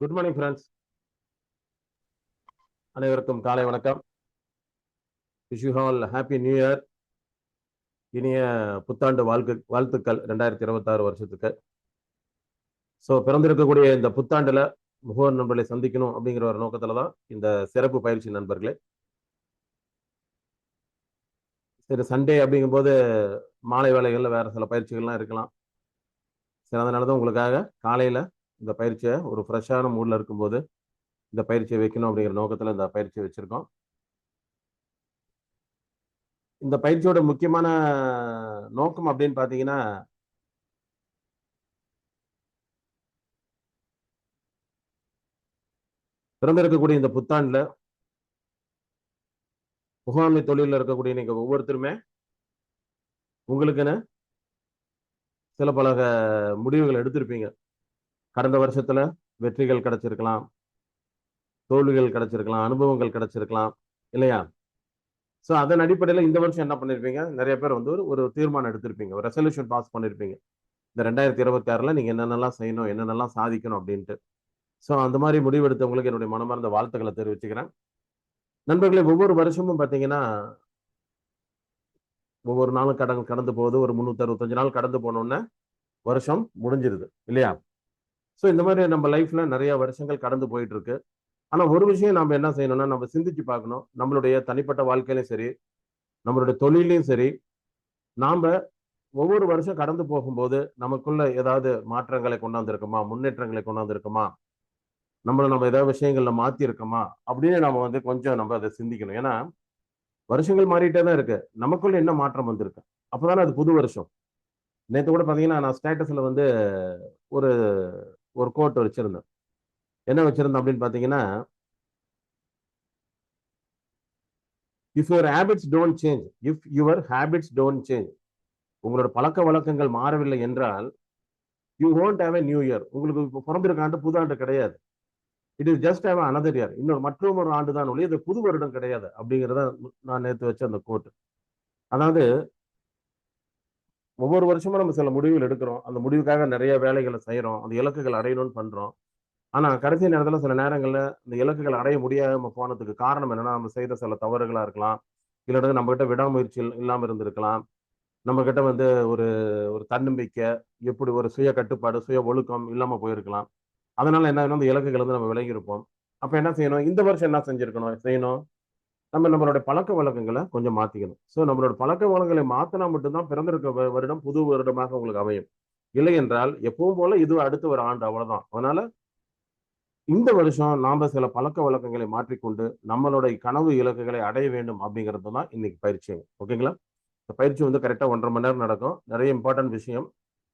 Good morning friends. அனைவருக்கும் காலை வணக்கம். Wish you all happy new year. இனிய புத்தாண்டு வாழ்த்துக்கள் 2026 வருஷத்துக்கு. ஸோ பிறந்திருக்கக்கூடிய இந்த புத்தாண்டுல முகவர் நண்பர்களை சந்திக்கணும் அப்படிங்கிற ஒரு நோக்கத்துல தான் இந்த சிறப்பு பயிற்சி நண்பர்களே. சரி, சண்டே அப்படிங்கும்போது மாலை வேலைகள்ல வேற சில பயிற்சிகள்லாம் இருக்கலாம். சரி, அதனால தான் உங்களுக்காக காலையில இந்த பயிற்சியை ஒரு ஃப்ரெஷ்ஷான மூட்ல இருக்கும்போது இந்த பயிற்சியை வைக்கணும் அப்படிங்கிற நோக்கத்துல இந்த பயிற்சியை வச்சிருக்கோம். இந்த பயிற்சியோட முக்கியமான நோக்கம் அப்படின்னு பாத்தீங்கன்னா, பிறந்திருக்கக்கூடிய இந்த புத்தாண்டுல முகாமை தொழிலில் இருக்கக்கூடிய நீங்க ஒவ்வொருத்தருமே உங்களுக்குன்னு சில பல முடிவுகள் எடுத்திருப்பீங்க. கடந்த வருஷத்துல வெற்றிகள் கிடைச்சிருக்கலாம், தோல்விகள் கிடைச்சிருக்கலாம், அனுபவங்கள் கிடைச்சிருக்கலாம், இல்லையா? ஸோ அதன் அடிப்படையில் இந்த வருஷம் என்ன பண்ணிருப்பீங்க? நிறைய பேர் வந்து ஒரு தீர்மானம் எடுத்திருப்பீங்க, ஒரு ரெசல்யூஷன் பாஸ் பண்ணிருப்பீங்க. இந்த 2026ல நீங்க என்னென்னலாம் செய்யணும், என்னென்னலாம் சாதிக்கணும் அப்படின்ட்டு. ஸோ அந்த மாதிரி முடிவெடுத்தவங்களுக்கு என்னுடைய மனமார்ந்த வாழ்த்துக்களை தெரிவிச்சுக்கிறேன். நண்பர்களே, ஒவ்வொரு வருஷமும் பார்த்தீங்கன்னா ஒவ்வொரு நாளும் கடந்து போகுது. ஒரு 365 நாள் கடந்து போனோம்னா வருஷம் முடிஞ்சிருது, இல்லையா? ஸோ இந்த மாதிரி நம்ம லைஃப்ல நிறைய வருஷங்கள் கடந்து போயிட்டு இருக்கு. ஆனா ஒரு விஷயம் நம்ம என்ன செய்யணும்னா, நம்ம சிந்திச்சு பார்க்கணும். நம்மளுடைய தனிப்பட்ட வாழ்க்கையிலும் சரி, நம்மளுடைய தொழிலையும் சரி, நாம ஒவ்வொரு வருஷம் கடந்து போகும்போது நமக்குள்ள ஏதாவது மாற்றங்களை கொண்டாந்துருக்கோமா, முன்னேற்றங்களை கொண்டாந்துருக்கோமா, நம்ம ஏதாவது விஷயங்கள்ல மாத்தி இருக்கோமா அப்படின்னு நம்ம வந்து கொஞ்சம் நம்ம அதை சிந்திக்கணும். ஏன்னா வருஷங்கள் மாறிட்டே தான் இருக்கு. நமக்குள்ள என்ன மாற்றம் வந்திருக்கு? அப்பதானே அது புது வருஷம். நேத்து கூட பாத்தீங்கன்னா நான் ஸ்டேட்டஸ்ல வந்து ஒரு ஒரு கோட் வச்சிருந்தேன். என்ன வச்சிருந்தேன் அப்படின்னு பாத்தீங்கன்னா, if your habits don't change if your habits don't change உங்களோட பழக்க வழக்கங்கள் மாறவில்லை என்றால் you won't have a new year. உங்களுக்கு இப்போ பிறந்திருக்க ஆண்டு புது ஆண்டு கிடையாது. It is just have another year. இன்னொரு மற்றொரு ஆண்டு தான் ஒழிய இது புது வருடம் கிடையாது அப்படிங்கிறத நான் நேத்து வச்ச அந்த கோட். அதாவது ஒவ்வொரு வருஷமும் நம்ம சில முடிவுகள் எடுக்கிறோம். அந்த முடிவுக்காக நிறைய வேலைகளை செய்யறோம். அந்த இலக்குகள் அடையணும்னு பண்றோம். ஆனா கடைசி நேரத்துல சில நேரங்கள்ல இந்த இலக்குகள் அடைய முடியாம போனதுக்கு காரணம் என்னன்னா, நம்ம செய்த சில தவறுகளா இருக்கலாம். இல்ல நம்ம கிட்ட விடாமுயற்சி இல்லாம இருந்திருக்கலாம். நம்ம கிட்ட வந்து ஒரு ஒரு தன்னம்பிக்கை, எப்படி ஒரு சுய கட்டுப்பாடு, சுய ஒழுக்கம் இல்லாம போயிருக்கலாம். அதனால என்ன ஆகும்னா, அந்த இலக்குகள் வந்து நம்ம விலகி இருப்போம். அப்ப என்ன செய்யணும்? இந்த வருஷம் என்ன செய்யணும்? நம்மளுடைய பழக்க வழக்கங்களை கொஞ்சம் மாத்திக்கணும். சோ நம்மளோட பழக்க வழக்கங்களை மாத்தினா மட்டும்தான் பிறந்திருக்க வருடம் புது வருடமாக உங்களுக்கு அமையும். இல்லை என்றால் எப்பவும் போல இது அடுத்த ஒரு ஆண்டு, அவ்வளவுதான். அதனால இந்த வருஷம் நாம சில பழக்க வழக்கங்களை மாற்றிக்கொண்டு நம்மளுடைய கனவு இலக்குகளை அடைய வேண்டும் அப்படிங்கிறது தான் இன்னைக்கு பயிற்சி. ஓகேங்களா? இந்த பயிற்சி வந்து கரெக்டா 1.5 மணி நேரம் நடக்கும். நிறைய இம்பார்ட்டன்ட் விஷயம்.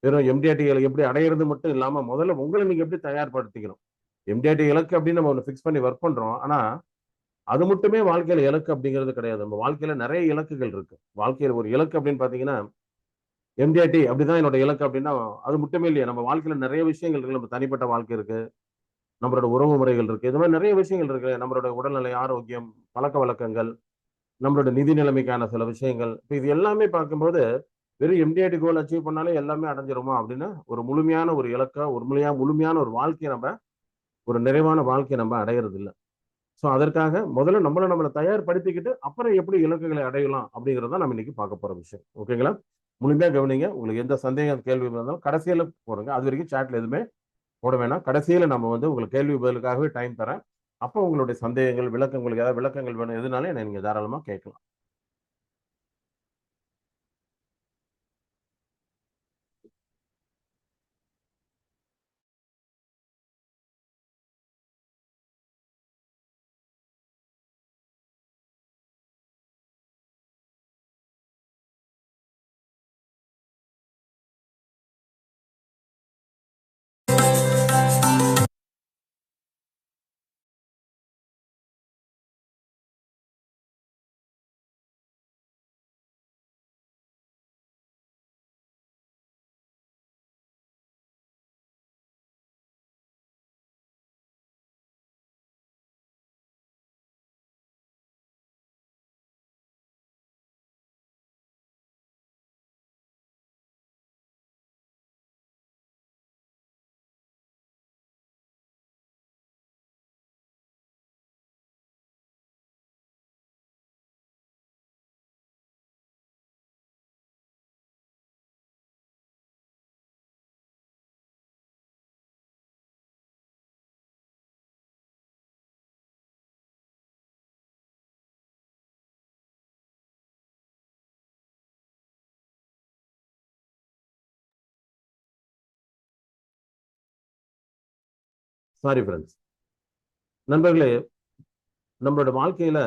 வெறும் எம்டிஆர்டி எப்படி அடையிறது மட்டும் இல்லாம முதல்ல உங்களை நீங்க எப்படி தயார்படுத்திக்கணும். எம்டிஆர்டி இலக்கு அப்படின்னு நம்ம ஒன்று ஃபிக்ஸ் பண்ணி ஒர்க் பண்றோம். ஆனா அது மட்டுமே வாழ்க்கையில இலக்கு அப்படிங்கிறது கிடையாது. நம்ம வாழ்க்கையில நிறைய இலக்குகள் இருக்கு. வாழ்க்கையில ஒரு இலக்கு அப்படின்னு பாத்தீங்கன்னா, எம்டிஆர்டி அப்படிதான் என்னோட இலக்கு அப்படின்னா அது மட்டுமே இல்லையா. நம்ம வாழ்க்கையில நிறைய விஷயங்கள் இருக்கு. நம்ம தனிப்பட்ட வாழ்க்கை இருக்கு, நம்மளோட உறவு முறைகள் இருக்கு, இது மாதிரி நிறைய விஷயங்கள் இருக்கு. நம்மளோட உடல்நிலை, ஆரோக்கியம், பழக்க வழக்கங்கள், நம்மளோட நிதி நிலைமைக்கான சில விஷயங்கள். இப்ப இது எல்லாமே பார்க்கும்போது வெறும் எம்டிஆர்டி கோல் அச்சீவ் பண்ணாலே எல்லாமே அடைஞ்சிருமா அப்படின்னு ஒரு முழுமையான ஒரு இலக்கா, ஒரு முழுமையான ஒரு வாழ்க்கையை நம்ம ஒரு நிறைவான வாழ்க்கையை நம்ம அடையிறது இல்லை. ஸோ அதற்காக முதல்ல நம்மளை தயார்படுத்திக்கிட்டு அப்புறம் எப்படி இலக்குகளை அடையலாம் அப்படிங்கிறத நம்ம இன்னைக்கு பார்க்க போற விஷயம். ஓகேங்களா? முழுமையா கவனிங்க. உங்களுக்கு எந்த சந்தேகம் கேள்வி இருந்தாலும் கடைசியில போடுங்க. அது வரைக்கும் சாட்ல எதுவுமே போட வேணாம். கடைசியில நம்ம வந்து உங்களுக்கு கேள்வி பதிலுக்காகவே டைம் தரேன். அப்போ உங்களுடைய சந்தேகங்கள், விளக்கங்களுக்கு ஏதாவது விளக்கங்கள் வேணும் எதுனாலும் என்ன நீங்க தாராளமா கேட்கலாம். Sorry friends. நண்பர்களே, நம்மளோட வாழ்க்கையில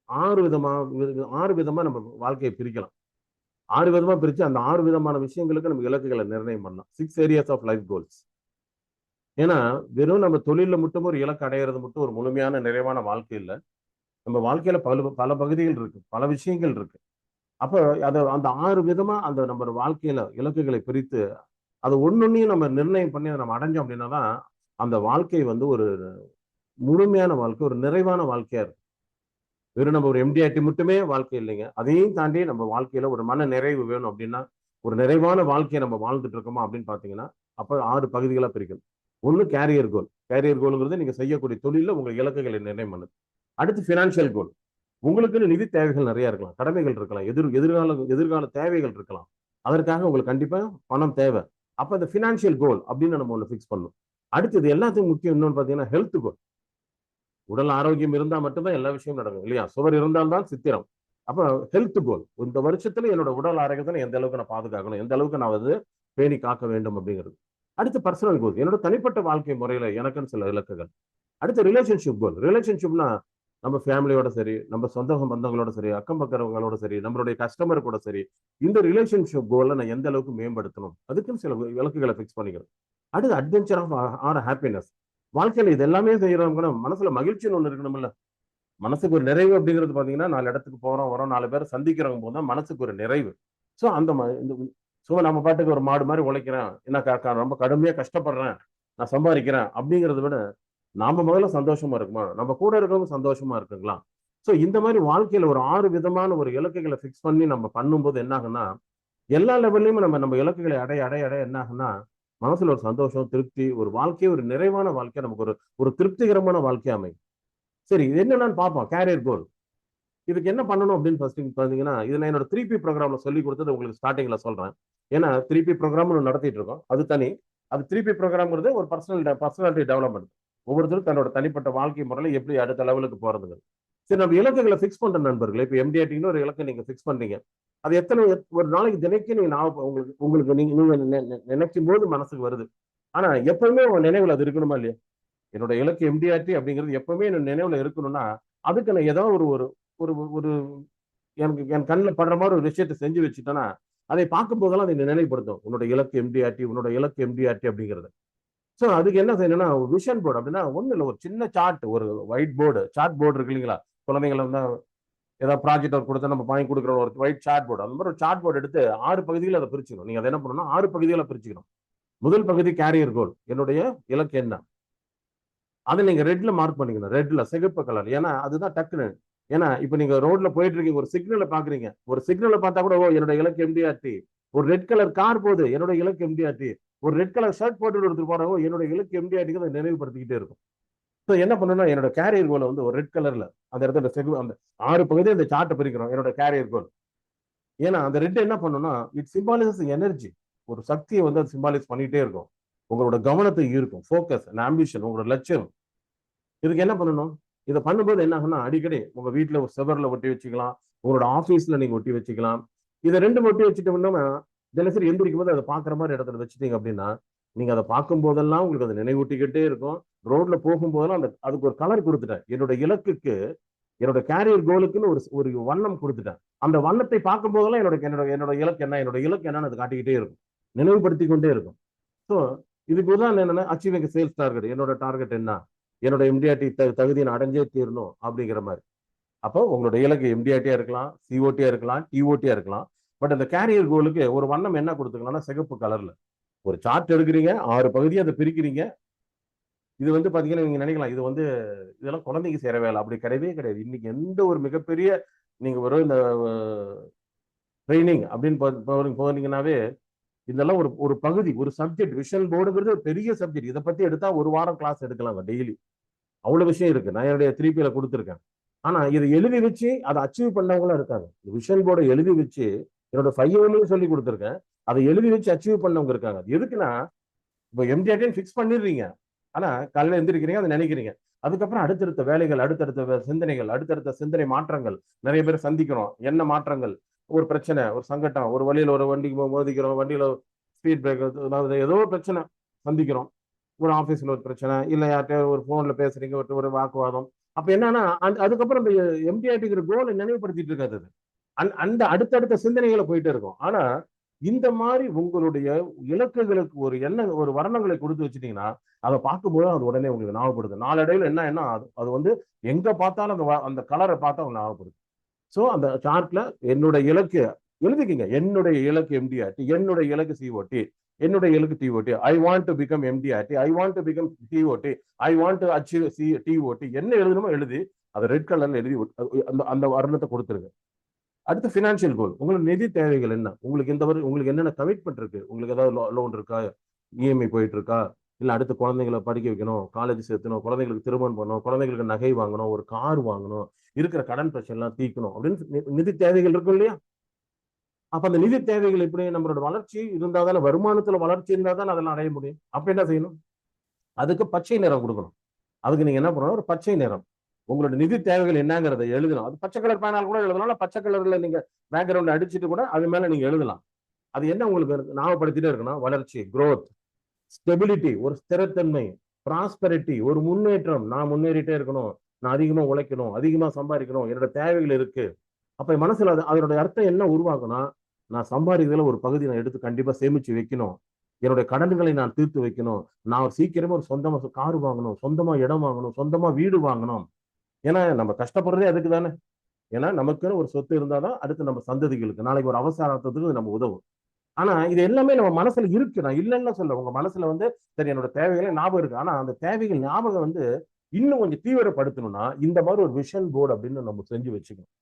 ஆறு விதமா ஆறு விதமா நம்ம வாழ்க்கையை பிரிக்கலாம். ஆறு விதமா பிரிச்சு அந்த ஆறு விதமான விஷயங்களுக்கு நம்ம இலக்குகளை நிர்ணயம் பண்ணலாம். 6 ஏரியாஸ் ஆஃப் லைஃப் கோல்ஸ். ஏன்னா வெறும் நம்ம தொழில மட்டும் ஒரு இலக்கு அடையிறது மட்டும் ஒரு முழுமையான நிறைவான வாழ்க்கை இல்லை. நம்ம வாழ்க்கையில பல பல பகுதிகள் இருக்கு, பல விஷயங்கள் இருக்கு. அப்ப அதை அந்த ஆறு விதமா அந்த நம்ம வாழ்க்கையில இலக்குகளை பிரித்து அதை ஒன்னொன்னையும் நம்ம நிர்ணயம் பண்ணி அதை நம்ம அடைஞ்சோம் அப்படின்னா தான் அந்த வாழ்க்கை வந்து ஒரு முழுமையான வாழ்க்கை, ஒரு நிறைவான வாழ்க்கையா இருக்கும். வெறும் நம்ம ஒரு எம்டிஆர்டி மட்டுமே வாழ்க்கை இல்லைங்க. அதையும் தாண்டி நம்ம வாழ்க்கையில ஒரு மன நிறைவு வேணும் அப்படின்னா, ஒரு நிறைவான வாழ்க்கையை நம்ம வாழ்ந்துட்டு இருக்கோமா அப்படின்னு பாத்தீங்கன்னா, அப்ப 6 பகுதிகளா பிரிக்கணும். ஒண்ணு கேரியர் கோல். கேரியர் கோலுங்கிறது நீங்க செய்யக்கூடிய தொழில உங்க இலக்குகளை நிர்ணயம் பண்ணுது. அடுத்து பினான்சியல் கோல். உங்களுக்குன்னு நிதி தேவைகள் நிறைய இருக்கலாம், கடமைகள் இருக்கலாம், எதிர்கால தேவைகள் இருக்கலாம். அதற்காக உங்களுக்கு கண்டிப்பா பணம் தேவை. அப்ப இந்த பினான்சியல் கோல் அப்படின்னு நம்ம ஒண்ணு பிக்ஸ் பண்ணணும். அடுத்தது எல்லாத்துக்கும் முக்கியம் இன்னொன்னு பாத்தீங்கன்னா ஹெல்த் கோல். உடல் ஆரோக்கியம் இருந்தா மட்டும்தான் எல்லா விஷயமும் நடக்கும் இல்லையா? சுவர் இருந்தால்தான் சித்திரம். அப்ப ஹெல்த் கோல், இந்த வருஷத்துல என்னோட உடல் ஆரோக்கியத்தை எந்த அளவுக்கு நான் பாதுகாக்கணும், எந்த அளவுக்கு நான் வந்து பேணி காக்க வேண்டும் அப்படிங்கிறது. அடுத்து பர்சனல் கோல், என்னோட தனிப்பட்ட வாழ்க்கை முறையில எனக்குன்னு சில இலக்குகள். அடுத்து ரிலேஷன்ஷிப் கோல். ரிலேஷன்ஷிப்னா நம்ம ஃபேமிலியோட சரி, நம்ம சொந்த பந்தங்களோட சரி, அக்கம் பக்கங்களோட சரி, நம்மளுடைய கஸ்டமர் கூட சரி, இந்த ரிலேஷன்ஷிப் கோலை நான் எந்த அளவுக்கு மேம்படுத்தணும், அதுக்குன்னு சில இலக்குகளை பிக்ஸ் பண்ணிக்கிறேன். அடுத்து அட்வென்ச்சர் ஆஃப் ஆர் ஹாப்பினஸ். வாழ்க்கையில இது எல்லாமே செய்யறவங்க மனசுல மகிழ்ச்சின்னு ஒண்ணு இருக்கணும்ல. மனசுக்கு ஒரு நிறைவு அப்படிங்கிறது பாத்தீங்கன்னா 4 இடத்துக்கு போறோம் வரோம், 4 பேர் சந்திக்கிறவங்க போது தான் மனசுக்கு ஒரு நிறைவு. சோ அந்த சும்மா நம்ம பாட்டுக்கு ஒரு மாடு மாதிரி உழைக்கிறேன், என்ன ரொம்ப கடுமையா கஷ்டப்படுறேன், நான் சம்பாதிக்கிறேன் அப்படிங்கிறத விட நாம முதல்ல சந்தோஷமா இருக்குமா, நம்ம கூட இருக்கவங்க சந்தோஷமா இருக்குங்களா? சோ இந்த மாதிரி வாழ்க்கையில ஒரு 6 விதமான ஒரு இலக்குகளை பிக்ஸ் பண்ணி நம்ம பண்ணும்போது என்ன ஆகுன்னா, எல்லா லெவல்லையும் நம்ம நம்ம இலக்குகளை அடைய அடைய அடைய என்ன ஆகுன்னா, மனசுல ஒரு சந்தோஷம், திருப்தி, ஒரு வாழ்க்கையை ஒரு நிறைவான வாழ்க்கை, நமக்கு ஒரு ஒரு திருப்திகரமான வாழ்க்கை அமையும். சரி, இது என்னன்னு பார்ப்போம். கேரியர் கோல். இதுக்கு என்ன பண்ணணும் அப்படின்னு ஃபர்ஸ்ட் பாத்தீங்கன்னா, இது நான் என்னோட 3P ப்ரோக்ராம்ல சொல்லி கொடுத்தது உங்களுக்கு ஸ்டார்டிங்ல சொல்றேன். ஏன்னா 3P ப்ரோக்ராம் நடத்திட்டு இருக்கோம். அது தனி. அது 3P ப்ரோக்ராம்ங்கிறது ஒரு பர்சனாலிட்டி டெவலப்மெண்ட். ஒவ்வொருத்தரும் தன்னோட தனிப்பட்ட வாழ்க்கை முறையில எப்படி அடுத்த லெவலுக்கு போறது. சரி, நம்ம இலக்குகளை பிக்ஸ் பண்ற நண்பர்களே, இப்ப எம்டிஆர்டின்னு ஒரு இலக்கை நீங்க பிக்ஸ் பண்றீங்க. அது எத்தனை ஒரு நாளைக்கு தினைக்கு நீங்க உங்களுக்கு உங்களுக்கு நீங்க நினைக்கும் போது மனசுக்கு வருது. ஆனா எப்பவுமே உங்க நினைவுல அது இருக்கணுமா இல்லையா? என்னோட இலக்கு எம்டிஆர்டி அப்படிங்கிறது எப்பவுமே என் நினைவுல இருக்கணும்னா, அதுக்கு நான் ஏதாவது ஒரு ஒரு ஒரு ஒரு எனக்கு என் கண்ணில் படுற மாதிரி ஒரு விஷயத்தை செஞ்சு வச்சுட்டேன்னா, அதை பார்க்கும் போதெல்லாம் அதை நினைவுபடுத்தும். உன்னோட இலக்கு எம்டிஆர்டி, உன்னோட இலக்கு எம்டிஆர்டி அப்படிங்கிறது. சோ அதுக்கு என்ன செய்யணும்னா, விஷன் போர்டு அப்படின்னா ஒண்ணு இல்லை, ஒரு சின்ன சார்ட், ஒரு ஒயிட் போர்டு, சார்ட் போர்டு இருக்கு இல்லைங்களா? குழந்தைங்களை வந்து ஏதாவது ப்ராஜெக்ட் ஒர்க் கொடுத்தா நம்ம வாங்கி கொடுக்குற ஒரு ஒயிட் சார்ட் போர்டு, அந்த மாதிரி ஒரு சார்ட் போர்டு எடுத்து 6 பகுதியில் அதை பிரிச்சுக்கணும். நீங்க அதை என்ன பண்ணணும்னா 6 பகுதிகளை பிரிச்சுக்கணும். முதல் பகுதி கேரியர் கோல், என்னுடைய இலக்கு என்ன, அதை நீங்க ரெட்ல மார்க் பண்ணிக்கணும். ரெட்ல சிகப்பு கலர். ஏன்னா அதுதான் டக்குன்னு. ஏன்னா இப்ப நீங்க ரோட்ல போயிட்டு இருக்கீங்க, ஒரு சிக்னலை பாக்குறீங்க, ஒரு சிக்னலை பார்த்தா கூட ஓ என்னோட இலக்கு எம்டிஆர்டி. ஒரு ரெட் கலர் கார் போகுது, என்னோட இலக்கு எம்டிஆர்டி. ஒரு ரெட் கலர் ஷர்ட் போட்டு ஒருத்தர் போறாங்க, என்னோட இலக்கு எம்டிஆர்டிக்கு அதை நினைவுபடுத்திக்கிட்டே இருக்கும். ஸோ என்ன பண்ணணும்னா, என்னோட கேரியர் கோலை வந்து ஒரு ரெட் கலர்ல அந்த இடத்துல அந்த 6 பகுதியை அந்த சார்ட்டை பிரிக்கிறோம், என்னோட கேரியர் கோல். ஏன்னா அந்த ரெட் என்ன பண்ணணும்னா, இட் சிம்பாலிசஸ் எனர்ஜி. ஒரு சக்தியை வந்து அது சிம்பாலிஸ் பண்ணிட்டே இருக்கும். உங்களோட கவனத்தை ஈர்க்கும், ஃபோக்கஸ், ஆம்பிஷன், உங்களோட லட்சியம். இதுக்கு என்ன பண்ணணும்? இதை பண்ணும்போது என்ன ஆகும்னா, அடிக்கடி உங்க வீட்டுல ஒரு செவர்ல ஒட்டி வச்சுக்கலாம், உங்களோட ஆபீஸ்ல நீங்க ஒட்டி வச்சுக்கலாம். இதை 2 ஒட்டி வச்சுட்டோம்னா, தினசரி எந்திரிக்கும் போது அதை பாக்குற மாதிரி இடத்துல வச்சுட்டீங்க அப்படின்னா, நீங்க அதை பார்க்கும் போதெல்லாம் உங்களுக்கு அதை நினைவூட்டிக்கிட்டே இருக்கும். ரோட்ல போகும்போதெல்லாம் அதுக்கு ஒரு கலர் கொடுத்துட்டேன். என்னோட இலக்குக்கு, என்னோட கேரியர் கோலுக்குன்னு ஒரு ஒரு வண்ணம் கொடுத்துட்டேன். அந்த வண்ணத்தை பார்க்கும் போதெல்லாம் என்னோட என்னோட என்னோட இலக்கு என்ன, என்னோட இலக்கு என்னன்னு அது காட்டிக்கிட்டே இருக்கும், நினைவுபடுத்தி கொண்டே இருக்கும். ஸோ இதுக்கு உதாரணம் என்னன்னா, அச்சீவிங் சேல்ஸ் டார்கெட். என்னோட டார்கெட் என்ன, என்னோட எம்டிஆர்டி தகுதியை நான் அடைஞ்சே தீரணும் அப்படிங்கிற மாதிரி. அப்போ உங்களோட இலக்கு எம்டிஆர்டியா இருக்கலாம், சிஓடியா இருக்கலாம், டிஓடியா இருக்கலாம். பட் அந்த கேரியர் கோலுக்கு ஒரு வண்ணம் என்ன கொடுத்துக்கலாம்னா, சிகப்பு கலர்ல ஒரு சார்ட் எடுக்கிறீங்க, 6 பகுதியை அதை பிரிக்கிறீங்க. இது வந்து பாத்தீங்கன்னா நீங்க நினைக்கலாம், இது வந்து இதெல்லாம் குழந்தைக்கு சேர வேலை. அப்படி கிடையவே கிடையாது. இன்னைக்கு எந்த ஒரு மிகப்பெரிய நீங்க ஒரு இந்த ட்ரைனிங் அப்படின்னு போனீங்கன்னாவே இதெல்லாம் ஒரு ஒரு பகுதி, ஒரு சப்ஜெக்ட். விஷன் போர்டுங்கிறது ஒரு பெரிய சப்ஜெக்ட். இதை பத்தி எடுத்தா ஒரு வாரம் கிளாஸ் எடுக்கலாங்க டெய்லி. அவ்வளவு விஷயம் இருக்கு. நான் என்னுடைய 3Pல கொடுத்துருக்கேன். ஆனா இதை எழுதி வச்சு அதை அச்சீவ் பண்ணவங்களும் இருக்காங்க. விஷன் போர்டை எழுதி வச்சு என்னோட 5M சொல்லி கொடுத்துருக்கேன். அதை எழுதி வச்சு அச்சீவ் பண்ணவங்க இருக்காங்க. எதுக்குன்னா, இப்போ எம்டிஆர்டின்னு ஃபிக்ஸ் பண்ணிடுறீங்க, ஆனா காலையில எந்திரிக்கிறீங்க, அதை நினைக்கிறீங்க. அதுக்கப்புறம் அடுத்தடுத்த வேலைகள், அடுத்தடுத்த சிந்தனைகள், அடுத்தடுத்த சிந்தனை மாற்றங்கள் நிறைய பேர் சந்திக்கிறோம். என்ன மாற்றங்கள்? ஒரு பிரச்சனை, ஒரு சங்கடம், ஒரு வழியில ஒரு வண்டிக்கு மோதிக்கிறோம், வண்டியில ஸ்பீட் பிரேக்கர், அதாவது ஏதோ பிரச்சனை சந்திக்கிறோம். ஒரு ஆஃபீஸில் ஒரு பிரச்சனை, இல்லை யார்கிட்ட ஒரு ஃபோனில் பேசுறீங்க, ஒரு வாக்குவாதம். அப்போ என்னன்னா அதுக்கப்புறம் இந்த எம்டிஆர்டிங்கிற கோலை நினைவுபடுத்திட்டு இருக்காது. அது அந்த அடுத்தடுத்த சிந்தனைகளை போயிட்டே இருக்கும். ஆனா இந்த மாதிரி உங்களுடைய இலக்குகளுக்கு ஒரு ஒரு வர்ணங்களை கொடுத்து வச்சுட்டீங்கன்னா, அதை பார்க்கும்போது அது உடனே உங்களுக்கு ஞாபகப்படுது. நாளடைவில் என்ன அது வந்து எங்க பார்த்தாலும் அந்த கலரை பார்த்தா உங்களுக்கு ஞாபகப்படுது. ஸோ அந்த சார்ட்ல என்னுடைய இலக்கு எழுதிக்கிங்க. என்னுடைய இலக்கு எம்டிஆர்டி, என்னுடைய இலக்கு சிஓடி, என்னுடைய இலக்கு TOT. I want to become MDRT, I want to become TOT, I want to achieve TOT. என்ன எழுதணுமோ எழுதி அதை ரெட் கலர்ல எழுதி அந்த அந்த வர்ணத்தை கொடுத்துருங்க. அடுத்து பினான்சியல் கோல். உங்களுக்கு நிதி தேவைகள் என்ன? உங்களுக்கு உங்களுக்கு என்னென்ன கமிட்மெண்ட் இருக்கு? உங்களுக்கு ஏதாவது லோன் இருக்கா? இஎம்ஐ போயிட்டு இருக்கா? இல்ல அடுத்து குழந்தைங்களை படிக்க வைக்கணும், காலேஜ் சேர்த்தணும், குழந்தைங்களுக்கு திருமணம் பண்ணணும், குழந்தைங்களுக்கு நகை வாங்கணும், ஒரு கார் வாங்கணும், இருக்கிற கடன் பிரச்சனை எல்லாம் தீர்க்கணும் அப்படின்னு நிதி தேவைகள் இருக்கும் இல்லையா? அப்ப அந்த நிதி தேவைகள் எப்படி? நம்மளோட வளர்ச்சி இருந்தா தானே, வருமானத்துல வளர்ச்சி இருந்தா தானே அதெல்லாம் அடைய முடியும். அப்ப என்ன செய்யணும்? அதுக்கு பச்சை நிறம் கொடுக்கணும். அதுக்கு நீங்க என்ன பண்ணணும்? ஒரு பச்சை நிறம். உங்களோட நிதி தேவைகள் என்னங்கிறத எழுதணும். அது பச்சை கலர் பேனால் கூட எழுதலாம். பச்சை கலர்ல நீங்க பேக்ரவுண்ட் அடிச்சுட்டு கூட அது மேல நீங்க எழுதலாம். அது என்ன உங்களுக்கு ஞாபகப்படுத்திட்டே இருக்கணும்? வளர்ச்சி, growth, ஸ்டெபிலிட்டி, ஒரு ஸ்திரத்தன்மை, ப்ராஸ்பரிட்டி, ஒரு முன்னேற்றம். நான் முன்னேறிட்டே இருக்கணும், நான் அதிகமா உழைக்கணும், அதிகமா சம்பாதிக்கணும், என்னோட தேவைகள் இருக்கு. அப்ப மனசுல அதனுடைய அர்த்தம் என்ன உருவாக்கணும்? நான் சம்பாதிக்கிறதுல ஒரு பகுதி நான் எடுத்து கண்டிப்பா சேமிச்சு வைக்கணும். என்னுடைய கடன்களை நான் தீர்த்து வைக்கணும். நான் சீக்கிரமா ஒரு சொந்தமா கார் வாங்கணும், சொந்தமா இடம் வாங்கணும், சொந்தமா வீடு வாங்கணும். ஏன்னா நம்ம கஷ்டப்படுறதே அதுக்கு தானே. ஏன்னா நமக்குன்னு ஒரு சொத்து இருந்தாதான் அடுத்து நம்ம சந்ததிகளுக்கு நாளைக்கு ஒரு அவசரத்துக்கு நம்ம உதவும். ஆனா இது எல்லாமே நம்ம மனசுல இருக்கு. நான் இல்லைன்னு சொல்ல, உங்க மனசுல வந்து சரி என்னோட தேவைகளை ஞாபகம் இருக்கு. ஆனா அந்த தேவைகள் ஞாபகம் வந்து இன்னும் கொஞ்சம் தீவிரப்படுத்தணும்னா இந்த மாதிரி ஒரு விஷன் போர்டு அப்படின்னு நம்ம செஞ்சு வச்சுக்கணும்.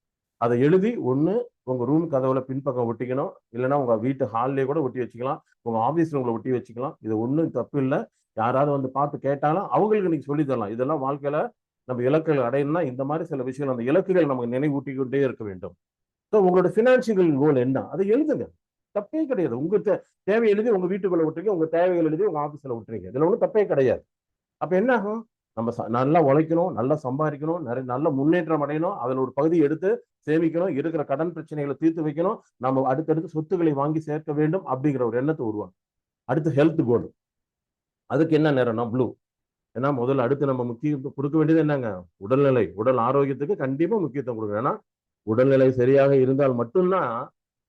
அதை எழுதி ஒண்ணு உங்க ரூம் கதவுல பின்பக்கம் ஒட்டிக்கணும், இல்லைன்னா உங்க வீட்டு ஹால்லேயே கூட ஒட்டி வச்சுக்கலாம், உங்க ஆபீஸ் ரூம்ல ஒட்டி வச்சுக்கலாம். இது ஒன்றும் தப்பு இல்லை. யாராவது வந்து பார்த்து கேட்டாலும் அவங்களுக்கு நீங்க சொல்லி தரலாம். இதெல்லாம் வாழ்க்கையில நம்ம இலக்குகள் அடையணும்னா இந்த மாதிரி சில விஷயங்கள், அந்த இலக்குகள் நமக்கு நினைவூட்டிக்கிட்டே இருக்க வேண்டும். ஸோ உங்களோட பினான்சியல் கோல் என்ன, அதை எழுதுங்க. தப்பே கிடையாது. உங்க தேவை எழுதி உங்க வீட்டுக்குள்ள விட்டுறீங்க, உங்க தேவைகள் எழுதி உங்க ஆபீஸ்ல விட்டுறீங்க. இதுல ஒன்றும் தப்பே கிடையாது. அப்ப என்ன ஆகும்? நம்ம நல்லா உழைக்கணும், நல்லா சம்பாதிக்கணும், நிறைய நல்ல முன்னேற்றம் அடையணும், அதுல ஒரு பகுதி எடுத்து சேமிக்கணும், இருக்கிற கடன் பிரச்சனைகளை தீர்த்து வைக்கணும், நம்ம அடுத்தடுத்து சொத்துக்களை வாங்கி சேர்க்க வேண்டும் அப்படிங்கிற ஒரு எண்ணத்தை உருவாக்கும். அடுத்து ஹெல்த் கோல். அதுக்கு என்ன நேரம்னா ப்ளூ. ஏன்னா முதல்ல அடுத்து நம்ம முக்கியம் கொடுக்க வேண்டியது என்னங்க? உடல்நிலை, உடல் ஆரோக்கியத்துக்கு கண்டிப்பா முக்கியத்துவம் கொடுங்க. ஏன்னா உடல்நிலை சரியாக இருந்தால் மட்டும்தான்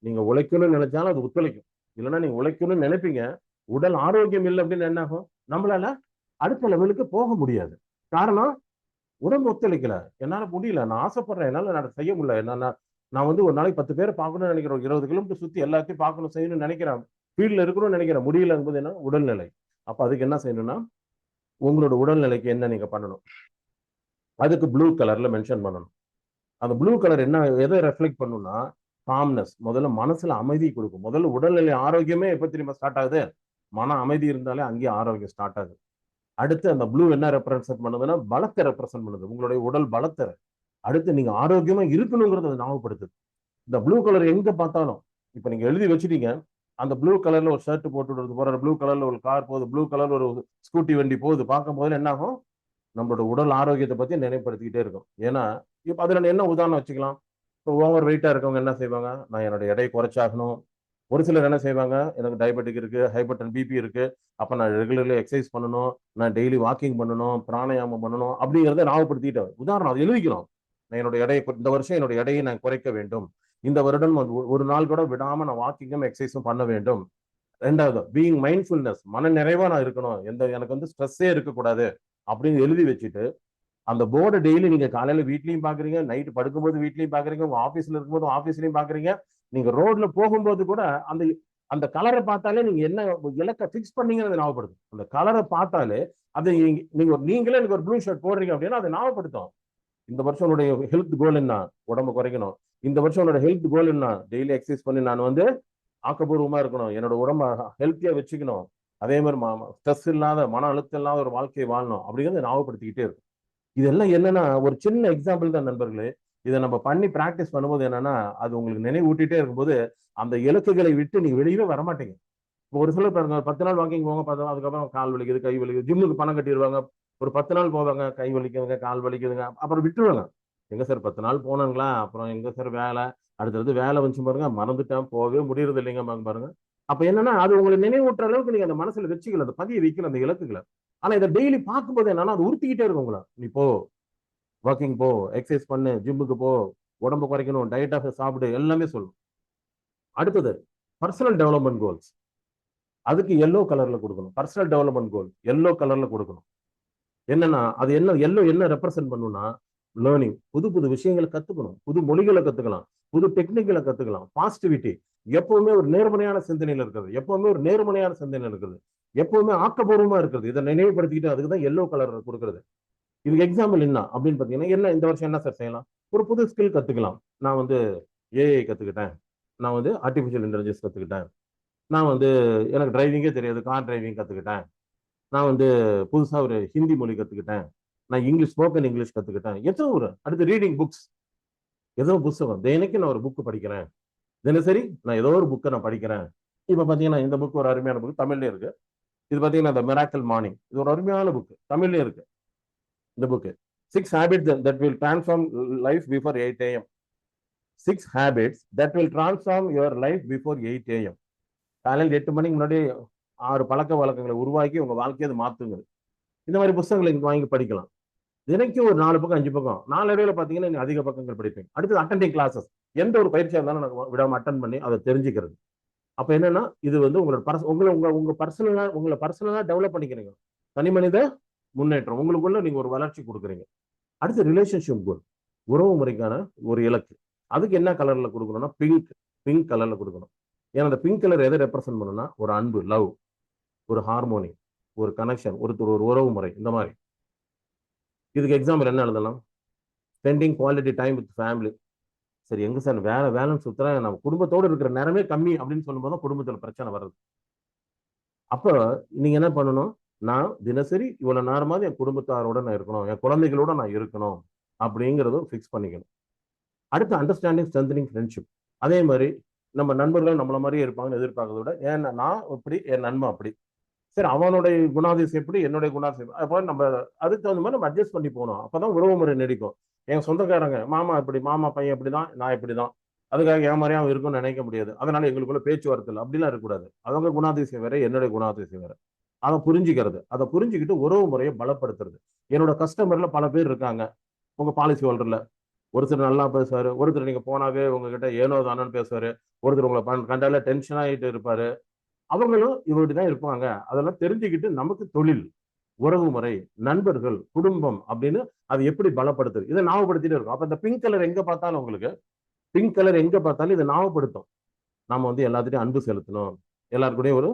நீங்க உழைக்கணும்னு நினைச்சாலும் அது ஒத்துழைக்கும். இல்லைன்னா நீங்க உழைக்கணும்னு நினைப்பீங்க, உடல் ஆரோக்கியம் இல்லை அப்படின்னு என்ன ஆகும்? நம்மளால அடுத்த லெவலுக்கு போக முடியாது. காரணம், உடம்பு ஒத்துழைக்கல, என்னால முடியல, நான் ஆசைப்படுறேன், என்னால நான் செய்ய முடியல. என்ன நான் வந்து ஒரு நாளைக்கு 10 பேரை பார்க்கணும்னு நினைக்கிறேன், 20 கிலோமீட்டர் சுத்தி எல்லாத்தையும் பார்க்கணும் செய்யணும்னு நினைக்கிறேன், ஃபீல்ட்ல இருக்கணும்னு நினைக்கிறேன், முடியல என்பது என்ன? உடல்நிலை. அப்ப அதுக்கு என்ன செய்யணும்னா உங்களோட உடல்நிலைக்கு என்ன நீங்க பண்ணணும்? அதுக்கு ப்ளூ கலர்ல மென்ஷன் பண்ணணும். அந்த ப்ளூ கலர் என்ன எதை ரெஃப்ளெக்ட் பண்ணும்னா காம்னஸ். முதல்ல மனசுல அமைதி கொடுக்கும். முதல்ல உடல்நிலை ஆரோக்கியமே எப்ப தெரியுமா ஸ்டார்ட் ஆகுது? மன அமைதி இருந்தாலே அங்கேயே ஆரோக்கியம் ஸ்டார்ட் ஆகுது. அடுத்து அந்த ப்ளூ என்ன ரெப்ரசென்ட் பண்ணுதுன்னா பலத்தை ரெப்ரசென்ட் பண்ணுது, உங்களுடைய உடல் பலத்தை. அடுத்து நீங்க ஆரோக்கியமா இருக்கணுங்கிறத ஞாபகப்படுத்துது. இந்த ப்ளூ கலர் எங்க பார்த்தாலும் இப்ப நீங்க எழுதி வச்சுட்டீங்க, அந்த ப்ளூ கலர்ல ஒரு ஷர்ட் போட்டு போற, ப்ளூ கலர்ல ஒரு கார் போகுது, ப்ளூ கலர்ல ஒரு ஸ்கூட்டி வண்டி போகுது, பார்க்கும் போது என்ன ஆகும்? நம்மளோட உடல் ஆரோக்கியத்தை பத்தி நினைப்படுத்திக்கிட்டே இருக்கும். ஏன்னா இப்ப அதுல என்ன உதாரணம் வச்சுக்கலாம்? இப்போ ஓவர் வெயிட்டா இருக்கவங்க என்ன செய்வாங்க? நான் என்னோட எடையை குறைச்சாகணும். ஒரு சிலர் என்ன செய்வாங்க? எனக்கு டயபெட்டிக் இருக்கு, ஹைப்பர்டன் பிபி இருக்கு, அப்ப நான் ரெகுலர்லி எக்ஸசைஸ் பண்ணணும், நான் டெய்லி வாக்கிங் பண்ணணும், பிராணாயாமம் பண்ணணும் அப்படிங்கிறத ஞாபகப்படுத்திக்கிட்டேன். உதாரணம் அது எழுதிக்கணும். நான் என்னோட எடையை இந்த வருஷம் என்னோட எடையை நான் குறைக்க வேண்டும், இந்த வருடம் ஒரு நாள் கூட விடாம நான் வாக்கிங்கும் எக்ஸசைஸும் பண்ண வேண்டும். ரெண்டாவது பீயிங் மைண்ட்ஃபுல்னஸ், மன நிறைவா நான் இருக்கணும், எனக்கு வந்து ஸ்ட்ரெஸ்ஸே இருக்கக்கூடாது அப்படின்னு எழுதி வச்சுட்டு அந்த போர்டை டெய்லி நீங்க காலையில வீட்லயும் பாக்குறீங்க, நைட்டு படுக்கும்போது வீட்லயும் பாக்குறீங்க, உங்க ஆபீஸ்ல இருக்கும்போது ஆபீஸ்லயும் பாக்குறீங்க, நீங்க ரோட்ல போகும்போது கூட அந்த அந்த கலரை பார்த்தாலே நீங்க என்ன இலக்கை பிக்ஸ் பண்ணீங்கன்னு ஞாபகப்படுத்தும். அந்த கலரை பார்த்தாலே அது நீங்களே எனக்கு ஒரு ப்ளூ ஷர்ட் போடுறீங்க அப்படின்னா அதை ஞாபகப்படுத்தும். இந்த வருஷம் உன்னுடைய ஹெல்த் கோல் என்ன? உடம்பு குறைக்கணும். இந்த வருஷம் உன்னோட ஹெல்த் கோல் என்ன? டெய்லி எக்ஸசைஸ் பண்ணி நான் வந்து ஆக்கப்பூர்வமா இருக்கணும், என்னோட உடம்ப ஹெல்த்தியா வச்சுக்கணும், அதே மாதிரி ஸ்ட்ரெஸ் இல்லாத, மன அழுத்தம் இல்லாத ஒரு வாழ்க்கையை வாழணும் அப்படிங்கிறத ஞாபகப்படுத்திக்கிட்டே இருக்கும். இதெல்லாம் என்னன்னா ஒரு சின்ன எக்ஸாம்பிள் தான் நண்பர்களே. இதை நம்ம பண்ணி பிராக்டிஸ் பண்ணும்போது என்னன்னா அது உங்களுக்கு நினைவூட்டிட்டே இருக்கும்போது அந்த இலக்குகளை விட்டு நீங்க வெளியவே வரமாட்டீங்க. இப்போ ஒரு சிலர் பாருங்க 10 நாள் வாக்கிங் போவாங்க, அதுக்கப்புறம் கால் வலிக்குது, கை வலிக்குது, ஜிம்முக்கு பணம் கட்டிடுவாங்க, ஒரு 10 நாள் போவாங்க, கை வலிக்குதுங்க, கால் வலிக்குதுங்க, அப்புறம் விட்டுருவாங்க. எங்க சார் 10 நாள் போனாங்களா, அப்புறம் எங்க சார் வேலை, அடுத்தடுத்து வேலை வந்து பாருங்க, மறந்துட்டேன், போகவே முடியறது இல்லைங்க பாருங்க. அப்ப என்னன்னா அது உங்களை நினைவூட்டுற அளவுக்கு நீங்க அந்த மனசுல வச்சுக்கல, அந்த பதிய வைக்கல அந்த இலக்குகளை. ஆனா இதை டெய்லி பார்க்கும்போது என்னன்னா அது உறுத்திக்கிட்டே இருக்கும் உங்களை. நீ போ, வாக்கிங் போ, எக்ஸசைஸ் பண்ணு, ஜிம்முக்கு போ, உடம்பு குறைக்கணும், டயட்டாக சாப்பிடு, எல்லாமே சொல்லும். அடுத்தது பர்சனல் டெவலப்மெண்ட் கோல்ஸ். அதுக்கு எல்லோ கலர்ல கொடுக்கணும். பர்சனல் டெவலப்மெண்ட் கோல் எல்லோ கலர்ல கொடுக்கணும். என்னன்னா அது என்ன எல்லோ என்ன ரெப்ரசென்ட் பண்ணும்னா லேர்னிங். புது புது விஷயங்களை கத்துக்கணும், புது மொழிகளை கத்துக்கலாம், புது டெக்னிக்களை கத்துக்கலாம். பாசிட்டிவிட்டி, எப்பவுமே ஒரு நேர்மறையான சிந்தனையில் இருக்கிறது, எப்பவுமே ஒரு நேர்மறையான சிந்தனையில் இருக்குது, எப்பவுமே ஆக்கப்பூர்வமா இருக்குது. இதை நினைவுபடுத்திக்கிட்டு அதுக்கு தான் எல்லோ கலர் கொடுக்குறது. இதுக்கு எக்ஸாம்பிள் என்ன அப்படின்னு பாத்தீங்கன்னா, என்ன இந்த வருஷம் என்ன சார் செய்யலாம்? ஒரு புது ஸ்கில் கத்துக்கலாம். நான் வந்து ஏஐ கத்துக்கிட்டேன், நான் வந்து ஆர்டிபிஷியல் இன்டெலிஜென்ஸ் கத்துக்கிட்டேன், நான் வந்து எனக்கு டிரைவிங்கே தெரியாது, கார் டிரைவிங் கத்துக்கிட்டேன், நான் வந்து புதுசா ஒரு ஹிந்தி மொழி கத்துக்கிட்டேன், நான் இங்கிலீஷ் ஸ்போக்கன் இங்கிலீஷ் கத்துக்கிட்டேன். ஏதோ ஒரு அடுத்து ரீடிங் புக்ஸ், ஏதோ புத்தகம் தினைக்கு நான் ஒரு புக் படிக்கிறேன், தினசரி நான் ஏதோ ஒரு புக்கை நான் படிக்கிறேன். இப்ப பாத்தீங்கன்னா இந்த புக் ஒரு அருமையான புக், தமிழ்லயே இருக்கு. இது பாத்தீங்கன்னா இந்த மிராக்கல் மார்னிங், இது ஒரு அருமையான புக், தமிழ்லயே இருக்கு இந்த book. 6 habits that will transform life before 8 a.m. 6 habits that will transform your life before 8 a.m. காலையில் 8 மணிக்கு முன்னாடி 6 பழக்க வழக்கங்களை உருவாக்கி உங்க வாழ்க்கையை அது மாத்துங்க. இந்த மாதிரி புத்தகங்களை வாங்கி படிக்கலாம். தினைக்கும் ஒரு 4 பக்கம் 5 பக்கம், நாளடைவில் பார்த்தீங்கன்னா நீங்க அதிக பக்கங்கள் படிப்பீங்க. அடுத்தது அட்டெண்டிங் கிளாஸஸ். எந்த ஒரு பயிற்சியாக இருந்தாலும் நான் விடாம அட்டன் பண்ணி அதை தெரிஞ்சுக்கிறது. அப்ப என்னன்னா இது வந்து உங்களை பர்சனலா டெவலப் பண்ணிக்கிறீங்க. தனி மனித முன்னேற்றம், உங்களுக்குள்ள நீங்க ஒரு வளர்ச்சி கொடுக்குறீங்க. அடுத்து ரிலேஷன்ஷிப் கோல், உறவு முறைக்கான ஒரு இலக்கு. அதுக்கு என்ன கலர்ல கொடுக்கணும்னா பிங்க், பிங்க் கலர்ல கொடுக்கணும். ஏன்னா அந்த பிங்க் கலர் எதை ரெப்ரசென்ட் பண்ணுன்னா ஒரு அன்பு, லவ், ஒரு ஹார்மோனி, ஒரு கனெக்ஷன், ஒரு உறவு முறை, இந்த மாதிரி. இதுக்கு எக்ஸாம்பிள் என்ன எழுதலாம்? Spending quality time with family. சரி, எங்க சார் வேலைன்னு சுத்துறேன், நம்ம குடும்பத்தோடு இருக்கிற நேரமே கம்மி அப்படின்னு சொல்லும்போது தான் குடும்பத்தில் பிரச்சனை வருது. அப்போ நீங்க என்ன பண்ணணும்? நான் தினசரி இவ்வளவு நேரமாவது என் குடும்பத்தாரோட நான் இருக்கணும், என் குழந்தைகளோட நான் இருக்கணும் அப்படிங்கிறத ஃபிக்ஸ் பண்ணிக்கணும். அடுத்து அண்டர்ஸ்டாண்டிங் ஸ்ட்ரென்தனிங் ஃப்ரெண்ட்ஷிப். அதே மாதிரி நம்ம நண்பர்கள் நம்மள மாதிரியே இருப்பாங்கன்னு எதிர்பார்க்கறத விட, ஏன் நான் இப்படி, என் நண்பன் அப்படி, சரி அவனுடைய குணாதிசயம் எப்படி, என்னுடைய குணாதிசயம் அப்போ நம்ம அதுக்கு தகுந்த மாதிரி நம்ம அட்ஜஸ்ட் பண்ணி போகணும். அப்பதான் உறவு முறை நீடிக்கும். என் சொந்தக்காரங்க மாமா இப்படி, மாமா பையன் இப்படிதான், நான் இப்படிதான், அதுக்காக என் மாதிரியே அவன் இருக்கும்னு நினைக்க முடியாது. அதனால எங்களுக்குள்ள பேச்சுவார்த்தை இல்லை அப்படிலாம் இருக்கக்கூடாது. அவங்க குணாதிசயம் வேற, என்னுடைய குணாதிசயம் வேற. அதை புரிஞ்சுக்கிறது, அதை புரிஞ்சுக்கிட்டு உறவு முறையை பலப்படுத்துறது. என்னோட கஸ்டமர்ல பல பேர் இருக்காங்க. உங்க பாலிசி ஹோல்டர்ல ஒருத்தர் நல்லா பேசுவாரு, ஒருத்தர் நீங்க போனாவே உங்ககிட்ட ஏனோ தானோன்னு பேசுவாரு, ஒருத்தர் உங்களை கண்டால டென்ஷன் ஆகிட்டு இருப்பாரு. அவங்களும் இவர்தான் இருப்பாங்க. அதெல்லாம் தெரிஞ்சுக்கிட்டு நமக்கு தொழில், உறவு முறை, நண்பர்கள், குடும்பம் அப்படின்னு அது எப்படி பலப்படுத்துது, இதை ஞாபகப்படுத்திட்டு இருக்கும். அப்ப இந்த பிங்க் கலர் எங்க பார்த்தாலும் உங்களுக்கு, பிங்க் கலர் எங்க பார்த்தாலும் இதை ஞாபகப்படுத்தும். நாம வந்து எல்லாத்துட்டையும் அன்பு செலுத்தணும், எல்லாருக்கூடயும் ஒரு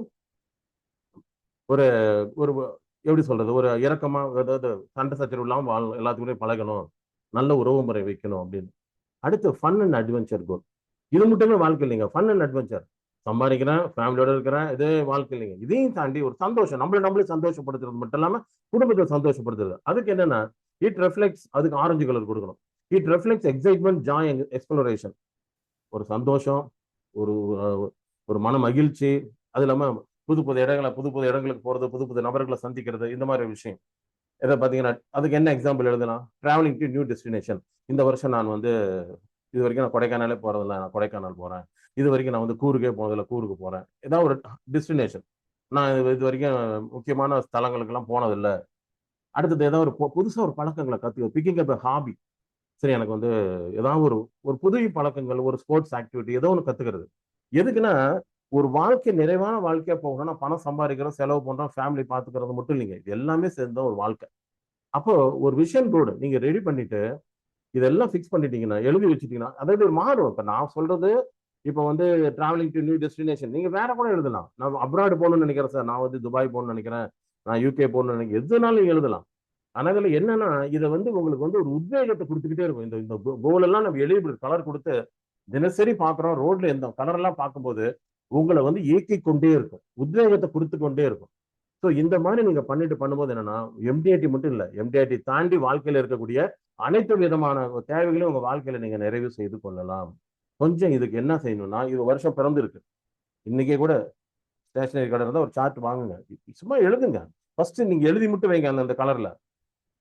ஒரு ஒரு எப்படி சொல்றது, ஒரு இறக்கமா, அதாவது சண்டை சச்சரவு இல்லாம வாழணும், எல்லாத்துக்கூடயும் பழகணும், நல்ல உறவு முறை வைக்கணும் அப்படின்னு. அடுத்து ஃபன் அண்ட் அட்வென்ச்சர் கோல். இது மட்டுமே வாழ்க்கை இல்லைங்க. ஃபன் அண்ட் அட்வென்ச்சர், சம்பாதிக்கிறேன், ஃபேமிலியோட இருக்கிறேன், இதே வாழ்க்கை இல்லைங்க. இதையும் தாண்டி ஒரு சந்தோஷம், நம்மளே சந்தோஷப்படுத்துறது மட்டும் இல்லாம குடும்பத்தை சந்தோஷப்படுத்துறது. அதுக்கு என்னன்னா இட் ரெஃப்ளெக்ட்ஸ், அதுக்கு ஆரஞ்சு கலர் கொடுக்கணும். It reflects excitement, Joy, exploration. ஒரு சந்தோஷம், ஒரு ஒரு மன மகிழ்ச்சி, அது இல்லாம புது புது இடங்களுக்கு போறது, புது புது நபர்களை சந்திக்கிறது, இந்த மாதிரி விஷயம். எதை பார்த்தீங்கன்னா அதுக்கு என்ன எக்ஸாம்பிள் எழுதலாம்? Travelling to new destination. இந்த வருஷம் நான் வந்து இது வரைக்கும் நான் கொடைக்கானலே போறதில்ல, நான் கொடைக்கானல் போறேன். இது வரைக்கும் நான் வந்து கூருக்கே போனதில்லை, கூருக்கு போறேன். ஏதாவது ஒரு டெஸ்டினேஷன். நான் இது வரைக்கும் முக்கியமான ஸ்தலங்களுக்கெல்லாம் போனதில்லை. அடுத்தது ஏதாவது ஒரு புதுசா ஒரு பழக்கங்களை கத்து, பிக்கிங் அப் ஹாபி. சரி, எனக்கு வந்து ஏதாவது ஒரு புது பழக்கங்கள், ஒரு ஸ்போர்ட்ஸ் ஆக்டிவிட்டி, ஏதோ ஒன்று கத்துக்கிறது. எதுக்குன்னா ஒரு வாழ்க்கை நிறைவான வாழ்க்கையா போகணும்னா பணம் சம்பாதிக்கிறோம், செலவு பண்றோம், ஃபேமிலி பாத்துக்கிறது மட்டும் இல்லைங்க. இது எல்லாமே சேர்ந்த ஒரு வாழ்க்கை. அப்போ ஒரு விஷன் போர்டு நீங்க ரெடி பண்ணிட்டு இதெல்லாம் ஃபிக்ஸ் பண்ணிட்டீங்கன்னா, எழுதி வச்சுட்டீங்கன்னா, அதாவது மாறும். இப்ப நான் சொல்றது இப்ப வந்து டிராவலிங் டு நியூ டெஸ்டினேஷன், நீங்க வேற கூட எழுதலாம். நான் அப்ராடு போகணும்னு நினைக்கிறேன் சார், நான் வந்து துபாய் போகணும்னு நினைக்கிறேன், நான் யூகே போகணும்னு நினைக்கிறேன், எதுனாலும் நீங்க எழுதலாம். ஆனா இதுல என்னன்னா, இதை வந்து உங்களுக்கு வந்து ஒரு உத்வேகத்தை கொடுத்துக்கிட்டே இருக்கும். இந்த கோல் எல்லாம் நம்ம எழுதி கலர் கொடுத்து தினசரி பாக்குறோம், ரோட்ல எந்த கலர் எல்லாம் பார்க்கும்போது உங்களை வந்து இயக்கி கொண்டே இருக்கும், உத்வேகத்தை கொடுத்து கொண்டே இருக்கும். ஸோ இந்த மாதிரி நீங்க பண்ணும்போது என்னன்னா, எம்டிஐடி மட்டும் இல்லை, எம்டிஐடி தாண்டி வாழ்க்கையில இருக்கக்கூடிய அனைத்து விதமான தேவைகளையும் உங்க வாழ்க்கையில நீங்க நிறைவு செய்து கொள்ளலாம். கொஞ்சம் இதுக்கு என்ன செய்யணும்னா, இது வருஷம் பிறந்து இருக்கு, இன்னைக்கே கூட ஸ்டேஷனரி கடை இருந்தா ஒரு சார்ட் வாங்குங்க, சும்மா எழுதுங்க. ஃபர்ஸ்ட் நீங்க எழுதி மட்டும் வைங்க அந்த கலர்ல.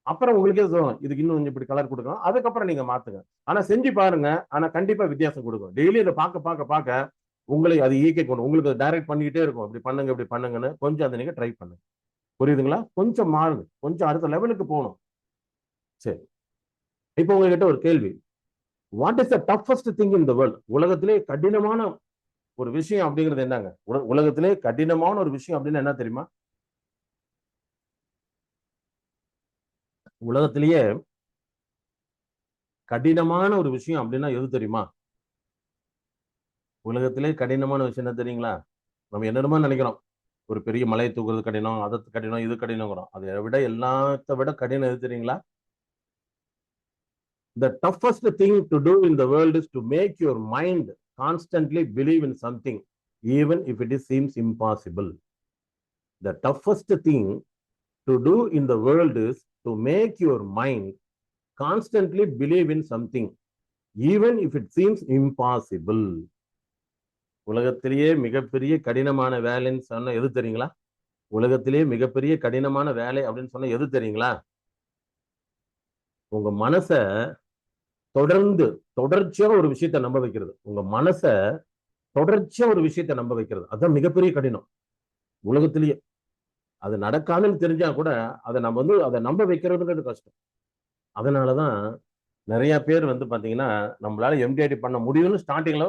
அப்புறம் உங்களுக்கே தோணும் இதுக்கு இன்னும் கொஞ்சம் இப்படி கலர் கொடுக்கலாம், அதுக்கப்புறம் நீங்க மாத்துங்க. ஆனா செஞ்சு பாருங்க, ஆனா கண்டிப்பா வித்தியாசம் கொடுக்கும். டெய்லி இதை பார்க்க உங்களை அது இயக்கி கொண்டு உங்களுக்கு டைரக்ட் பண்ணிக்கிட்டே இருக்கும், இப்படி பண்ணுங்க இப்படி பண்ணுங்கன்னு. கொஞ்சம் அதை நீங்க ட்ரை பண்ணுங்க. புரியுதுங்களா? கொஞ்சம் மாறுங்க, கொஞ்சம் அடுத்த லெவலுக்கு போகணும். சரி, இப்போ உங்ககிட்ட ஒரு கேள்வி. What is the toughest thing in the world? உலகத்திலே கடினமான ஒரு விஷயம் அப்படிங்கிறது என்னங்க? உலகத்திலே கடினமான ஒரு விஷயம் அப்படின்னு என்ன தெரியுமா? உலகத்திலேயே கடினமான ஒரு விஷயம் அப்படின்னா எது தெரியுமா? உலகத்திலே கடினமான விஷயம் என்ன தெரியுங்களா? நம்ம என்னென்னமோ நினைக்கிறோம். ஒரு பெரிய மலையை தூக்குறது கடினம், அது கடினம், இது கடினங்கிறோம். அதை விட எல்லாத்த விட கடினம் எது தெரியுங்களா? The toughest thing to do in the world is to make your mind constantly believe in something, even if it seems impossible. The toughest thing to do in the world is to make your mind constantly believe in something, even if it seems impossible. உலகத்திலேயே மிகப்பெரிய கடினமான வேலைன்னு சொன்ன எது தெரியுங்களா? உலகத்திலேயே மிகப்பெரிய கடினமான வேலை அப்படின்னு சொன்ன எது தெரியுங்களா? உங்க மனச தொடர்ந்து தொடர்ச்சியா ஒரு விஷயத்தை நம்ப வைக்கிறது. உங்க மனச தொடர்ச்சியா ஒரு விஷயத்தை நம்ப வைக்கிறது. அதுதான் மிகப்பெரிய கடினம் உலகத்திலேயே. அது நடக்காதுன்னு தெரிஞ்சா கூட அதை நம்ம அதை நம்ப வைக்கிறதுங்கிறது கஷ்டம். அதனாலதான் நிறைய பேர் பாத்தீங்கன்னா நம்மளால எம்டிஐடி பண்ண முடியும்னு ஸ்டார்டிங்ல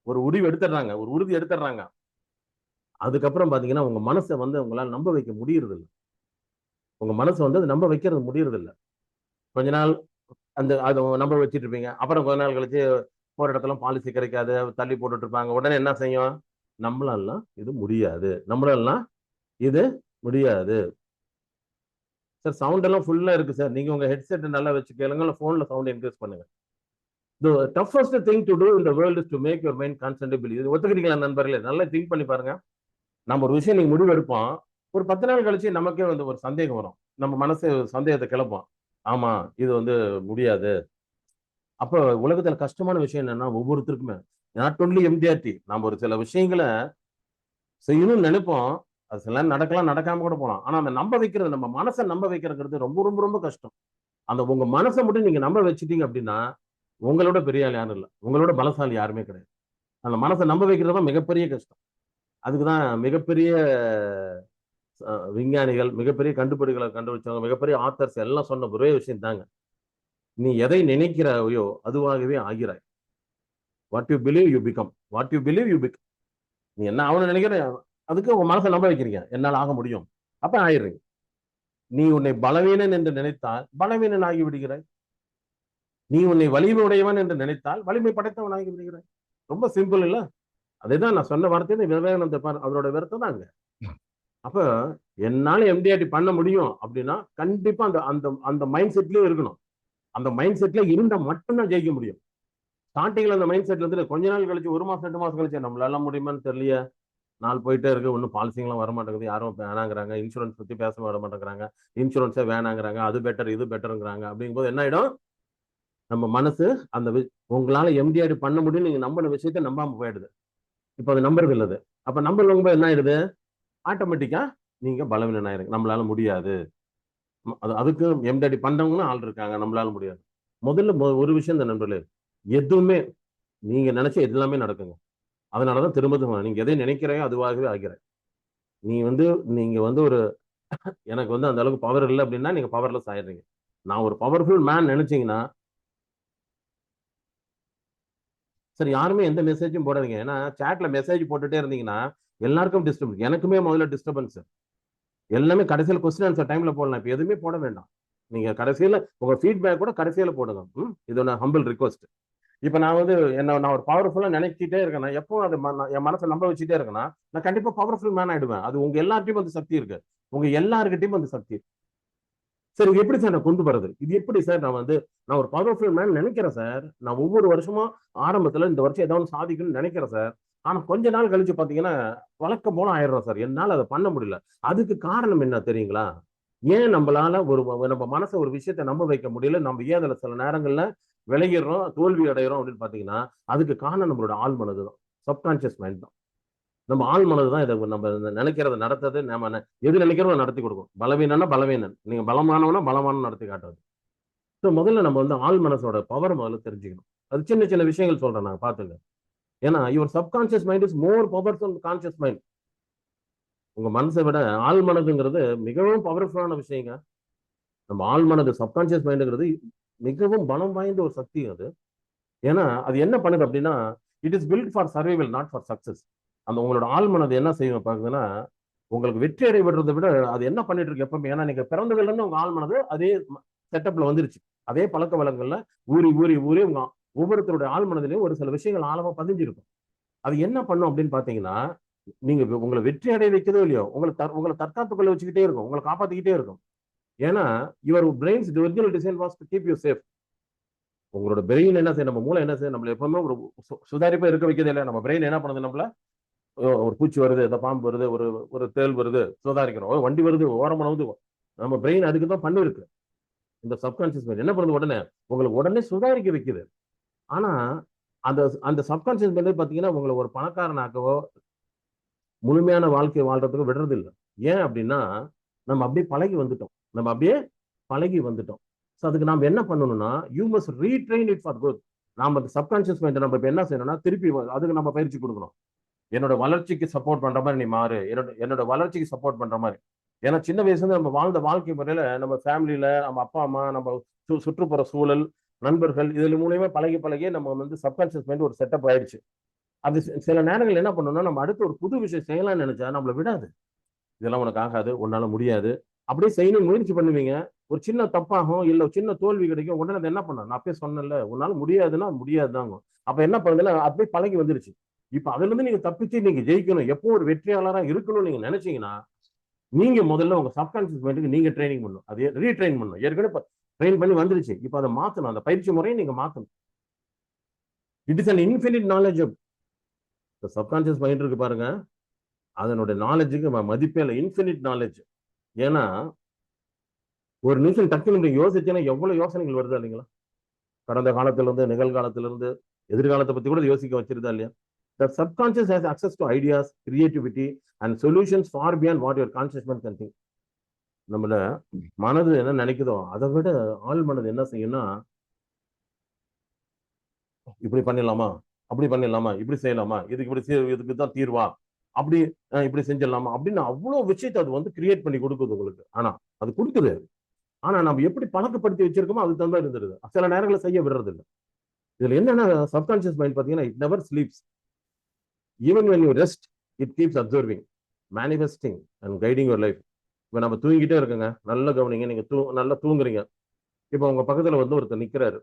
ஒரு முடிவு எடுத்துடுறாங்க, ஒரு உறுதி எடுத்துடுறாங்க. அதுக்கப்புறம் பாத்தீங்கன்னா உங்க மனசை உங்களால நம்ப வைக்க முடியறது இல்லை. உங்க மனசை அது நம்ப வைக்கிறது முடியறது இல்லை. கொஞ்ச நாள் அதை நம்ப வச்சுட்டு இருப்பீங்க. அப்புறம் கொஞ்ச நாள் கழிச்சு ஒரு இடத்துல பாலிசி கிடைக்காது, தள்ளி போட்டுட்டு இருப்பாங்க. உடனே என்ன செய்யும்? நம்மளாலாம் இது முடியாது, நம்மளாலாம் இது முடியாது. சார் சவுண்ட் எல்லாம் ஃபுல்லா இருக்கு சார். நீங்க உங்க ஹெட்செட் நல்லா வச்சு கேளுங்க, இல்ல போன்ல சவுண்ட் இன்க்ரீஸ் பண்ணுங்க. The toughest thing to do in the world is to make your mind constantly believe. இது ஒத்துக்கிறீங்களா நண்பர்களே? நல்லா திங்க் பண்ணி பாருங்க. நம்ம ஒரு விஷயம் நீங்க முடிவு எடுப்போம். ஒரு 10 நாள் கழிச்சு நமக்கே ஒரு சந்தேகம் வரும். நம்ம மனசு சந்தேகத்தை கிளப்போம். ஆமா, இது முடியாது. அப்ப உலகத்துல கஷ்டமான விஷயம் என்னன்னா, ஒவ்வொருத்தருக்குமே நாட் ஒன்லி எம்டிஆர்டி, நம்ம ஒரு சில விஷயங்களை செய்யணும்னு நினைப்போம். அது சில நேரம் நடக்கலாம், நடக்காம கூட போலாம். ஆனா அந்த நம்ப வைக்கிறது, நம்ம மனசை நம்ப வைக்கிறது ரொம்ப ரொம்ப ரொம்ப கஷ்டம். அந்த உங்க மனசை மட்டும் நீங்க நம்ப வச்சுட்டீங்க அப்படின்னா, உங்களோட பெரிய ஆள் யாரும் இல்லை, உங்களோட பலசாலி யாருமே கிடையாது. அந்த மனசை நம்ப வைக்கிறது தான் மிகப்பெரிய கஷ்டம். அதுக்குதான் மிகப்பெரிய விஞ்ஞானிகள், மிகப்பெரிய கண்டுபிடிகளை கண்டுபிடிச்சவங்க, மிகப்பெரிய ஆத்தர்ஸ் எல்லாம் சொன்ன ஒரே விஷயம் தாங்க. நீ எதை நினைக்கிறாயோ அதுவாகவே ஆகிறாய். What you believe you become, what you believe you become. நீ என்ன ஆகணும்னு நினைக்கிற, அதுக்கு உங்க மனசை நம்ப வைக்கிறீங்க, என்னால் ஆக முடியும், அப்ப ஆயிடுறீங்க. நீ உன்னை பலவீனன் என்று நினைத்தால் பலவீனன் ஆகி விடுகிறாய். நீ உன்னை வலிமை உடையவன் என்று நினைத்தால் வலிமை படைத்தவன் ஆகி விடுகிறாய். ரொம்ப சிம்பிள் இல்ல? அதுதான் நான் சொன்ன வார்த்தை. விவேகானந்த அவரோட விருத்தம் தான் அங்க. அப்ப என்னால எம்டிஆர்டி பண்ண முடியும் அப்படின்னா கண்டிப்பா அந்த அந்த அந்த மைண்ட் செட்லயே இருக்கணும். அந்த மைண்ட் செட்ல இருந்தா மட்டும்தான் ஜெயிக்க முடியும். ஸ்டார்டிங்ல அந்த மைண்ட் செட்ல இருந்து கொஞ்ச நாள் கழிச்சு, 1 மாசம் 2 மாசம் கழிச்சு, நம்மளால முடியுமான்னு தெரியலையே, நாள் போயிட்டே இருக்கு, ஒன்னும் பாலிசிங்கெல்லாம் வர மாட்டேங்குது, யாரும் வேணாங்கிறாங்க, இன்சூரன்ஸ் பத்தி பேச வர மாட்டேங்கிறாங்க, இன்சூரன்ஸே வேணாங்கிறாங்க, அது பெட்டர் இது பெட்டருங்கிறாங்க. அப்படிங்கும்போது என்ன ஆயிடும்? நம்ம மனசு அந்த உங்களால எம்டிஆர் பண்ண முடியும் நீங்க நம்பின விஷயத்த நம்பாம போயிடுது. இப்ப அது நம்புறது இல்லது. அப்ப நம்புறவங்க என்ன ஆயிடுது? ஆட்டோமேட்டிக்கா நீங்க பலவீனம் ஆயிருங்க. நம்மளால முடியாது. அதுக்கு எம்டிஆர் பண்றவங்களும் ஆள் இருக்காங்க, நம்மளால முடியாது. முதல்ல ஒரு விஷயம் தான் நண்பர்களே, எதுவுமே நீங்க நினைச்ச எல்லாமே நடக்குங்க. அதனாலதான் திரும்ப நீங்க எதை நினைக்கிறீங்க அதுவாகவே ஆகிற. நீ நீங்க ஒரு எனக்கு அந்த அளவுக்கு பவர் இல்லை அப்படின்னா நீங்க பவர்லெஸ் ஆயிடுறீங்க. நான் ஒரு பவர்ஃபுல் மேன் நினைச்சீங்கன்னா, சரி யாருமே எந்த மெசேஜும் போடாதீங்க. ஏன்னா சாட்ல மெசேஜ் போட்டுட்டே இருந்தீங்கன்னா எல்லாருக்கும் டிஸ்டர்பன்ஸ். எனக்குமே முதல்ல டிஸ்டர்பன்ஸ். எல்லாமே கடைசியில் கொஸ்டின் ஆன்சர் டைம்ல போடலாம். இப்ப எதுவுமே போட வேண்டாம். நீங்க கடைசியில உங்க ஃபீட்பேக் கூட கடைசியில போடுங்க. இது நான் ஹம்பிள் ரிக்வஸ்ட். இப்ப நான் என்ன நான் ஒரு பவர்ஃபுல்லா நினைச்சிட்டே இருக்கேன்னா, எப்போ அது என் மனசை நம்ப வச்சுட்டே இருக்கேன்னா, நான் கண்டிப்பா பவர்ஃபுல் மேன் ஆயிடுவேன். அது உங்க எல்லார்ட்டையும் சக்தி இருக்கு. உங்க எல்லாருக்கிட்டையும் சக்தி. சரி, எப்படி சார் நான் கொண்டு வரது? இது எப்படி சார் நான் ஒரு பவர்ஃபுல் மேன் நினைக்கிறேன் சார். நான் ஒவ்வொரு வருஷமும் ஆரம்பத்துல இந்த வருஷம் ஏதாவது சாதிக்கணும்னு நினைக்கிறேன் சார். ஆனா கொஞ்ச நாள் கழிச்சு பாத்தீங்கன்னா வழக்கம் போல ஆயிடுறோம் சார். என்னால அதை பண்ண முடியல. அதுக்கு காரணம் என்ன தெரியுங்களா? ஏன் நம்மளால நம்ம மனசை ஒரு விஷயத்த நம்ப வைக்க முடியல? நம்ம ஏன் அதுல சில நேரங்கள்ல விளையிடுறோம், தோல்வி அடைகிறோம் அப்படின்னு பாத்தீங்கன்னா, அதுக்கு காரணம் நம்மளோட ஆள் மனது தான், சப்கான்சியஸ் மைண்ட் தான். நம்ம ஆள் மனது தான் இதை நம்ம நினைக்கிறத நடத்தது. நம்ம எது நினைக்கிறோம் நடத்தி கொடுக்கும். பலவீனம்னா பலவீனன், நீங்க பலமானவனா பலமான நடத்தி காட்டுறது. ஸோ முதல்ல நம்ம ஆள் மனசோட பவர் முதல்ல தெரிஞ்சுக்கணும். அது சின்ன சின்ன விஷயங்கள் சொல்றேன் நான் பாத்துங்க. ஏன்னா your subconscious mind is more powerful conscious mind. உங்க மனசை விட ஆள் மனதுங்கிறது மிகவும் பவர்ஃபுல்லான விஷயங்க. நம்ம ஆள் மனது சப்கான்சியஸ் மைண்டுங்கிறது மிகவும் பலம் வாய்ந்த ஒரு சக்தி அது. ஏன்னா அது என்ன பண்ணுது அப்படின்னா, it is built for survival, not for success. அந்த உங்களோட ஆள் மனது என்ன செய்யும் பாக்குதுன்னா, உங்களுக்கு வெற்றி அடை விடுறதை விட அது என்ன பண்ணிட்டு இருக்கு எப்பவுமே. ஏன்னா நீங்க பிறந்ததுல இருந்து உங்க ஆள் மனது அதே செட்டப்ல வந்துருச்சு. அதே பழக்க வழக்கங்கள்ல ஊறி ஊறி ஊறி உங்க ஒவ்வொருத்தருடைய ஆள் மனதிலையும் ஒரு சில விஷயங்கள் ஆழமா பதிஞ்சிருக்கும். அது என்ன பண்ணும் அப்படின்னு பாத்தீங்கன்னா, நீங்க உங்களை வெற்றி அடைய வைக்கிறதோ இல்லையோ, உங்களை தற்காத்து கொள்ள வச்சுக்கிட்டே இருக்கும், உங்களை காப்பாத்திக்கிட்டே இருக்கும். ஏன்னா your brains original design was to keep you safe. உங்களோட பிரெயின் என்ன செய்யும், நம்ம மூளை என்ன செய்யும், நம்மள எப்பவுமே ஒரு சுதாரிப்பா இருக்க வைக்கிறது இல்லை. நம்ம பிரெயின் என்ன பண்ணுது, நம்மள ஒரு பூச்சி வருது, இந்த பாம்பு வருது, ஒரு ஒரு தேள் வருது, சுதாரிக்கிறோம். வண்டி வருது, ஓரமா நவுது. நம்ம பிரெயின் அதுக்கு தான் பண்ணிருக்கு. இந்த சப்கான்சியஸ் மைண்ட் என்ன பண்ணுது, உடனே உங்களுக்கு உடனே சுதாரிக்க வைக்குது. ஆனா அந்த அந்த சப்கான்சியஸ் மைண்ட் பாத்தீங்கன்னா உங்களை ஒரு பணக்காரனாக்கவோ முழுமையான வாழ்க்கை வாழ்றதுக்கு விடுறது இல்லை. ஏன் அப்படின்னா நம்ம அப்படியே பழகி வந்துட்டோம். நம்ம அப்படியே பழகி வந்துட்டோம். ஸோ அதுக்கு நம்ம என்ன பண்ணணும்னா, you must retrain it for good. நாம சப்கான்சியஸ் மைண்ட் நம்ம இப்ப என்ன செய்யணும்னா, திருப்பி அதுக்கு நம்ம பயிற்சி கொடுக்கணும். என்னோட வளர்ச்சிக்கு சப்போர்ட் பண்ற மாதிரி நீ மாறு, என்னோட வளர்ச்சிக்கு சப்போர்ட் பண்ற மாதிரி. ஏன்னா சின்ன வயசுல நம்ம வாழ்ந்த வாழ்க்கை முறையில நம்ம ஃபேமிலியில நம்ம அப்பா அம்மா நம்ம சுற்றுப்புற சூழல் நண்பர்கள் இதுல மூலியமா பழகி பழகி நம்ம வந்து சப்கான்சியஸ் மைண்ட் ஒரு செட்டப் ஆயிடுச்சு. அது சில நேரங்கள் என்ன பண்ணணும்னா, நம்ம அடுத்து ஒரு புது விஷயம் செய்யலாம்னு நினைச்சா நம்மள விடாது. இதெல்லாம் உனக்கு ஆகாது, உன்னால முடியாது, அப்படியே செய்யணும் முயற்சி பண்ணுவீங்க. ஒரு சின்ன தப்பாகும், இல்ல சின்ன தோல்வி கிடைக்கும். உடனே அதை என்ன பண்ண, நான் அப்பயே சொன்னேன்ல உன்னால முடியாதுன்னா முடியாதுதாங்க. அப்ப என்ன பண்ணுதுன்னா அப்படியே பழகி வந்துருச்சு. இப்ப அதுல இருந்து நீங்க தப்பிச்சு நீங்க ஜெயிக்கணும், எப்போ ஒரு வெற்றியாளரா இருக்கணும்னு நீங்க நினைச்சீங்கன்னா, நீங்க முதல்ல உங்க சப்கான்சியஸ் மைண்டுக்கு நீங்க ட்ரைனிங் பண்ணணும். அதே ரீட்ரெயின் பண்ணணும். ஏற்கனவே ட்ரெயின் பண்ணி வந்துருச்சு, இப்ப அதை மாத்தணும். அந்த பயிற்சி முறையை நீங்க மாத்தணும். It is an infinite knowledge. Subconscious mind இருக்கு பாருங்க, அதனுடைய நாலேஜுக்கு மதிப்பே இல்லை. Infinite knowledge. ஏன்னா ஒரு நிமிஷம் டக்குன்னு நீங்க யோசிச்சேன்னா எவ்வளவு யோசனைகள் வருதா இல்லைங்களா? கடந்த காலத்திலிருந்து நிகழ்காலத்திலிருந்து எதிர்காலத்தை பத்தி கூட யோசிக்க வச்சிருந்தா இல்லையா? The subconscious has access to ideas, creativity and solutions far beyond what your conscious mind can think. நம்மள மனது என்ன நினைக்குதோ அதை விட ஆள் மனது என்ன செய்யும்னா, இப்படி பண்ணிடலாமா, அப்படி பண்ணிடலாமா, இப்படி செய்யலாமா, இதுக்கு இப்படி இதுக்கு தான் தீர்வா, அப்படி இப்படி செஞ்சிடலாமா அப்படின்னு அவ்வளவு விஷயத்தை அது வந்து கிரியேட் பண்ணி கொடுக்குது உங்களுக்கு. ஆனா அது கொடுக்குது. ஆனா நம்ம எப்படி பழக்கப்படுத்தி வச்சிருக்கோமோ அதுக்கு தகுந்த இருந்துருது. சில நேரங்களில் செய்ய விடுறது இல்லை. இதுல என்னன்னா, சப்கான்சியஸ் மைண்ட் பாத்தீங்கன்னா it never sleeps. Even when you rest it keeps observing, manifesting and guiding your life. இப்ப நம்ம தூங்கிட்டே இருக்குங்க, நல்ல கவனிங்க. நீங்க நல்லா தூங்குறீங்க. இப்ப உங்க பக்கத்துல வந்து ஒருத்தர் நிக்கிறாரு,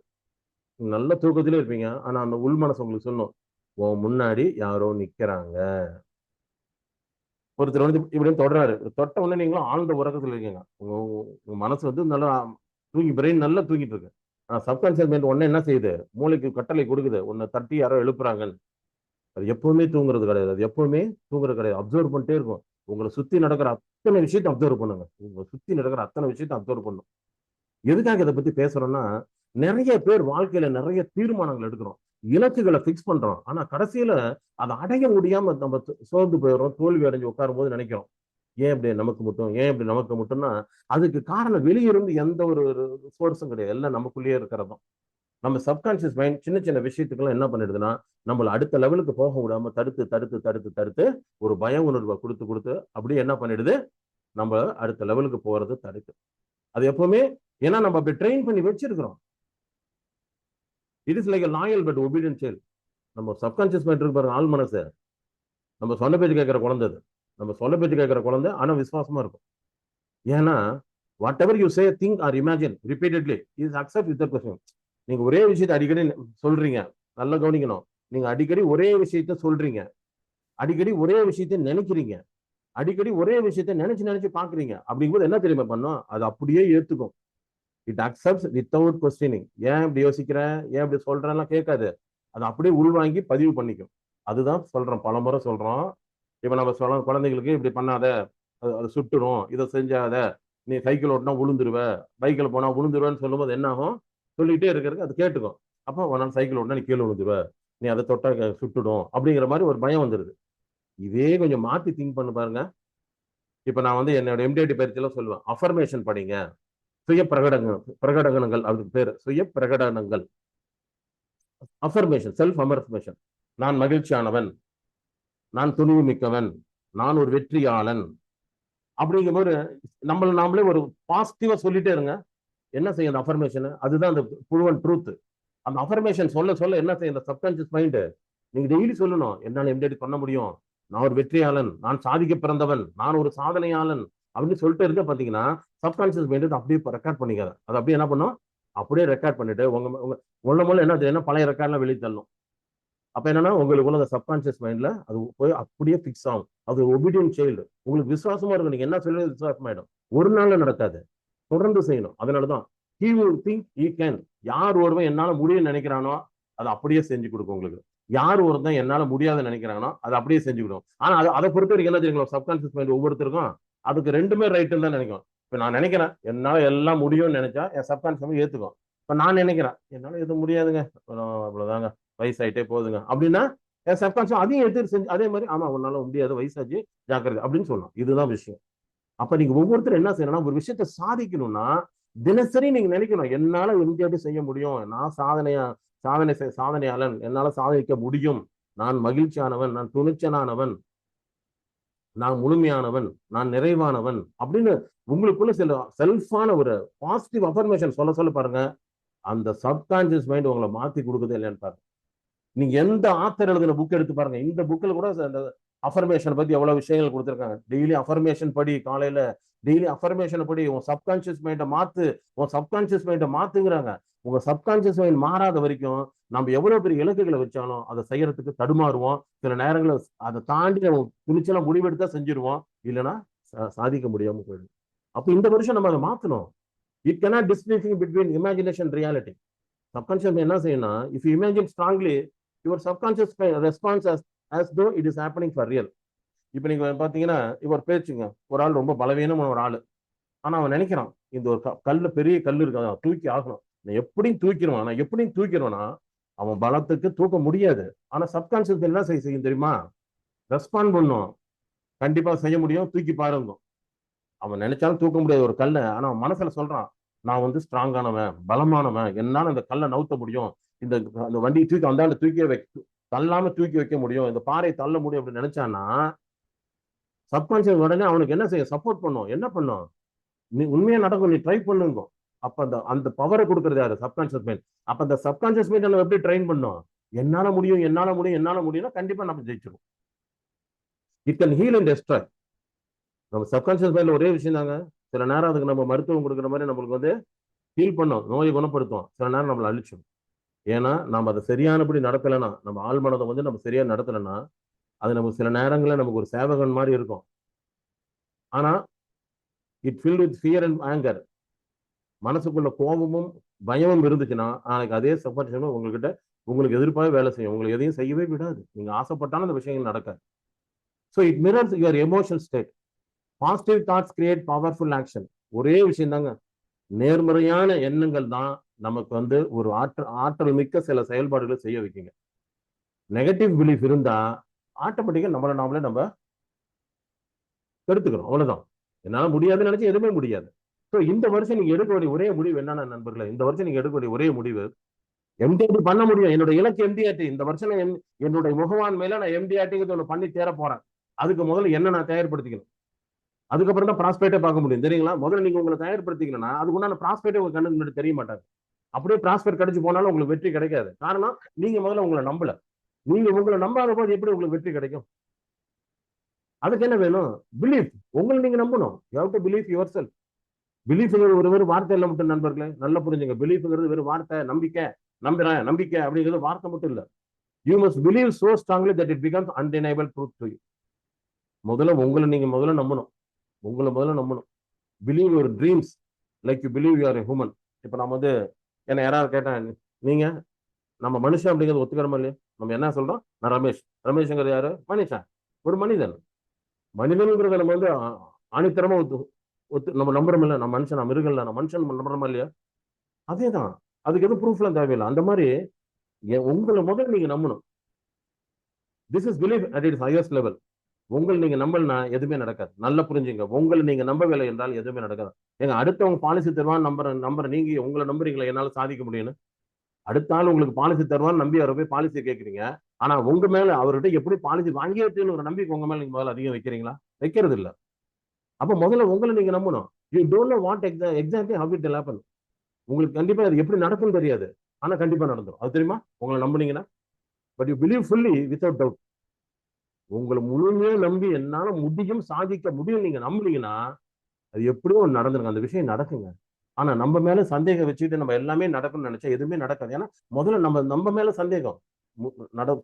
நல்ல தூக்கத்திலே இருப்பீங்க. ஆனா அந்த உள் மனசு உங்களுக்கு சொல்லும், உன் முன்னாடி யாரோ நிக்கிறாங்க. ஒருத்தர் வந்து இப்படின்னு தொடராரு, தொட்ட உடனே நீங்களும் ஆழ்ந்த உறக்கத்துல இருக்கீங்க. உங்க மனசு வந்து நல்லா பிரெயின் நல்லா தூங்கிட்டு இருக்கு. ஆனா சப்கான்சியஸ் மைண்ட் உடனே என்ன செய்யுது, மூளைக்கு கட்டளை கொடுக்குது, உன்னை தட்டி யாரோ எழுப்புறாங்கன்னு. அது எப்பவுமே தூங்குறது கிடையாது. அது எப்பவுமே தூங்குறது கிடையாது. அப்சர்வ் பண்ணிட்டே இருக்கும். உங்களை சுத்தி நடக்கிற அத்தனை விஷயத்தை அப்சர்வ் பண்ணுங்க. உங்களை சுத்தி நடக்கிற அத்தனை விஷயத்தை அப்சர்வ் பண்ணும். எதுக்காக இதை பத்தி பேசுறோம்னா, நிறைய பேர் வாழ்க்கையில நிறைய தீர்மானங்கள் எடுக்கிறோம், இலக்குகளை பிக்ஸ் பண்றோம். ஆனா கடைசியில அதை அடைய முடியாம நம்ம சோர்ந்து போயிடுறோம், தோல்வி அடைஞ்சு உட்காரும் போது நினைக்கிறோம், ஏன் இப்படி நமக்கு மட்டும், ஏன் இப்படி நமக்கு மட்டும்னா அதுக்கு காரணம் வெளியிருந்து எந்த ஒரு சோர்ஸும் கிடையாது. எல்லாம் நமக்குள்ளேயே இருக்கிறதும். நம்ம சப்கான்சியஸ் மைண்ட் சின்ன சின்ன விஷயத்துக்கெல்லாம் என்ன பண்ணிடுதுன்னா, நம்மள அடுத்த லெவலுக்கு போக விடாம தடுத்து தடுத்து தடுத்து தடுத்து ஒரு பய உணர்வை கொடுத்து கொடுத்து அப்படியே என்ன பண்ணிடுது, நம்ம அடுத்த லெவலுக்கு போறது தடுக்கு. அது எப்பவுமே, ஏன்னா நம்ம அப்படி ட்ரெயின் பண்ணி வச்சிருக்கிறோம். It is like loyal but obedient child. நம்ம சப்கான்சியஸ் மைண்ட் இருக்கு பாருங்க, ஆள் மனசு. நம்ம சொன்ன பேச்சு கேட்கிற குழந்தை அது. நம்ம சொன்ன பேச்சு கேட்கிற குழந்தை, ஆனா விசுவாசமா இருக்கும். ஏன்னா whatever you say, think or imagine repeatedly is accept with question. நீங்க ஒரே விஷயத்தை அடிக்கடி சொல்றீங்க, நல்லா கவனிக்கணும். நீங்க அடிக்கடி ஒரே விஷயத்த சொல்றீங்க, அடிக்கடி ஒரே விஷயத்த நினைக்கிறீங்க, அடிக்கடி ஒரே விஷயத்த நினைச்சு நினைச்சு பாக்குறீங்க. அப்படிங்கும்போது என்ன தெரியுமா பண்ணும், அது அப்படியே ஏத்துக்கும். It accepts without questioning. ஏன் இப்படி யோசிக்கிறேன், ஏன் இப்படி சொல்றேன்லாம் கேட்காது. அது அப்படியே உள்வாங்கி பதிவு பண்ணிக்கும். அதுதான் சொல்றோம், பலமுறை சொல்றோம். இப்ப நம்ம சொல்ல குழந்தைங்களுக்கு இப்படி பண்ணாத, அது சுட்டுடும், இதை செஞ்சாத, நீ சைக்கிள் ஓட்டினா விழுந்துருவ, பைக்கில் போனா விழுந்துருவேன்னு சொல்லும்போது என்ன ஆகும், சொல்லிட்டே இருக்கிறதுக்கு அது கேட்டுக்கும். அப்போ ஒரு நாள் சைக்கிள் ஓட்டினா நீ கீழே விழுந்துருவ, நீ அதை தொட்டா சுட்டுடும் அப்படிங்கிற மாதிரி ஒரு பயம் வந்துருது. இதே கொஞ்சம் மாத்தி திங்க் பண்ணு பாருங்க. இப்ப நான் வந்து என்னோட எம்டிஐடி பயிற்சியெல்லாம் சொல்லுவேன், அஃபர்மேஷன் படிங்க. சுய பிரகடனங்கள், அதுக்கு பேரு சுய பிரகடனங்கள். Affirmation, self affirmation. நான் மகிழ்ச்சியானவன், நான் துணிவு மிக்கவன், நான் ஒரு வெற்றியாளன், அப்படிங்கும்போது நம்மள நாமளே ஒரு பாசிட்டிவா சொல்லிட்டே இருங்க. என்ன செய்யும் அந்த அஃபர்மேஷன்? அதுதான் அந்த ப்ரூவன் ட்ரூத். அந்த அஃபர்மேஷன் சொல்ல சொல்ல என்ன செய்யும் இந்த சப்கான்சியஸ் மைண்ட்? நீங்க டெய்லி சொல்லணும், என்னால எம்டிடி பண்ண முடியும், நான் ஒரு வெற்றியாளன், நான் சாதிக்க பிறந்தவன், நான் ஒரு சாதனையாளன் அப்படின்னு சொல்லிட்டு இருக்க. பாத்தீங்கன்னா சப்கான்சியஸ் மைண்ட் அப்படியே ரெக்கார்ட் பண்ணிக்காது. அது அப்படியே என்ன பண்ணும்? அப்படியே ரெக்கார்ட் பண்ணிட்டு உள்ள என்ன பழைய ரெக்கார்ட்லாம் வெளியே தள்ளும். அப்ப என்னன்னா உங்களுக்குள்ள அந்த சப்கான்சியஸ் மைண்ட்ல அது போய் அப்படியே பிக்ஸ் ஆகும். அது ஒபீடியன்ட் சைல்டு. உங்களுக்கு விசுவாசமா இருக்கும், நீங்க என்ன சொல்லி விசுவாசமாயிடும். ஒரு நாள்ல நடக்காது, தொடர்ந்து செய்யணும். அதனாலதான் he will think he can. யார் ஒருவன் என்னால முடியும்னு நினைக்கிறானோ அதை அப்படியே செஞ்சு கொடுக்கும் உங்களுக்கு. யார் ஒருத்தன் என்னால முடியாதுன்னு நினைக்கிறானோ அதை அப்படியே செஞ்சு கொடுக்கும். ஆனா அதை பொறுத்த வரைக்கும் என்ன தெரியுங்களா, சப்கான்சியஸ் மைண்ட் ஒவ்வொருத்தருக்கும் அதுக்கு ரெண்டுமே ரைட்டுன்னு தான் நினைக்கும். இப்ப நான் நினைக்கிறேன் என்னால எல்லாம் முடியும்னு நினைச்சா என் சப்கான்சியஸ் மைண்ட் ஏத்துக்கும். இப்ப நான் நினைக்கிறேன் என்னால எதுவும் முடியாதுங்க, அவ்வளவுதாங்க, வயசாயிட்டே போகுதுங்க அப்படின்னா என் சப்கான்சியஸ் அதையும் எடுத்து செஞ்சு அதே மாதிரி ஆமா உன்னால முடியாது, வயசாச்சு, ஜாக்கிரதை அப்படின்னு சொல்லலாம். இதுதான் விஷயம். அப்ப நீங்க ஒவ்வொருத்தரும் என்ன செய்யணும்னா, ஒரு விஷயத்த சாதிக்கணும்னா தினசரி நீங்க நினைக்கணும், என்னால எம்ஜிஆர் செய்ய முடியும், நான் சாதனையாளன், என்னால சாதிக்க முடியும், நான் மகிழ்ச்சியானவன், நான் துணிச்சலானவன், நான் முழுமையானவன், நான் நிறைவானவன் அப்படின்னு உங்களுக்குள்ள சில செல்ஃபான ஒரு பாசிட்டிவ் அஃபர்மேஷன் சொல்ல சொல்ல பாருங்க, அந்த சப்கான்சியஸ் மைண்ட் உங்களை மாத்தி கொடுக்குது இல்லையான்னு பாருங்க. நீங்க எந்த ஆத்தர் எழுதின புக் எடுத்து பாருங்க, இந்த புக்கில் கூட அந்த அஃபர்மேஷன் பத்தி எவ்வளவு விஷயங்கள் கொடுத்துருக்காங்க. டெய்லி அஃபர்மேஷன் படி, காலையில டெய்லி அஃபர்மேஷன் படி உன் சப்கான்சியஸ் மைண்டை மாத்து, உன் சப்கான்சியஸ் மைண்டை மாத்துங்கிறாங்க. உங்க சப்கான்சியஸ் மைண்ட் மாறாத வரைக்கும் நம்ம எவ்வளவு பெரிய இலக்குகளை வச்சாலும் அதை செய்யறதுக்கு தடுமாறுவோம். சில நேரங்களில் அதை தாண்டி நம்ம துணிச்சலா முடிவெடுத்தா செஞ்சிருவோம், இல்லைன்னா சாதிக்க முடியாம போயிடும். அப்ப இந்த வருஷம் நம்ம அதை மாத்தணும். It cannot distinguish between imagination and reality. Subconscious என்ன செய்யணும், if you imagine strongly your subconscious response as though it is happening for real. இப்ப நீங்க பாத்தீங்கன்னா இவர் பேச்சுங்க, ஒரு ஆள் ரொம்ப பலவீனமான ஒரு ஆளு, ஆனா அவன் நினைக்கிறான் இந்த ஒரு கல்லு, பெரிய கல்லு இருக்கு, அவன் தூக்கி ஆகணும், நான் எப்படியும் தூக்கிடுவான், நான் எப்படியும் தூக்கிடுவேன்னா அவன் பலத்துக்கு தூக்க முடியாது. ஆனா சப்கான்சியஸ் என்ன செய்யும் தெரியுமா, ரெஸ்பாண்ட் பண்ணும், கண்டிப்பா செய்ய முடியும், தூக்கி பாருங்க. அவன் நினைச்சாலும் தூக்க முடியாது ஒரு கல்லை, ஆனா அவன் மனசுல சொல்றான், நான் வந்து ஸ்ட்ராங்கானவன், பலமானவன், என்னால இந்த கல்லை நவுத்த முடியும், இந்த அந்த வண்டியை தூக்கி அந்தாண்ட தள்ளாம தூக்கி வைக்க முடியும், இந்த பாறை தள்ள முடியும் அப்படின்னு நினைச்சான்னா சப்கான்சியஸ் உடனே அவனுக்கு என்ன செய்யும், சப்போர்ட் பண்ணும். என்ன பண்ணும், நீ உண்மையா நடக்கும், நீ ட்ரை பண்ணுங்க. அப்ப அந்த அந்த பவரை கொடுக்கறது யாரு, சப்கான்சியஸ் மைண்ட். அப்ப அந்த சப்கான்சியஸ் மைண்ட் நம்ம எப்படி ட்ரெயின் பண்ணும், என்னால முடியும், என்னால முடியும், என்னால முடியும்னா கண்டிப்பா நம்ம ஜெயிச்சிடும். It can heal and destroy. நம்ம சப்கான்சியஸ் மைண்ட்ல ஒரே விஷயம் தாங்க, சில நேரம் அதுக்கு நம்ம மருத்துவம் கொடுக்குற மாதிரி நம்மளுக்கு வந்து ஹீல் பண்ணும், நோயை குணப்படுத்தும், சில நேரம் நம்மளை அழிச்சிடும். ஏன்னா நம்ம அதை சரியானபடி நடத்தலைன்னா, நம்ம ஆள் மனதை வந்து நம்ம சரியா நடத்தலைன்னா அது நமக்கு சில நேரங்களில் நமக்கு ஒரு சேவகன் மாதிரி இருக்கும். ஆனா it filled with fear and anger. மனசுக்குள்ள கோபமும் பயமும் இருந்துச்சுன்னா நாளைக்கு அதே சப்கான்சியஸ் உங்களுக்கு எதிர்ப்பாக வேலை செய்யும், உங்களுக்கு எதையும் செய்யவே விடாது, நீங்க ஆசைப்பட்டாலும் அந்த விஷயங்கள் நடக்காது. So it mirrors your emotional state. Positive thoughts create powerful action. ஒரே விஷயம் தாங்க, நேர்மறையான எண்ணங்கள் தான் நமக்கு வந்து ஒரு ஆற்றல் மிக்க சில செயல்பாடுகளை செய்ய வைக்குங்க. நெகட்டிவ் பிலீஃப் இருந்தா ஆட்டோமேட்டிக்கா நம்மளை நாமளே நம்ம எடுத்துக்கிறோம், அவ்வளவுதான். என்னால முடியாதுன்னு நினைச்சு எதுவுமே முடியாது. ஸோ இந்த வருஷம் நீங்க எடுக்கக்கூடிய ஒரே முடிவு என்னன்னா நண்பர்களே, இந்த வருஷம் நீங்க எடுக்கக்கூடிய ஒரே முடிவு, எம்டிஆர்டி பண்ண முடியும், என்னோட இலக்கு எம்டிஆர்டி, இந்த வருஷம் என்னுடைய முகவான் மேல நான் எம்டிஆர்டிங்கிறது ஒன்று பண்ணி தேர போறேன். அதுக்கு முதல்ல என்ன நான் தயார்படுத்திக்கணும், அதுக்கப்புறம் தான் ப்ராஸ்பெக்டே பார்க்க முடியும், தெரியுங்களா? முதல்ல நீங்க உங்களை தயார்படுத்திக்கணும்னா அதுக்குண்டான ப்ராஸ்பெக்டே உங்க கண்ணுக்கு முன்னாடி தெரிய மாட்டாங்க. அப்படியே ப்ராஸ்பெக்ட் கிடைச்சு போனாலும் உங்களுக்கு வெற்றி கிடைக்காது. காரணம், நீங்க முதல்ல உங்களை நம்பல. நீங்க உங்களை நம்பாத போது எப்படி உங்களுக்கு வெற்றி கிடைக்கும்? அதுக்கு என்ன வேணும், பிலீஃப். உங்களை நீங்க நம்பணும். You have to believe yourself. பிலீஃப்ங்கிறது ஒரு வெறும் வார்த்தை இல்லை மட்டும் நண்பர்களே, நல்லா புரிஞ்சுங்க. பிலீஃப்ங்கிறது வெறும் வார்த்தை, நம்பிக்கை, நம்புறேன், நம்பிக்கை அப்படிங்கிறது வார்த்தை மட்டும் இல்லை. You must believe so strongly that it becomes undeniable truth to you. முதல்ல உங்களை நீங்க முதல்ல நம்பணும், உங்களை முதல்ல நம்பணும். Believe your dreams like you believe you're a human. இப்போ நம்ம வந்து என்ன யாராவது கேட்டேன், நீங்க நம்ம மனுஷன் அப்படிங்கிறது ஒத்துக்கிறோமா இல்லையா? நம்ம என்ன சொல்றோம், நான் ரமேஷ். ரமேஷ்ங்கிறது யாரு, மனுஷன், ஒரு மனிதன். மனிதன்கிறத நம்ம வந்து ஆணித்தரமா நம்ம நம்புறோம் இல்ல, நம்ம மனுஷன், நம்ம மிருகல்ல, நம்ம மனுஷன் நம்புறோமா இல்லையா? அதேதான், அதுக்கு எதுவும் ப்ரூஃப்லாம் தேவையில்லை. அந்த மாதிரி உங்களை முதல்ல நீங்க நம்பணும். This is believe at it's highest level. உங்களை நீங்க நம்பலனா எதுவுமே நடக்காது. நல்லா புரிஞ்சுங்க, உங்களை நீங்க நம்பவில்லை என்றால் எதுவுமே நடக்காது. எங்க அடுத்தவங்க பாலிசி தருவான்னு நம்புற நீங்க உங்களை நம்புறீங்களா என்னால சாதிக்க முடியும்னு? அடுத்த ஆள் உங்களுக்கு பாலிசி தருவான்னு நம்பி அவரை போய் பாலிசி கேட்குறீங்க. ஆனா உங்க மேல அவர்கிட்ட எப்படி பாலிசி வாங்கியாச்சுன்னு ஒரு நம்பிக்கை உங்க மேல நீங்க முதல்ல அதிகம் வைக்கிறீங்களா? வைக்கிறது இல்லை. அப்ப முதல்ல உங்களை நீங்க நம்பணும். You don't know what exactly how it will happen. உங்களுக்கு கண்டிப்பா அது எப்படி நடக்கும்னு தெரியாது, ஆனா கண்டிப்பா நடந்துடும். அது தெரியுமா? உங்களை நம்புனீங்கன்னா, but you believe fully without doubt. உங்களை முழுமையா நம்பி என்னால முடியும், சாதிக்க முடியும் நீங்க நம்புனீங்கன்னா அது எப்படியோ நடந்துருங்க, அந்த விஷயம் நடக்குங்க. ஆனா நம்ம மேல சந்தேகம் வச்சுட்டு நம்ம எல்லாமே நடக்கும்னு நினைச்சா எதுவுமே நடக்காது. ஏன்னா முதல்ல நம்ம மேல சந்தேகம்.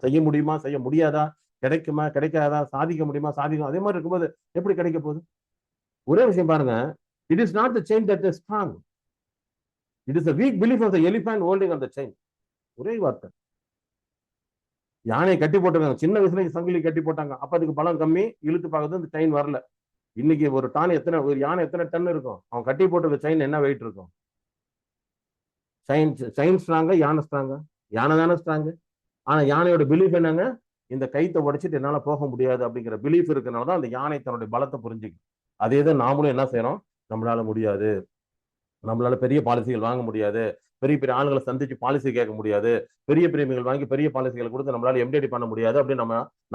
செய்ய முடியுமா, செய்ய முடியாதா, கிடைக்குமா, கிடைக்காதா, சாதிக்க முடியுமா, சாதிக்கும், அதே மாதிரி இருக்கும்போது எப்படி கிடைக்க போகுது? ஒரே விஷயம் பாருங்க, it is not the chain that is strong, it is a weak belief of the elephant holding on the chain. ஒரே வார்த்தை. யானையை கட்டி போட்டிருக்காங்க, சின்ன வயசுல சங்கிலி கட்டி போட்டாங்க, அப்ப அதுக்கு பலம் கம்மி, இழுத்து பார்க்கறது இந்த செயின் வரல. இன்னைக்கு ஒரு யானை எத்தனை டன் இருக்கும்? அவன் கட்டி போட்டிருக்க செயின் என்ன வெயிட் இருக்கும்? செயின் ஸ்ட்ராங்கா, யானை ஸ்ட்ராங்கா? யானை தானே ஸ்ட்ராங்கு. ஆனா யானையோட பிலீஃப் என்னங்க? இந்த கைத்தை உடைச்சிட்டு என்னால போக முடியாது அப்படிங்கிற பிலீஃப் இருக்கனாலதான் அந்த யானை தன்னுடைய பலத்தை புரிஞ்சுக்கும். அதே தான் நாமளும் என்ன செய்யறோம்? நம்மளால முடியாது, நம்மளால பெரிய பாலிசிகள் வாங்க முடியாது, பெரிய பெரிய ஆளுகளை சந்திச்சு பாலிசி கேட்க முடியாது, பெரிய பிரீமியங்கள் வாங்கி பெரிய பாலிசிகள் கொடுத்து நம்மளால எம்டிடி பண்ண முடியாது அப்படின்னு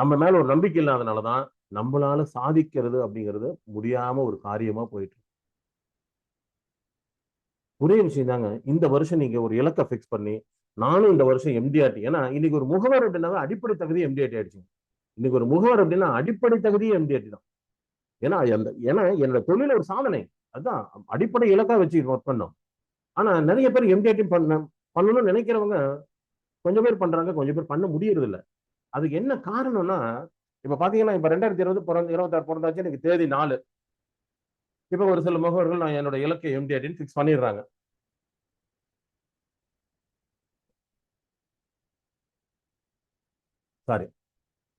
நம்ம மேல ஒரு நம்பிக்கை இல்லாதனாலதான் நம்மளால சாதிக்கிறது அப்படிங்கிறது முடியாம ஒரு காரியமா போயிட்டு. ஒரே விஷயம் தாங்க, இந்த வருஷம் நீங்க ஒரு இலக்கை பிக்ஸ் பண்ணி, நானும் இந்த வருஷம் எம்டிஆர்டி, ஏன்னா இன்னைக்கு ஒரு முகவர் அப்படின்னா அடிப்படை தகுதி எம்டிஆர்டி ஆயிடுச்சு. இன்னைக்கு ஒரு முகவர் அப்படின்னா அடிப்படை தகுதியே எம்டிஆர்டி தான். ஏன்னா என்னோட தொழில ஒரு சாதனை, அதுதான் அடிப்படை இலக்கா வச்சு ஒர்க் பண்ணோம். ஆனா நிறைய பேர் எம்டிஆர்டி பண்ணணும்னு நினைக்கிறவங்க கொஞ்சம் பேர் பண்றாங்க, கொஞ்சம் பேர் பண்ண முடியறது இல்லை. அதுக்கு என்ன காரணம்னா, இப்ப பாத்தீங்கன்னா இப்ப 2026 பிறந்தாச்சு, எனக்கு தேதி 4. இப்ப ஒரு சில முகவர்கள் நான் என்னோட இலக்கை எம்டிஆர்டின்னு பிக்ஸ் பண்ணிடுறாங்க. சாரி,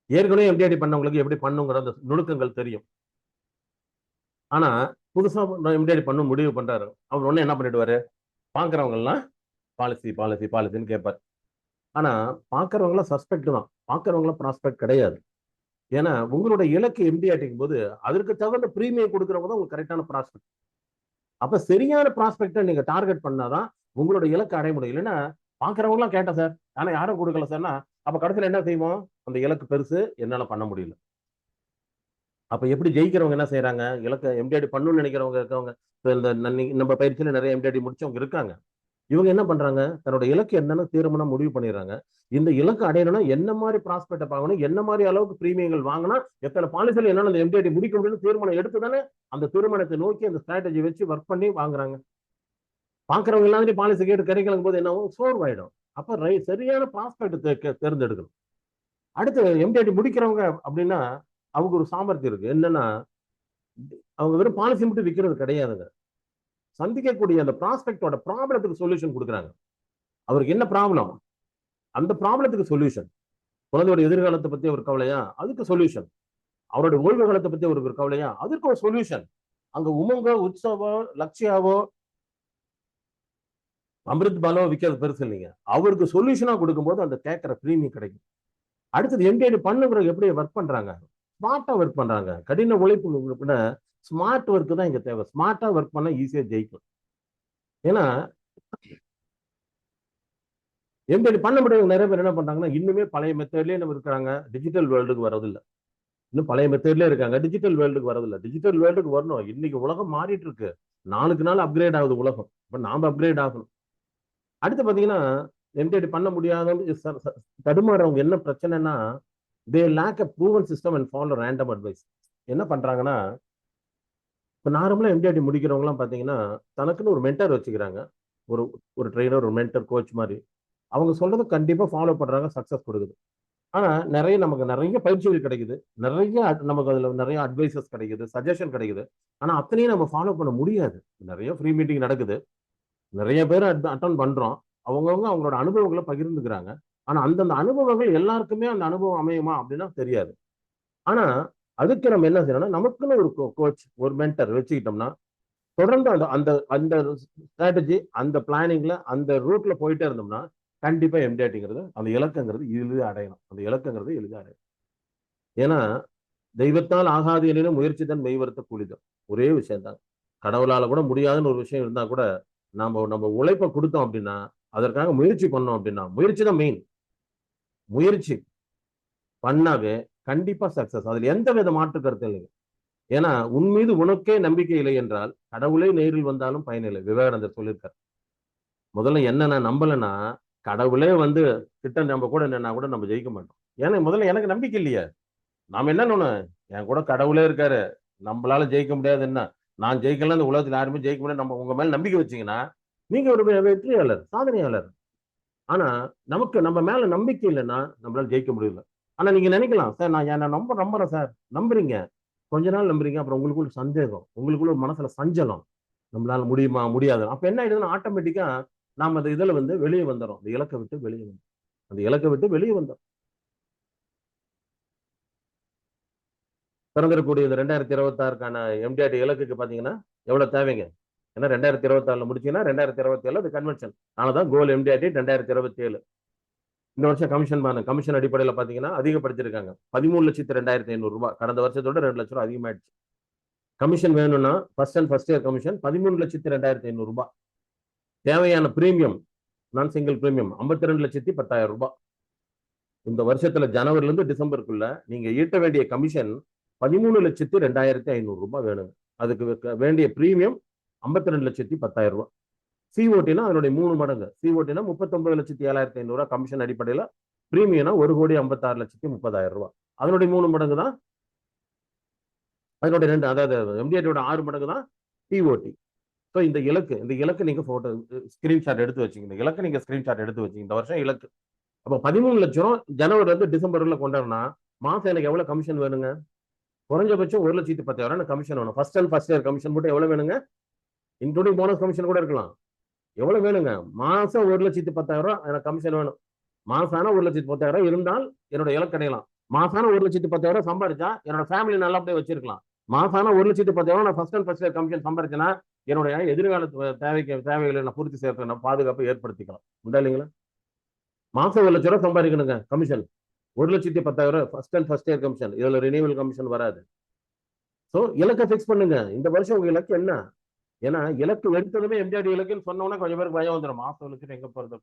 ஏற்கனவே எம்டிஆர்டி பண்ணவங்களுக்கு எப்படி பண்ணுங்கிற அந்த நுணுக்கங்கள் தெரியும். ஆனா புதுசா எம்டிஆர்டி பண்ண முடிவு பண்றாரு, அவர் ஒண்ணு என்ன பண்ணிடுவாரு? பாக்குறவங்க எல்லாம் பாலிசி பாலிசி பாலிசின்னு கேட்பாரு. ஆனா பாக்குறவங்க எல்லாம் சஸ்பெக்ட் தான், பாக்குறவங்க எல்லாம் ப்ராஸ்பெக்ட் கிடையாது. ஏன்னா உங்களோட இலக்கு எம்டிஆர்டிக்கும் போது அதற்கு தகுந்த பிரீமியம் கொடுக்கறவங்க தான் உங்களுக்கு கரெக்டான ப்ராஸ்பெக்ட். அப்ப சரியான ப்ராஸ்பெக்டை நீங்க டார்கெட் பண்ணாதான் உங்களோட இலக்கு அடைய முடியும். இல்லைன்னா பாக்குறவங்க எல்லாம் கேட்டேன் சார், ஆனா யாரும் கொடுக்கல சார்னா, அப்ப கடைசியில் என்ன செய்வோம்? அந்த இலக்கு பெருசு, என்னால பண்ண முடியல. அப்ப எப்படி ஜெயிக்கிறவங்க என்ன செய்யறாங்க? இலக்க எம்டிஆர்டி பண்ணணும்னு நினைக்கிறவங்க இருக்கவங்க, இந்த நம்ம பயிற்சியில நிறைய எம்டிஆர்டி முடிச்சவங்க இருக்காங்க. இவங்க என்ன பண்றாங்க? தன்னோட இலக்கு என்னன்னு தீர்மானம் முடிவு பண்ணிடுறாங்க. இந்த இலக்கு அடையணும்னா என்ன மாதிரி ப்ராஸ்பெக்ட பார்க்கணும், என்ன மாதிரி அளவுக்கு பிரீமியங்கள் வாங்கினா எத்தனை பாலிசிகள் என்னால அந்த எம்டிஆர்டி முடிக்க முடியும்னு தீர்மானம் எடுத்து தானே அந்த தீர்மானத்தை நோக்கி அந்த ஸ்ட்ராட்டஜி வச்சு ஒர்க் பண்ணி வாங்குறாங்க. பாக்குறவங்க எல்லாத்தையும் பாலிசி கேட்டு கிடைக்கலங்கும் போது என்ன ஆகும்? சோர்வாயிடும். அப்ப சரியான ப்ராஸ்பெக்ட் தேர்ந்தெடுக்கணும். அடுத்து எம்டிஆர்டி முடிக்கிறவங்க அப்படின்னா அவங்க ஒரு சாமர்த்தியம் இருக்கு. என்னன்னா, அவங்க வெறும் பாலிசி மட்டும் விற்கிறது கிடையாதுங்க. சந்திக்கக்கூடிய அந்த ப்ராஸ்பெக்டோட ப்ராப்ளத்துக்கு சொல்யூஷன் கொடுக்குறாங்க. அவருக்கு என்ன ப்ராப்ளம், அந்த ப்ராப்ளத்துக்கு சொல்யூஷன். குழந்தையோட எதிர்காலத்தை பத்தி ஒரு கவலையா, அதுக்கு சொல்யூஷன். அவருடைய ஓய்வு காலத்தை பத்தி ஒரு கவலையா, அதுக்கு ஒரு சொல்யூஷன். அங்க உமங்கோ, உற்சவோ, லட்சியாவோ, அமிர்த் பாலோ விற்கிறது பெருசு இல்லைங்க. அவருக்கு சொல்யூஷனா கொடுக்கும்போது அந்த கேட்கிற பிரீமியம் கிடைக்கும். அடுத்தது எம்டிஆர்டி பண்ணுங்கிறவங்க எப்படி ஒர்க் பண்றாங்க? ஸ்மார்ட்டா ஒர்க் பண்றாங்க. கடின உழைப்பு ஸ்மார்ட் ஒர்க் தான் இங்க தேவை. ஸ்மார்ட்டா ஒர்க் பண்ணா ஈஸியா ஜெயிக்கும். ஏன்னா எம்டிஆர்டி பண்ண முடியாது. நிறைய பேர் என்ன பண்றாங்கன்னா, இன்னுமே பழைய மெத்தட்லயே நம்ம இருக்கிறாங்க, டிஜிட்டல் வேர்ல்டுக்கு வரதில்லை. இன்னும் பழைய மெத்தட்லயே இருக்காங்க, டிஜிட்டல் வேர்ல்டுக்கு வரதில்லை. டிஜிட்டல் வேர்ல்டுக்கு வரணும். இன்னைக்கு உலகம் மாறிட்டு இருக்கு, நாளுக்கு நாள் அப்கிரேட் ஆகுது உலகம். இப்ப நாம அப்கிரேட் ஆகணும். அடுத்து பாத்தீங்கன்னா, எம்டிஆர்டி பண்ண முடியாத தடுமாறவங்க என்ன பிரச்சனைனா, they lack a proven system and follow random advice. என்ன பண்றாங்கன்னா, இப்போ நார்மலா எம்டிஆர்டி முடிக்கிறவங்க எல்லாம் பாத்தீங்கன்னா தனக்குன்னு ஒரு மென்டர் வச்சுக்கிறாங்க. ஒரு ஒரு ட்ரெயினர், ஒரு மென்டர், கோச் மாதிரி. அவங்க சொல்றதை கண்டிப்பா ஃபாலோ பண்றாங்க, சக்சஸ் கொடுக்குது. ஆனா நமக்கு நிறைய பயிற்சிகள் கிடைக்குது, நிறைய நமக்கு அதுல நிறைய அட்வைசஸ் கிடைக்குது, சஜஷன் கிடைக்குது. ஆனா அத்தனையும் நம்ம ஃபாலோ பண்ண முடியாது. நிறைய ஃப்ரீ மீட்டிங் நடக்குது, நிறைய பேர் அட்டன் பண்றோம். அவங்கவுங்க அவங்களோட அனுபவங்களை பகிர்ந்துக்கிறாங்க. ஆனா அந்தந்த அனுபவங்கள் எல்லாருக்குமே அந்த அனுபவம் அமையுமா அப்படின்னா தெரியாது. ஆனா அதுக்கு நம்ம என்ன செய்யணும்னா, நமக்குன்னு ஒரு கோச், ஒரு மென்டர் வச்சுக்கிட்டோம்னா தொடர்ந்து அந்த அந்த அந்த ஸ்ட்ராட்டஜி, அந்த பிளானிங்ல, அந்த ரூட்ல போயிட்டே இருந்தோம்னா கண்டிப்பா எம்டிஆர்டிங்கிறது, அந்த இலக்குங்கிறது எளிதாக அடையணும். அந்த இலக்குங்கிறது எளிதாக அடையணும். ஏன்னா தெய்வத்தால் ஆகாது எனினும் முயற்சி தான் மெய்வருத்த கூலிதான். ஒரே விஷயம் தான். கடவுளால கூட முடியாதுன்னு ஒரு விஷயம் இருந்தா கூட நம்ம உழைப்பை கொடுத்தோம் அப்படின்னா, அதற்காக முயற்சி பண்ணோம் அப்படின்னா, முயற்சி தான் மெயின். முயற்சி பண்ணாவே கண்டிப்பா சக்சஸ், அதுல எந்த வித மாற்று கருத்து இல்லைங்க. ஏன்னா உன் மீது உனக்கே நம்பிக்கை இல்லை என்றால் கடவுளே நேரில் வந்தாலும் பயனில்லை. விவேகானந்தர் சொல்லியிருக்கார். முதல்ல என்ன நான் நம்பலைன்னா கடவுளே வந்து திட்டம் நம்ம கூட நின்னா கூட நம்ம ஜெயிக்க மாட்டோம். ஏன்னா முதல்ல எனக்கு நம்பிக்கை இல்லையே. நாம என்ன என் கூட கடவுளே இருக்காரு, நம்மளால ஜெயிக்க முடியாது என்ன, நான் ஜெயிக்கலாம், இந்த உலகத்தில் யாருமே ஜெயிக்க முடியாது, நம்ம உங்க மேல நம்பிக்கை வச்சீங்கன்னா நீங்க ஒரு வெற்றியாளர், சாதனையாளர். ஆனா நமக்கு நம்ம மேல நம்பிக்கை இல்லைன்னா நம்மளால ஜெயிக்க முடியல. ஆனா நீங்க நினைக்கலாம், சார் நான் என்ன நம்புறேன் சார். நம்புறீங்க, கொஞ்ச நாள் நம்புறீங்க, அப்புறம் உங்களுக்குள்ள சந்தேகம், உங்களுக்குள்ள மனசுல சஞ்சலம், நம்மளால முடியுமா முடியாது. அப்ப என்ன ஆயிடுதுன்னா ஆட்டோமேட்டிக்கா நாம அந்த இதுல வந்து வெளியே வந்துடும், அந்த இலக்கை விட்டு வெளியே வந்து அந்த இலக்கை விட்டு வெளியே வந்தோம். பிறந்திருக்கக்கூடிய இந்த 2026க்கான எம்டிஆர்டி இலக்குக்கு பாத்தீங்கன்னா எவ்வளவு தேவைங்க? ஏன்னா 2026 முடிச்சீங்கன்னா 2027 அது கன்வென்ஷன். ஆனதான் கோல் எம்டிஆர்டி 2027. இந்த வருஷம் கமிஷன் அடிப்படையில் பாத்தீங்கன்னா அதிகப்படுத்திருக்காங்க. 13,02,500 ரூபாய். கடந்த வருஷத்தோட 2 லட்சம் ரூபாய் அதிகமாயிடுச்சு. கமிஷன் வேணும்னா ஃபர்ஸ்ட் இயர் கமிஷன் 13,02,500 ரூபாய். தேவையான பிரீமியம், நான் சிங்கிள் பிரீமியம் 52,10,000 ரூபாய். இந்த வருஷத்துல ஜனவரில இருந்து டிசம்பருக்குள்ள நீங்க ஈட்ட வேண்டிய கமிஷன் 13,02,500 ரூபாய் வேணுங்க. அதுக்கு வேண்டிய பிரீமியம் 52,10,000 ரூபாய். சிஓடினா அதனுடைய 3 மடங்கு. சிஓடினா 39,07,500 ரூபாய் கமிஷன் அடிப்படையில். பிரீமியம்னா 1,56,30,000 ரூபாய். அதனுடைய 3 மடங்கு தான் அதனுடைய 2, அதாவது எம்டிஆர்டியோட 6 மடங்கு தான் டிஓடி. ஸோ இந்த இலக்கு நீங்க போட்டோ ஸ்கிரீன்ஷாட் எடுத்து வச்சுங்க. இந்த இலக்கு நீங்க ஸ்கிரீன்ஷாட் எடுத்து வச்சுங்க. இந்த வருஷம் இலக்கு அப்போ 13 லட்சம் ஜனவரில இருந்து டிசம்பர்ல கொண்டாடுனா மாசம் எனக்கு எவ்வளவு கமிஷன் வேணுங்க? குறைஞ்சபட்சம் 1,10,000 கமிஷன் வேணும். ஃபர்ஸ்ட் இயர் கமிஷன் மட்டும் எவ்வளவு வேணுங்க? இன்க்ளூடிங் போனஸ் கமிஷன் கூட இருக்கலாம். எவ்வளவு வேணுங்க? மாசம் 1,10,000 எனக்கு கமிஷன் வேணும். மாசம் 1,10,000 இருந்தால் என்னோட இலக்கு அடையலாம். மாசம் 1,10,000 சம்பாதிச்சா என்னோட ஃபேமிலி நல்லபடியா வச்சிருக்கலாம். மாசம் 1,10,000 நான் ஃபர்ஸ்ட் இயர் கமிஷன் சம்பாதிச்சேன்னா என்னுடைய எதிர்கால தேவைகளை நான் பூர்த்தி செய்யறதுக்கு பாதுகாப்பை ஏற்படுத்திக்கலாம். உண்டா இல்லைங்களா? மாசம் 1 லட்சம் ரூபாய் சம்பாதிக்கணுங்க கமிஷன். 1,10,000 first year commission. இதுல ரினியூவல் கமிஷன் வராது. ஸோ இலக்கை ஃபிக்ஸ் பண்ணுங்க. இந்த வருஷம் உங்க இலக்கு என்ன? ஏன்னா இலக்கு எடுத்ததுமே எம்ஜிஆர் இலக்குன்னு சொன்னோன்னா கொஞ்சம் பேருக்கு பயம் வந்துடும். மாசம் இலக்கு எங்க போறது?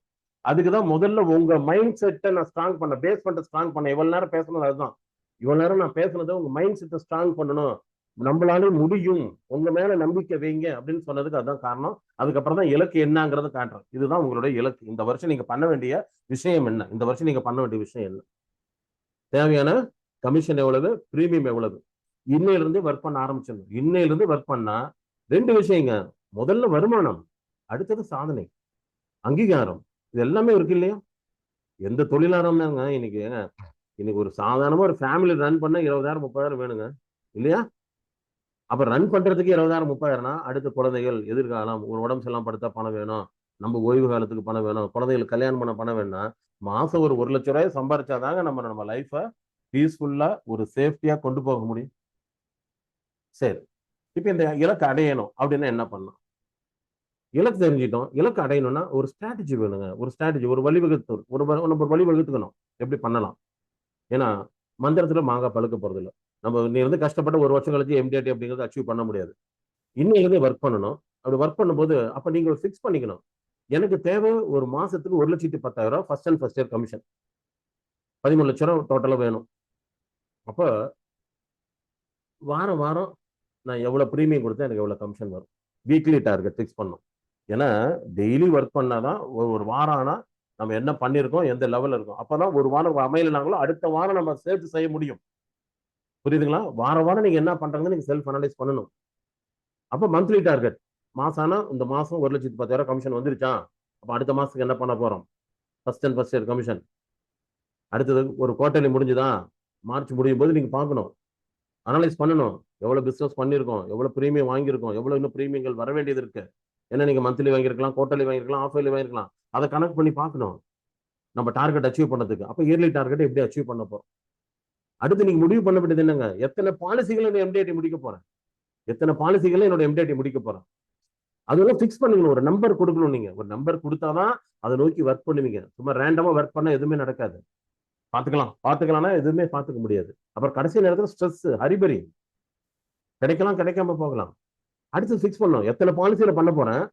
அதுக்குதான் முதல்ல உங்க மைண்ட் செட்டை நான் ஸ்ட்ராங் பண்ண, பேஸ் பண்ணிட்டு ஸ்ட்ராங் பண்ண. இவ்வளவு நேரம் பேசணும் அதுதான். இவ்வளவு நேரம் நான் பேசுனது உங்க மைண்ட் செட்டை ஸ்ட்ராங் பண்ணணும், நம்மளால முடியும், உங்க மேல நம்பிக்கை வைங்க அப்படின்னு சொன்னதுக்கு அதுதான் காரணம். அதுக்கப்புறம் தான் இலக்கு என்னங்கிறத காட்டுறேன். இதுதான் உங்களுடைய இலக்கு. இந்த வருஷம் நீங்க பண்ண வேண்டிய விஷயம் என்ன? இந்த வருஷம் நீங்க பண்ண வேண்டிய விஷயம் என்ன? தேவையான கமிஷன் எவ்வளவு, பிரீமியம் எவ்வளவு, இன்னையில இருந்து ஒர்க் பண்ண ஆரம்பிச்சிடணும். இன்னையில இருந்து ஒர்க் பண்ணா 2 விஷயங்க. முதல்ல வருமானம், அடுத்தது சாதனை, அங்கீகாரம். இது எல்லாமே இருக்கு இல்லையா? எந்த தொழிலாரம் தாங்க இன்னைக்கு ஒரு சாதாரணமா ஒரு ஃபேமிலி ரன் பண்ண 20,000 30,000 வேணுங்க இல்லையா? அப்ப ரன் பண்றதுக்கு 20,000 30,000னா அடுத்த குழந்தைகள், எதிர்காலம், ஒரு உடம்பு செல்லாம் படுத்தா பணம் வேணும், நம்ம ஓய்வு காலத்துக்கு பணம் வேணும், குழந்தைகளுக்கு கல்யாணம் பண்ண பணம் வேணும்னா மாசம் ஒரு 1,00,000 ரூபாய் சம்பாரிச்சாதாங்க நம்ம லைஃபை பீஸ்ஃபுல்லா ஒரு சேஃப்டியா கொண்டு போக முடியும். சரி, இப்ப இந்த இலக்கு அடையணும் அப்படின்னா என்ன பண்ணணும்? இலக்கு தெரிஞ்சிட்டோம். இலக்கு அடையணும்னா ஒரு ஸ்ட்ராட்டஜி வேணுங்க. ஒரு ஸ்ட்ராட்டஜி, ஒரு நம்ம வழி வகுத்துக்கணும் எப்படி பண்ணலாம். ஏன்னா மந்திரத்துல மாங்காய் பழுக்க போறது இல்லை. நீ வந்து கஷ்டப்பட்ட 1 வருஷம் கழிச்சு எம்டிஆர்டி அப்படிங்கிறது அச்சீவ் பண்ண முடியாது. இன்னைக்கு ஒர்க் பண்ணணும். அப்படி ஒர்க் பண்ணும்போது அப்ப நீங்க ஃபிக்ஸ் பண்ணிக்கணும். எனக்கு தேவை ஒரு மாசத்துக்கு 1,10,000 ஃபர்ஸ்ட் இயர் கமிஷன். 13 லட்சம் ரூபாய் டோட்டலா வேணும். அப்ப வாரம் வாரம் நான் எவ்வளவு பிரீமியம் கொடுத்தா எனக்கு எவ்வளவு கமிஷன் வரும்? வீக்லி டார்கெட் ஃபிக்ஸ் பண்ணணும். ஏன்னா டெய்லி ஒர்க் பண்ணாதான் ஒரு வாரம் ஆனா நம்ம என்ன பண்ணிருக்கோம், எந்த லெவல் இருக்கும். அப்பதான் ஒரு வாரம் அமையலனாங்களோ அடுத்த வாரம் நம்ம சேர்த்து செய்ய முடியும். புரியுதுங்களா? வாரம் நீங்க என்ன பண்றாங்கன்னு நீங்க செல்ஃப் அனலைஸ் பண்ணணும். அப்ப மந்த்லி டார்கெட், மாசம் ஆனா இந்த மாசம் 1,10,000 கமிஷன் வந்துருச்சா, அப்ப அடுத்த மாசத்துக்கு என்ன பண்ண போறோம்? First year commission. அடுத்தது ஒரு குவார்டர்லி முடிஞ்சுதான், மார்ச் முடியும் போது நீங்க பார்க்கணும், அனலைஸ் பண்ணணும். எவ்வளவு பிசினஸ் பண்ணிருக்கோம், எவ்வளவு பிரீமியம் வாங்கியிருக்கோம், எவ்வளவு இன்னும் பிரீமியங்கள் வர வேண்டியது இருக்கு. ஏன்னா நீங்க மந்த்லி வாங்கியிருக்கலாம், குவார்டர்லி வாங்கிருக்கலாம், ஆஃப் இயர்லி வாங்கிருக்கலாம். அதை கனெக்ட் பண்ணி பார்க்கணும் நம்ம டார்கெட் அச்சீவ் பண்ணதுக்கு. அப்ப இயர்லி டார்கெட் எப்படி அச்சீவ் பண்ண போறோம்? அடுத்து நீங்க முடிவு பண்ண வேண்டியது என்னங்க? எத்தனை பாலிசிகளை எம்டிஐடி முடிக்க போறேன், எத்தனை பாலிசிகளை என்னோட எம்டிஐடி முடிக்க போறேன், அதெல்லாம் ஃபிக்ஸ் பண்ணிக்கணும். ஒரு நம்பர் கொடுக்கணும். நீங்க ஒரு நம்பர் கொடுத்தாதான் அதை நோக்கி ஒர்க் பண்ணுவீங்க. சும்மா ரேண்டமா ஒர்க் பண்ண எதுவுமே நடக்காது. பாத்துக்கலாம்னா எதுவுமே பாத்துக்க முடியாது. அப்புறம் கடைசி நேரத்தில் ஸ்ட்ரெஸ், ஹரிபரி, கிடைக்கலாம் கிடைக்காம போகலாம். அடுத்து ஃபிக்ஸ் பண்ணணும், எத்தனை பாலிசியில பண்ண போறேன்.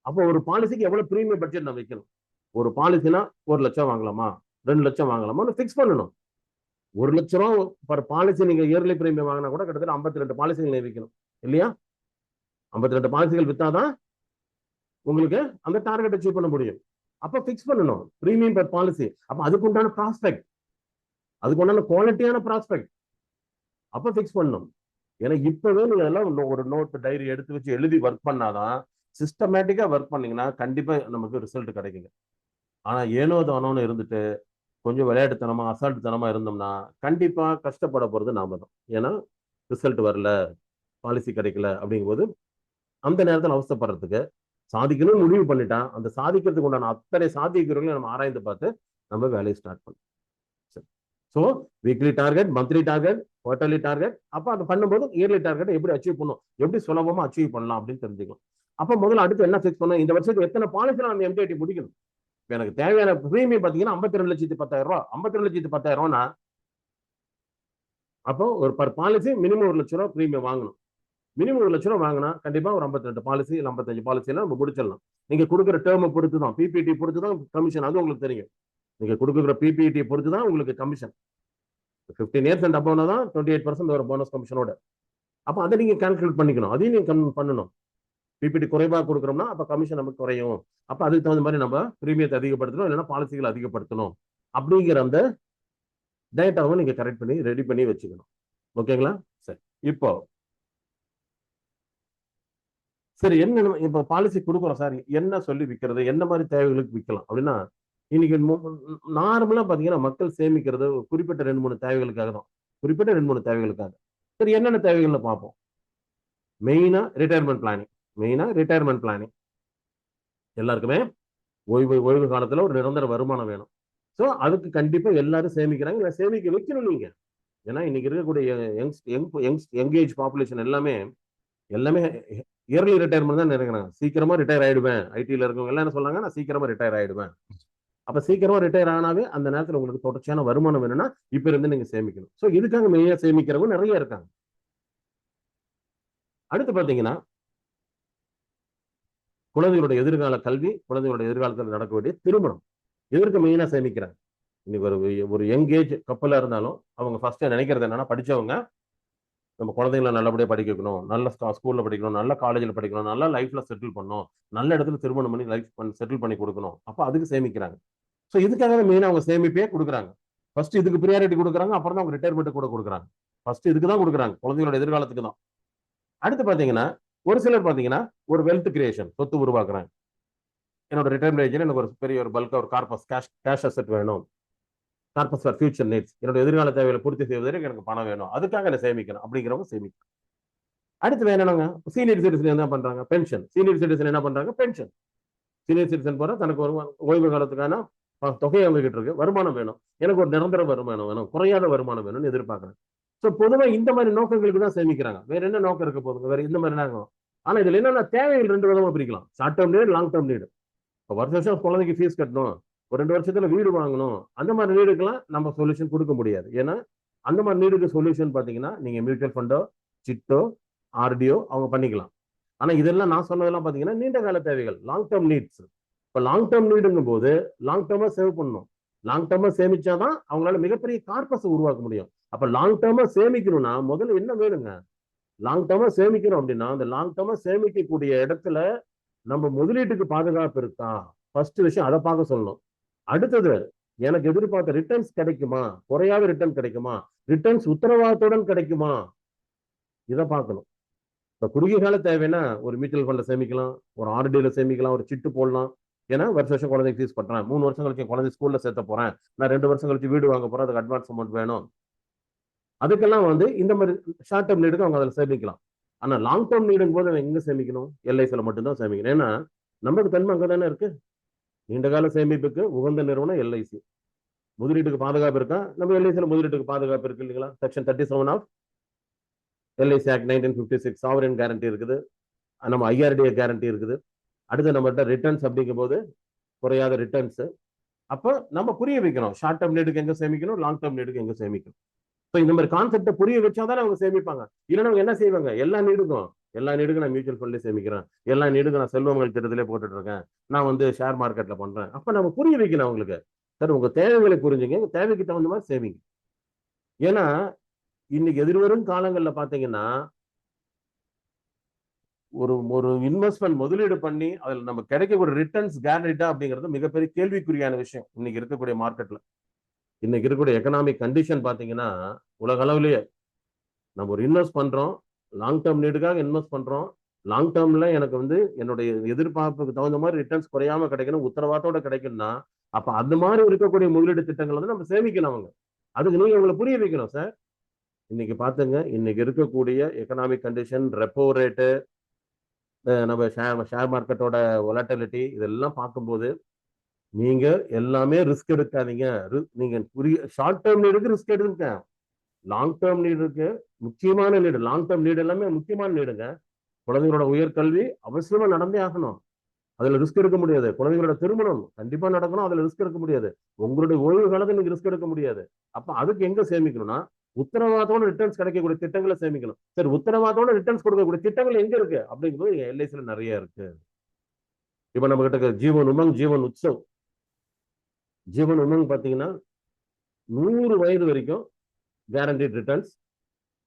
அப்போ ஒரு பாலிசிக்கு எவ்வளவு பிரீமியம் பட்ஜெட் நான் வைக்கணும். ஒரு பாலிசினா 1 லட்சம் வாங்கலாமா, 2 லட்சம் வாங்கலாமா ஃபிக்ஸ் பண்ணணும். 1,00,000 பர் பாலிசி நீங்க இயர்லி பிரீமியம் வாங்கினா கூட கிட்டத்தட்ட 52 பாலிசிகள் விற்கணும் இல்லையா? 52 பாலிசிகள் வித்தாதான் உங்களுக்கு அந்த டார்கெட் அச்சீவ் பண்ண முடியும். அப்ப பிக்ஸ் பண்ணணும் பிரீமியம் பர் பாலிசி. அப்ப அதுக்கு உண்டான ப்ராஸ்பெக்ட், அதுக்கு உண்டான குவாலிட்டியான ப்ராஸ்பெக்ட் அப்ப பிக்ஸ் பண்ணணும். ஏன்னா இப்பவே நீங்க எல்லாம் ஒரு நோட் டைரி எடுத்து வச்சு எழுதி ஒர்க் பண்ணாதான், சிஸ்டமேட்டிக்கா ஒர்க் பண்ணீங்கன்னா கண்டிப்பா நமக்கு ரிசல்ட் கிடைக்குங்க. ஆனா ஏனோ தானோன்னு இருந்துட்டு கொஞ்சம் விளையாட்டுத்தனமா அசால்ட்டுத்தனமா இருந்தோம்னா கண்டிப்பா கஷ்டப்பட போறது நாம தான். ஏன்னா ரிசல்ட் வரல, பாலிசி கிடைக்கல அப்படிங்கும்போது அந்த நேரத்தில் அவசரப்படுறதுக்கு, சாதிக்கணும்னு முடிவு பண்ணிட்டா அந்த சாதிக்கிறதுக்கு உண்டான அத்தனை சாதிக்கிறவங்களையும் நம்ம ஆராய்ந்து பார்த்து நம்ம வேலையை ஸ்டார்ட் பண்ணணும். So weekly target, monthly target, quarterly target. அப்ப அதை பண்ணும்போது இயர்லி டார்கெட் எப்படி அச்சீவ் பண்ணும், எப்படி சுலபமா அச்சீவ் பண்ணலாம் அப்படின்னு தெரிஞ்சுக்கலாம். அப்ப முதல்ல அடுத்து என்ன ஃபிக்ஸ் பண்ணும், இந்த வருஷத்துக்கு எத்தனை பாலிசி அந்த எம்டிஐடி முடிக்கணும். எனக்கு தேவையான பிரீமியம் பாத்தீங்கன்னா 52,10,000 ரூபாய். 52,10,000 ரூபாய்னா அப்போ ஒரு பர் பாலிசி மினிமம் 1,00,000 ரூபாய் பிரீமியம் வாங்கணும். மினிமம் 1,00,000 ரூபாய் வாங்கினா கண்டிப்பா ஒரு 52 பாலிசி 55 பாலிசி நம்ம முடிச்சிடலாம். நீங்க கொடுக்குற டேர்மை பொறுத்து தான், பிபிடி பொறுத்து தான் கமிஷன். அது உங்களுக்கு தெரியும். நீங்க கொடுக்குற பிபிடி பொறுத்து தான் உங்களுக்கு கமிஷன். 15 இயர்ஸ் அண்ட் அபவ்னா தான் 28% ஒரு போனஸ் கமிஷனோட. அப்ப அதை நீங்க கால்குலேட் பண்ணிக்கணும், அதையும் நீங்க பண்ணணும். பிபிடி குறைவா கொடுக்குறோம்னா அப்ப கமிஷன் நமக்கு குறையும். அப்ப அதுக்கு தகுந்த மாதிரி நம்ம பிரீமியத்தை அதிகப்படுத்தணும், இல்லைன்னா பாலிசிகளை அதிகப்படுத்தணும். அப்படிங்கிற அந்த டேட்டாவை நீங்க கரெக்ட் பண்ணி ரெடி பண்ணி வச்சுக்கணும். ஓகேங்களா? சரி, இப்போ சரி என்ன இப்ப பாலிசி கொடுக்குறோம் சார், என்ன சொல்லி விற்கிறது, என்ன மாதிரி தேவைகளுக்கு விற்கலாம் அப்படின்னா, இன்னைக்கு நார்மலா பாத்தீங்கன்னா மக்கள் சேமிக்கிறது குறிப்பிட்ட 2-3 தேவைகளுக்காக தான். குறிப்பிட்ட 2-3 தேவைகளுக்காக. சரி, என்னென்ன தேவைகள்னு பார்ப்போம். மெயினா ரிட்டையர்மெண்ட் பிளானிங். மெயினா ரிட்டையர்மெண்ட் பிளானிங். எல்லாருக்குமே ஓய்வு காலத்துல ஒரு நிரந்தர வருமானம் வேணும். ஸோ அதுக்கு கண்டிப்பா எல்லாரும் சேமிக்கிறாங்க, இல்லை சேமிக்க வைக்கணும் நீங்க. ஏன்னா இன்னைக்கு இருக்கக்கூடிய யங் ஏஜ் பாப்புலேஷன் எல்லாமே இயர்லி ரிட்டையர்மெண்ட் தான் நினைக்கிறாங்க. சீக்கிரமா ரிட்டையர் ஆயிடுவேன். ஐடியில் இருக்கவங்க எல்லாம் என்ன சொன்னாங்க, நான் சீக்கிரமா ரிட்டையர் ஆயிடுவேன். அப்ப சீக்கிரமா ரிட்டையர் ஆனாவே அந்த நேரத்தில் உங்களுக்கு தொடர்ச்சியான வருமானம் வேணும்னா இப்ப இருந்து நீங்க சேமிக்கணும். ஸோ இதுக்காக மெயினா சேமிக்கிறவங்க நிறைய இருக்காங்க. அடுத்து பாத்தீங்கன்னா குழந்தைகளோட எதிர்கால கல்வி, குழந்தைகளோட எதிர்காலத்தில் நடக்க வேண்டிய திருமணம், இதற்கு மெயினா சேமிக்கிறாங்க. இன்னைக்கு ஒரு யங் ஏஜ் கப்பலா இருந்தாலும் அவங்க ஃபர்ஸ்ட் நினைக்கிறது என்னன்னா, படிச்சவங்க நம்ம குழந்தைங்களை நல்லபடியா படிக்க வைக்கணும், நல்ல ஸ்கூல்ல படிக்கணும், நல்ல காலேஜில் படிக்கணும், நல்ல லைஃப்ல செட்டில் பண்ணணும், நல்ல இடத்துல திருமணம் பண்ணி லைஃப் செட்டில் பண்ணி கொடுக்கணும். அப்ப அதுக்கு சேமிக்கிறாங்க. ஸோ இதுக்காக மெயினா அவங்க சேமிப்பே கொடுக்குறாங்க. ஃபர்ஸ்ட் இதுக்கு ப்ரியாரிட்டி கொடுக்குறாங்க, அப்புறம் தான் அவங்க ரிட்டையர்மெண்ட் கூட கொடுக்குறாங்க. ஃபர்ஸ்ட் இதுக்கு தான் கொடுக்குறாங்க, குழந்தைகளோட எதிர்காலத்துக்கு தான். அடுத்து பாத்தீங்கன்னா ஒரு சிலர் பாத்தீங்கன்னா ஒரு வெல்த் கிரியேஷன், சொத்து உருவாக்குறாங்க. என்னோட ரிட்டையர்மெண்ட் ஏஜ்ல எனக்கு ஒரு பெரிய ஒரு பல்கா ஒரு கார்பஸ் கேஷ் அசெட் வேணும், கார்பஸ் ஃபார் ஃபியூச்சர் நீட்ஸ், என்னோட எதிர்கால தேவைகளை பூர்த்தி செய்வதற்கு எனக்கு பணம் வேணும், அதுக்காக என்ன சேமிக்கணும் அப்படிங்கிறவங்க சேமிக்கணும். அடுத்து வேணும்னாங்க சீனியர் சிட்டிசன் என்ன பண்றாங்க, பென்ஷன். சீனியர் சிட்டிசன் என்ன பண்றாங்க, பென்ஷன். சீனியர் சிட்டிசன் போற தனக்கு ஓய்வு காலத்துக்கான தொகை அவங்க கிட்ட இருக்கு, வருமானம் வேணும், எனக்கு ஒரு நிரந்தர வருமானம் வேணும், குறையாத வருமானம் வேணும்னு எதிர்பார்க்கறேன். ஸோ பொதுவாக இந்த மாதிரி நோக்கங்களுக்கு தான் சேமிக்கிறாங்க. வேற என்ன நோக்கம் இருக்க போதுங்க, வேற இந்த மாதிரி நாங்க. ஆனா இதுல என்னன்னா தேவைகள் 2 விதமா பிரிக்கலாம், short term need, long term need. இப்போ வருஷம் குழந்தைக்கு ஃபீஸ் கட்டணும், ஒரு 2 வருஷத்துல வீடு வாங்கணும், அந்த மாதிரி நீடுக்கெல்லாம் நம்ம சொல்யூஷன் கொடுக்க முடியாது. ஏன்னா அந்த மாதிரி நீடுக்கு சொல்யூஷன் பாத்தீங்கன்னா நீங்க மியூச்சுவல் ஃபண்டோ, சிட்டோ, ஆர்டிஓ அவங்க பண்ணிக்கலாம். ஆனா இதெல்லாம் நான் சொன்னதெல்லாம் பாத்தீங்கன்னா நீண்ட கால தேவைகள், லாங் டேர்ம் நீட்ஸ். இப்போ லாங் டேர்ம் நீடுங்கும் போது லாங் டேர்மா சேவ் பண்ணணும். லாங் டேர்மா சேமிச்சாதான் அவங்களால மிகப்பெரிய கார்பஸ் உருவாக்க முடியும். அப்ப லாங் டேர்மா சேமிக்கணும்னா முதல்ல என்ன வேணுங்க, லாங் டேர்மா சேமிக்கணும் அப்படின்னா அந்த லாங் டேர்மா சேமிக்கக்கூடிய இடத்துல நம்ம முதலீட்டுக்கு பாதுகாப்பு இருக்கா, ஃபர்ஸ்ட் விஷயம் அதை பார்க்க சொல்லணும். அடுத்தது எனக்கு எதிர்பார்த்த ரிட்டர்ன்ஸ் கிடைக்குமா, குறையாத ரிட்டர்ன் கிடைக்குமா, ரிட்டர்ன்ஸ் உத்தரவாதத்துடன் கிடைக்குமா, இதை பார்க்கணும். இப்ப குறுகிய கால தேவைன்னா ஒரு மியூச்சுவல் ஃபண்ட்ல சேமிக்கலாம், ஒரு ஆர்டில சேமிக்கலாம், ஒரு சிட்டு போடலாம். ஏன்னா வருஷம் குழந்தைக்கு ஃபீஸ் பண்றேன், 3 வருஷம் கழிச்சு குழந்தை ஸ்கூல்ல சேர்த்த போறேன், நான் 2 வருஷம் கழிச்சு வீடு வாங்க போறேன், அதுக்கு அட்வான்ஸ் அமௌண்ட் வேணும். அதுக்கெல்லாம் இந்த மாதிரி ஷார்ட் டேர்ம் நீடுக்கு அவங்க அதில் சேமிக்கலாம். ஆனா லாங் டேர்ம் நீடுங்கும் போது எங்க சேமிக்கணும், எல்ஐசில மட்டும்தான் சேமிக்கணும். ஏன்னா நமக்கு தன்மை அங்கதானே இருக்கு. நீண்ட கால சேமிப்புக்கு உகந்த நிறுவனம் எல்ஐசி. முதலீட்டுக்கு பாதுகாப்பு இருக்கா, நம்ம எல்ஐசில முதலீட்டுக்கு பாதுகாப்பு இருக்கு இல்லைங்களா. Section 37 of LIC act 1956 sovereign guarantee இருக்குது, நம்ம ஐஆர்டிஏ கேரண்டி இருக்குது. அடுத்து நம்மகிட்ட ரிட்டர்ன்ஸ் அப்படிங்கும் போது குறையாத ரிட்டர்ன்ஸ். அப்போ நம்ம புரிய வைக்கணும் ஷார்ட் டேர்ம் நீடுக்கு எங்க சேமிக்கணும், லாங் டேர்ம் நீடுக்கு எங்க சேமிக்கணும். இந்த மாதிரி கான்செப்டை புரிய வச்சாதான் அவங்க சேமிப்பாங்க. இல்லைன்னா அவங்க என்ன செய்வாங்க, எல்லா நீடுக்கும் நான் மியூச்சுவல் ஃபண்ட்ல சேமிக்கிறேன், எல்லா நீடுக்கும் நான் செல்வங்கள் திட்டத்திலே போட்டுட்டு இருக்கேன், நான் ஷேர் மார்க்கெட்ல பண்றேன். அப்ப நம்ம புரிய வைக்கணும் அவங்களுக்கு, சார் உங்க தேவைகளை புரிஞ்சுங்க, தேவைக்கு தகுந்த மாதிரி சேமிங்க. ஏன்னா இன்னைக்கு எதிர்வரும் காலங்கள்ல பாத்தீங்கன்னா ஒரு ஒரு இன்வெஸ்ட்மெண்ட் முதலீடு பண்ணி அதுல நம்ம கிடைக்கக்கூடிய ரிட்டர்ன்ஸ் கேரண்டிட்டா அப்படிங்கிறது மிகப்பெரிய கேள்விக்குறியான விஷயம் இன்னைக்கு இருக்கக்கூடிய மார்க்கெட்ல. இன்னைக்கு இருக்கக்கூடிய எக்கனாமிக் கண்டிஷன் பாத்தீங்கன்னா உலக அளவுலயே நம்ம ஒரு இன்வெஸ்ட் பண்றோம், லாங் டேர்ம் நீடுக்காக இன்வெஸ்ட் பண்றோம். லாங் டேர்ம்ல எனக்கு என்னுடைய எதிர்பார்ப்புக்கு தகுந்த மாதிரி ரிட்டர்ன்ஸ் குறையாம கிடைக்கணும், உத்தரவாதத்தோட கிடைக்கணும்னா அப்ப அந்த மாதிரி இருக்கக்கூடிய முதலீடு திட்டங்கள் நம்ம சேமிக்கணும். அவங்க அதுக்கு நீங்க உங்களை புரிய வைக்கணும் சார். இன்னைக்கு பாத்துங்க, இன்னைக்கு இருக்கக்கூடிய எக்கனாமிக் கண்டிஷன், ரெப்போ ரேட்டு, நம்ம ஷேர் மார்க்கெட்டோட வொலட்டிலிட்டி இதெல்லாம் பார்க்கும்போது நீங்க எல்லாமே ரிஸ்க் எடுக்காதீங்க. நீங்க ஷார்ட் டேர்ம் நீடுக்கு ரிஸ்க் எடுங்க, லாங் டேர்ம் நீடு இருக்கு, முக்கியமான நீடு. லாங் டேர்ம் நீடு எல்லாமே முக்கியமான நீடுங்க. குழந்தைங்களோட உயர்கல்வி அவசியமா நடந்தே ஆகணும், அதுல ரிஸ்க் எடுக்க முடியாது. குழந்தைங்களோட திருமணம் கண்டிப்பா நடக்கணும், அதுல ரிஸ்க் எடுக்க முடியாது. உங்களுடைய ஓய்வு காலத்துல நீங்க ரிஸ்க் எடுக்க முடியாது. அப்ப அதுக்கு எங்க சேமிக்கணும்னா உத்தரவாதத்தோட ரிட்டர்ன்ஸ் கிடைக்கக்கூடிய திட்டங்களை சேமிக்கணும். சரி, உத்தரவாதத்தோட ரிட்டர்ன்ஸ் கொடுக்கக்கூடிய திட்டங்கள் எங்க இருக்கு அப்படிங்கிறது எல்ஐசில நிறைய இருக்கு. இப்ப நம்ம கிட்ட ஜீவன் உமங், ஜீவன் உற்சவ். ஜீவன் உமங் பாத்தீங்கன்னா 100 வயது வரைக்கும் கேரண்டீட் ரிட்டர்ன்ஸ்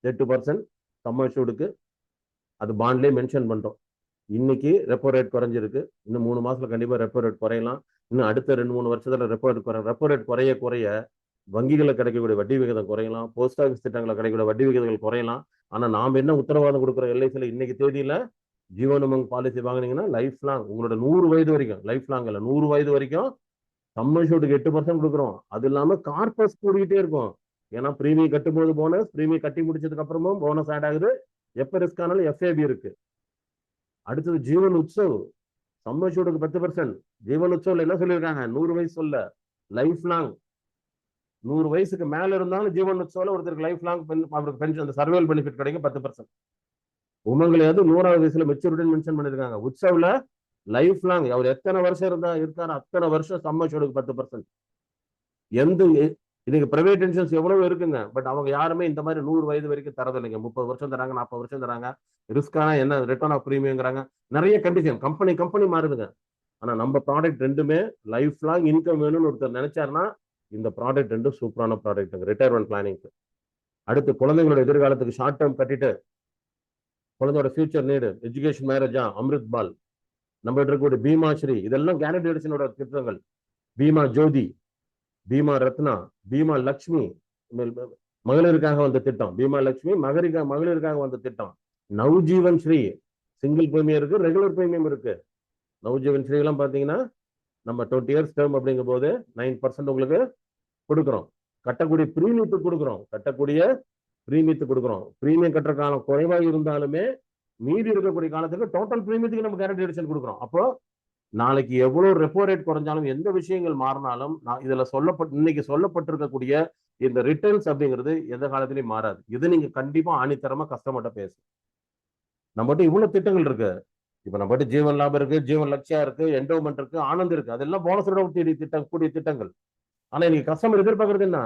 8% சம் அஷ்யூர்டுக்கு. அது பாண்ட்லயே மென்ஷன் பண்றோம். இன்னைக்கு ரெப்போ ரேட் குறைஞ்சிருக்கு, இன்னும் 3 மாசத்துல கண்டிப்பா ரெப்போ ரேட் குறையலாம். இன்னும் அடுத்த 2-3 வருஷத்துல ரெப்போ ரேட் குறைய குறைய வங்கிகளை கிடைக்கக்கூடிய வட்டி விகிதம் குறையலாம், போஸ்ட் ஆஃபீஸ் திட்டங்களை கிடைக்கக்கூடிய வட்டி விகிதங்கள் குறையலாம். ஆனா நாம என்ன உத்தரவாதம் கொடுக்குற எல்ஐசில இன்னைக்கு தேதியில ஜீவன் உமங் பாலிசி வாங்கினீங்கன்னா லைஃப் லாங், உங்களோட 100 வயது வரைக்கும், லைஃப் லாங் இல்ல 100 வயது வரைக்கும் சம் அஷ்யூர்டுக்கு 8% கொடுக்குறோம். அது இல்லாம கார்பஸ் கூடிக்கிட்டே இருக்கும். ஏன்னா பிரீமியம் கட்டும்போது போனஸ், பிரீமியம் கட்டி முடிச்சதுக்கு அப்புறமும் போனஸ் ஆட் ஆகுது. எப்ப ரிஸ்க் ஆனாலும் எஃப்ஏபி இருக்கு. அடுத்தது ஜீவன் உற்சவ், சம் அஷ்யூர்டுக்கு 10%. ஜீவன் உற்சவ்ல என்ன சொல்லியிருக்காங்க, 100 வயசு சொல்ல, லைஃப் லாங். 100 வயசுக்கு மேல இருந்தாலும் ஜீவன் உற்சவ்ல ஒருத்தருக்கு லைஃப் லாங் அவருக்கு பென்ஷன், அந்த சர்வைவல் பெனிஃபிட் கிடைக்கும் 10%. உமங்களையாவது 100வது வயசுல மெச்சூரிட்டின்னு மென்ஷன் பண்ணிருக்காங்க. உற்சவ்ல லைஃப் லாங், அவர் எத்தனை வருஷம் இருக்காரு அத்தனை வருஷம் சம் அஷ்யூர்டுக்கு 10%. எந்த இன்னைக்கு பிரைவேட் இன்சூரன்ஸ் எவ்வளவு இருக்குங்க, பட் அவங்க யாருமே இந்த மாதிரி 100 வயது வரைக்கும் தரது இல்லைங்க. 30 வருஷம் தராங்க, 40 வருஷம் தராங்க. ரிஸ்கான என்ன ரிட்டர்ன் ஆஃப் பிரீமியம்ங்கிறாங்க. நிறைய கண்டிஷன், கம்பெனி மாறுதுங்க. ஆனா நம்ம ப்ராடக்ட் ரெண்டுமே லைஃப் லாங் இன்கம் வேணும்னு ஒருத்தர் நினைச்சாருன்னா இந்த ப்ராடக்ட் ரெண்டும் சூப்பரான ப்ராடக்ட் ரிட்டையர்மெண்ட் பிளானிங்க்கு. அடுத்து குழந்தைங்களோட எதிர்காலத்துக்கு ஷார்ட் டேர்ம் கட்டிட்டு குழந்தையோட ஃபியூச்சர் நீடு, எஜுகேஷன், மேரேஜா, அமிர்த் பால், நம்ம இருக்கக்கூடிய பீமா ஸ்ரீ, இதெல்லாம் கேரண்டி எடிஷனோட திட்டங்கள். பீமா ஜோதி, பீமா ரத்னா, பீமா லக்ஷ்மி, மகளிருக்காக வந்த திட்டம். பீமா லட்சுமி மகளிருக்காக வந்த திட்டம். நவ்ஜீவன் ஸ்ரீ, சிங்கிள் பிரீமியம் இருக்கு, ரெகுலர் பிரீமியம் இருக்கு. நவ்ஜீவன் ஸ்ரீ எல்லாம் பாத்தீங்கன்னா நம்ம 20 இயர்ஸ் டேர்ம் அப்படிங்கும் போது 9% உங்களுக்கு கொடுக்குறோம். கட்டக்கூடிய பிரீமியத்துக்கு கொடுக்குறோம். பிரீமியம் கட்டுற காலம் குறைவாக இருந்தாலுமே மீதி இருக்கக்கூடிய காலத்துக்கு டோட்டல் பிரீமியத்துக்கு நம்ம கேரண்டி எடிஷன் கொடுக்குறோம். அப்போ நாளைக்கு எவ்வளவு ரெப்போ ரேட் குறைஞ்சாலும், எந்த விஷயங்கள் மாறினாலும், இதுல இன்னைக்கு சொல்லப்பட்டிருக்கக்கூடிய இந்த ரிட்டர்ன்ஸ் அப்படிங்கிறது எந்த காலத்திலயும் மாறாது. இது நீங்க கண்டிப்பா ஆணித்தரமா கஸ்டமர்கிட்ட பேசு. நம்மகிட்ட இவ்வளவு திட்டங்கள் இருக்கு. இப்ப நம்மகிட்ட ஜீவன் லாபம் இருக்கு, ஜீவன் லட்சியா இருக்கு, என்டோமெண்ட் இருக்கு, ஆனந்த் இருக்கு. அதெல்லாம் போனஸோட கூடிய திட்டங்கள். ஆனா இன்னைக்கு கஸ்டமர் எதிர்பார்க்கறது என்ன,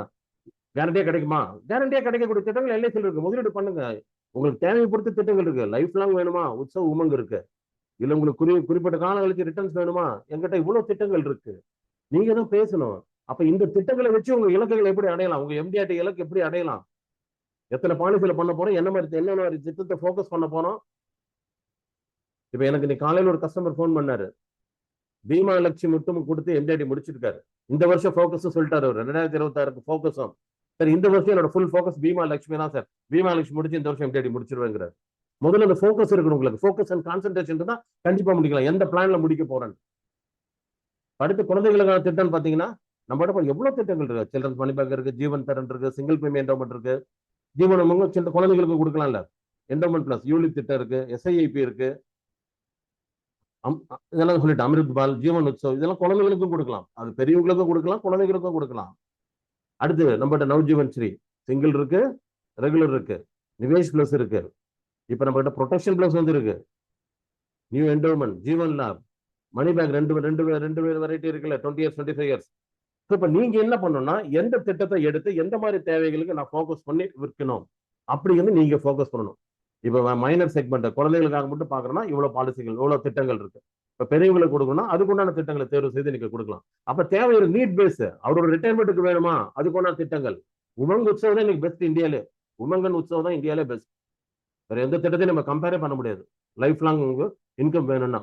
கேரண்டியா கிடைக்குமா? கேரண்டியா கிடைக்கக்கூடிய திட்டங்கள் எல்ஐசியில் இருக்கு. முதலீடு பண்ணுங்க. உங்களுக்கு தேவையை பொறுத்து திட்டங்கள் இருக்கு. லைஃப் லாங் வேணுமா, உற்சவ் உமங் இருக்கு. இல்ல உங்களுக்கு குறிப்பிட்ட காலம் கழிச்சு ரிட்டர்ன்ஸ் வேணுமா, எங்கிட்ட இவ்வளவு திட்டங்கள் இருக்கு. நீங்க தான் பேசணும். அப்ப இந்த திட்டங்களை வச்சு உங்க இலக்குகளை எப்படி அடையலாம், உங்க எம்டிஆர்டி இலக்கு எப்படி அடையலாம், எத்தனை பாலிசியில பண்ண போறோம், என்ன மாதிரி திட்டத்தை போக்கஸ் பண்ண போறோம். இப்ப எனக்கு இன்னைக்கு காலையில ஒரு கஸ்டமர் போன் பண்ணாரு, பீமா லட்சி மட்டும் கொடுத்து எம்டிஆர்டி முடிச்சிருக்காரு. இந்த வருஷம் போக்கஸ் சொல்லிட்டாரு, 2026 போக்கஸும். சரி, இந்த வருஷம் என்னோட ஃபுல் போக்கஸ் பீமா லட்சுமி தான் சார். பீமா லட்சுமி முடிச்சு இந்த வருஷம் எம்டிஆர்டி முடிச்சிருவேங்கிறார். முதல்ல அந்த போக்கஸ் இருக்கணும் உங்களுக்கு. போக்கஸ் அண்ட் கான்சென்ட்ரேஷன் தான் கண்டிப்பா முடிக்கலாம், எந்த பிளான்ல முடிக்க போறேன். அடுத்து குழந்தைகளுக்கான திட்டம் பாத்தீங்கன்னா நம்ம எவ்வளவு திட்டங்கள் இருக்கு. சில்ட்ரன்ஸ் மணி பேக் இருக்கு, ஜீவன் தரன் இருக்கு, சிங்கிள் பிரீமியம் என்டோமெண்ட் இருக்கு, ஜீவன் குழந்தைகளுக்கு கொடுக்கலாம்ல, என்டோமெண்ட் பிளஸ் யூலிப் திட்டம் இருக்கு, எஸ்ஐஐபி இருக்கு, இதெல்லாம் சொல்லிட்டு அமிர்த் பால், ஜீவன் உற்சவ், இதெல்லாம் குழந்தைகளுக்கும் கொடுக்கலாம். அது பெரியவங்களுக்கும் கொடுக்கலாம், குழந்தைகளுக்கும் கொடுக்கலாம். அடுத்து நம்மகிட்ட நவ்ஜீவன் ஸ்ரீ சிங்கிள் இருக்கு, ரெகுலர் இருக்கு, நிவேஷ் பிளஸ் இருக்கு. இப்ப நம்ம கிட்ட ப்ரொடெக்ஷன் பிளஸ் வந்து இருக்கு, நியூ என்டோமெண்ட், ஜீவன் லாப், மணி பேக் ரெண்டு வெரைட்டி இருக்குல்ல, 20 இயர்ஸ் 25 இயர்ஸ். இப்ப நீங்க என்ன பண்ணணும்னா எந்த திட்டத்தை எடுத்து எந்த மாதிரி தேவைகளுக்கு நான் போக்கஸ் பண்ணி விற்கணும் அப்படிங்கிறது நீங்க போக்கஸ் பண்ணணும். இப்ப மைனர் செக்மெண்ட் குழந்தைகளுக்காக மட்டும் பாக்குறோம்னா இவ்வளவு பாலிசிகள், இவ்வளவு திட்டங்கள் இருக்கு. இப்ப பெரியவங்களுக்கு கொடுக்கணும்னா அதுக்குண்டான திட்டங்களை தேர்வு செய்து நீங்க கொடுக்கலாம். அப்ப தேவை ஒரு நீட் பேஸ், அவரோட ரிட்டையர்மெண்ட்டுக்கு வேணுமா, அதுக்குண்டான திட்டங்கள். உமங் உற்சவ் தான் இன்னைக்கு பெஸ்ட் இந்தியாலே. உமங்கன் உற்சவ் தான் இந்தியாலே பெஸ்ட். வேற எந்த திட்டத்தையும் நம்ம கம்பேரே பண்ண முடியாது. லைஃப் லாங் இன்கம் வேணும்னா,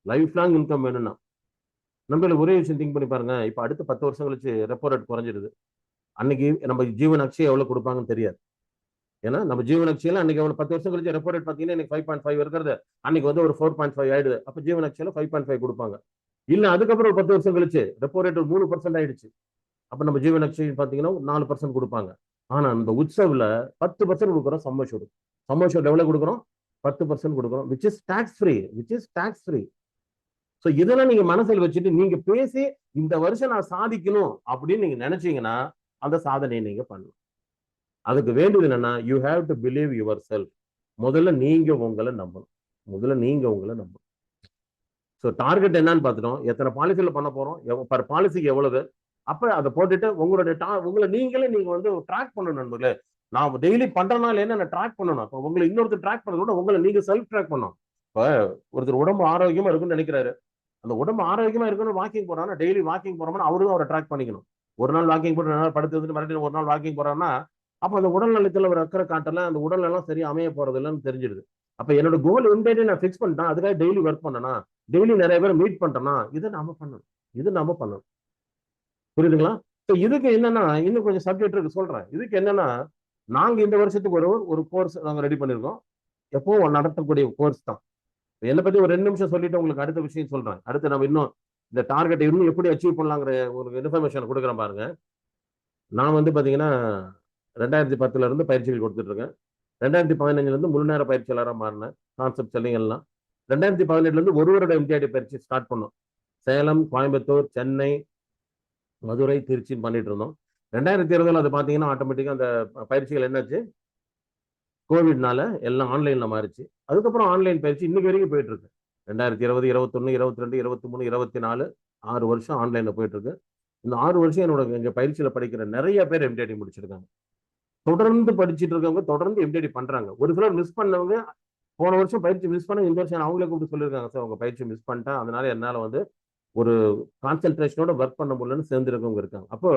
லைஃப் லாங் இன்கம் வேணும்னா நம்மளுக்கு ஒரே விஷயம் திங்க் பண்ணி பாருங்க. இப்ப அடுத்த 10 வருஷம் கழிச்சு ரெப்போ ரேட் குறைஞ்சிருது. அன்னைக்கு நம்ம ஜீவன் அக்ஷய் எவ்வளவு கொடுப்பாங்கன்னு தெரியாது. ஏன்னா நம்ம ஜீவன் அக்ஷயில அன்னைக்கு எவ்வளவு 10 வருஷம் கழிச்சு ரெப்போ ரேட் பாத்தீங்கன்னா இன்னைக்கு 5.5 இருக்கிறது அன்னைக்கு வந்து ஒரு 4.5 ஆயிடுது. அப்ப ஜீவன் அக்ஷயில 5.5 கொடுப்பாங்க. இல்ல அதுக்கப்புறம் ஒரு 10 வருஷம் கழிச்சு ரெப்போ ரேட் 3% ஆயிடுச்சு. அப்ப நம்ம ஜீவன் அக்ஷய் பாத்தீங்கன்னா 4% கொடுப்பாங்க. ஆனா இந்த உற்சவ்ல 10% கொடுக்குறோம். சம்மஷோடு சம்மஷோடு எவ்வளவு கொடுக்குறோம்? 10% கொடுக்குறோம். Which is tax free, which is tax free. So இதெல்லாம் நீங்க மனசில் வச்சுட்டு நீங்க பேசி இந்த வருஷம் நான் சாதிக்கணும் அப்படின்னு நீங்க நினைச்சீங்கன்னா அந்த சாதனையை நீங்க பண்ணலாம். அதுக்கு வேண்டியது என்னன்னா, you have to believe your self. முதல்ல நீங்க உங்களை நம்பணும். முதல்ல நீங்க உங்களை நம்பணும். ஸோ டார்கெட் என்னன்னு பார்த்துட்டோம். எத்தனை பாலிசியில் பண்ண போறோம், பர் பாலிசிக்கு எவ்வளவு. அப்ப அதை போட்டுட்டு உங்களை நீங்களே நீங்க வந்து ட்ராக் பண்ணணும் நண்பர்களே. நான் டெய்லி பண்றதுனால என்ன ட்ராக் பண்ணணும். அப்ப உங்களை இன்னொருத்தர் ட்ராக் பண்ணத விட உங்களை நீங்க செல்ஃப் ட்ராக் பண்ணணும். இப்ப ஒருத்தர் உடம்பு ஆரோக்கியமா இருக்குன்னு நினைக்கிறாரு. அந்த உடம்பு ஆரோக்கியமா இருக்கணும் வாக்கிங் போறான்னா டெய்லி வாக்கிங் போறோம்னா அவரும் அவரை ட்ராக் பண்ணிக்கணும். ஒரு நாள் வாக்கிங் போட்டு 2 நாள் படுத்து வந்துட்டு மறுபடியும் ஒரு நாள் வாக்கிங் போறான்னா அப்ப அந்த உடல் நலத்துல ஒரு அக்கறை காட்டல, அந்த உடல் எல்லாம் சரியா அமைய போறது இல்லைன்னு தெரிஞ்சிடுது. அப்ப என்னோட கோல் இன்டேட்டே நான் ஃபிக்ஸ் பண்ணிட்டேன். அதுக்காக டெய்லி ஒர்க் பண்ணனா, டெய்லி நிறைய பேர் மீட் பண்றேன்னா இதை நாம பண்ணணும். இது நாம பண்ணணும். புரியுதுங்களா? இதுக்கு என்னன்னா இன்னும் கொஞ்சம் சப்ஜெக்ட் இருக்கு சொல்றேன். இதுக்கு என்னன்னா, நாங்க இந்த வருஷத்துக்கு ஒரு கோர்ஸ் நாங்க ரெடி பண்ணிருக்கோம். எப்பவும் நடத்தக்கூடிய கோர்ஸ் தான். என்னை பத்தி ஒரு 2 நிமிஷம் சொல்லிட்டு உங்களுக்கு அடுத்த விஷயம் சொல்றேன். அடுத்து நம்ம இன்னும் இந்த டார்கெட் இன்னும் எப்படி அச்சீவ் பண்ணலாங்கிற ஒரு இன்ஃபர்மேஷன் கொடுக்குறேன் பாருங்க. நான் வந்து பாத்தீங்கன்னா 2010 இருந்து பயிற்சிகள் கொடுத்துட்டு இருக்கேன். 2015 இருந்து முழு நேர பயிற்சியாளராக மாறினேன். கான்செப்ட் செல்லிங் எல்லாம் 2018 இருந்து ஒரு வருட எம்டிஐடி பயிற்சி ஸ்டார்ட் பண்ணோம். சேலம், கோயம்புத்தூர், சென்னை, மதுரை, திருச்சின்னு பண்ணிட்டு இருந்தோம். 2020 அது பாத்தீங்கன்னா ஆட்டோமேட்டிக்கா அந்த பயிற்சிகள் என்னாச்சு, கோவிட்னால எல்லாம் ஆன்லைன்ல மாறிச்சு. அதுக்கப்புறம் ஆன்லைன் பயிற்சி இன்னைக்கு வரைக்கும் போயிட்டு இருக்கு. 2020, 21, 22, 23, 24 6 வருஷம் ஆன்லைன்ல போயிட்டு இருக்கு. இந்த 6 வருஷம் என்னோட எங்க பயிற்சியில படிக்கிற நிறைய பேர் எம்டிஐடி முடிச்சிருக்காங்க. தொடர்ந்து படிச்சுட்டு இருக்கவங்க தொடர்ந்து எம்டிஐடி பண்றாங்க. ஒரு சிலர் மிஸ் பண்ணவங்க போன வருஷம் பயிற்சி மிஸ் பண்ண இந்த வருஷம் அவங்களே கூப்பிட்டு சொல்லியிருக்காங்க, சார் உங்க பயிற்சி மிஸ் பண்ணிட்டேன், அதனால என்னால வந்து ஒரு கான்சென்ட்ரேஷனோட ஒர்க் பண்ண முடியலன்னு சேர்ந்திருக்கவங்க இருக்காங்க. அப்போ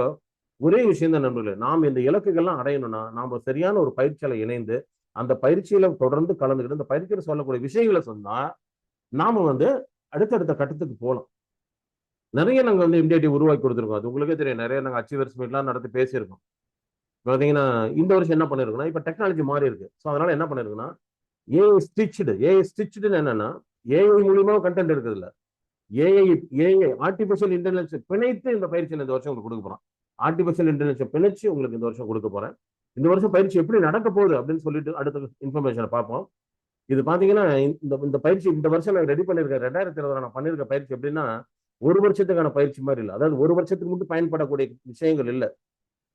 ஒரே விஷயம் தான் நண்பர்களே, நாம் இந்த இலக்குகள்லாம் அடையணும்னா நாம சரியான ஒரு பயிற்சியில இணைந்து அந்த பயிற்சியில தொடர்ந்து கலந்துக்கிட்டு இந்த பயிற்சியில சொல்லக்கூடிய விஷயங்களை சொன்னா நாம வந்து அடுத்தடுத்த கட்டத்துக்கு போகலாம். நிறைய நாங்க வந்து எம்டிஐடி உருவாக்கி கொடுத்துருக்கோம். அது உங்களுக்கே தெரியும். நிறைய நாங்க அச்சீவர்ஸ் மீட்லாம் நடத்தி பேசியிருக்கோம். பாத்தீங்கன்னா இந்த வருஷம் என்ன பண்ணிருக்குன்னா, இப்ப டெக்னாலஜி மாறி இருக்கு. ஸோ அதனால என்ன பண்ணிருக்குன்னா, ஏஐ ஸ்டிச்சுடு என்னன்னா, ஏஐ மூலியமா கண்டென்ட் இருக்குது இல்ல, ஏஐ ஏஐ ஆர்டிபிஷியல் இன்டெலிஜென்ஸ் பிணைத்து இந்த பயிற்சியில் இந்த வருஷம் உங்களுக்கு கொடுக்க போறோம். ஆர்டிபிஷியல் இன்டெலிஜென்ஸ் பிணைச்சு உங்களுக்கு இந்த வருஷம் கொடுக்க போறேன். இந்த வருஷம் பயிற்சி எப்படி நடக்க போகுது அப்படின்னு சொல்லிட்டு அடுத்த இன்ஃபர்மேஷனை பார்ப்போம். இது பாத்தீங்கன்னா இந்த இந்த பயிற்சி இந்த வருஷம் நான் ரெடி பண்ணிருக்கேன். 2020 நான் பண்ணிருக்க பயிற்சி எப்படின்னா, ஒரு வருஷத்துக்கான பயிற்சி மாதிரி இல்லை. அதாவது ஒரு வருஷத்துக்கு மட்டும் பயன்படக்கூடிய விஷயங்கள் இல்லை.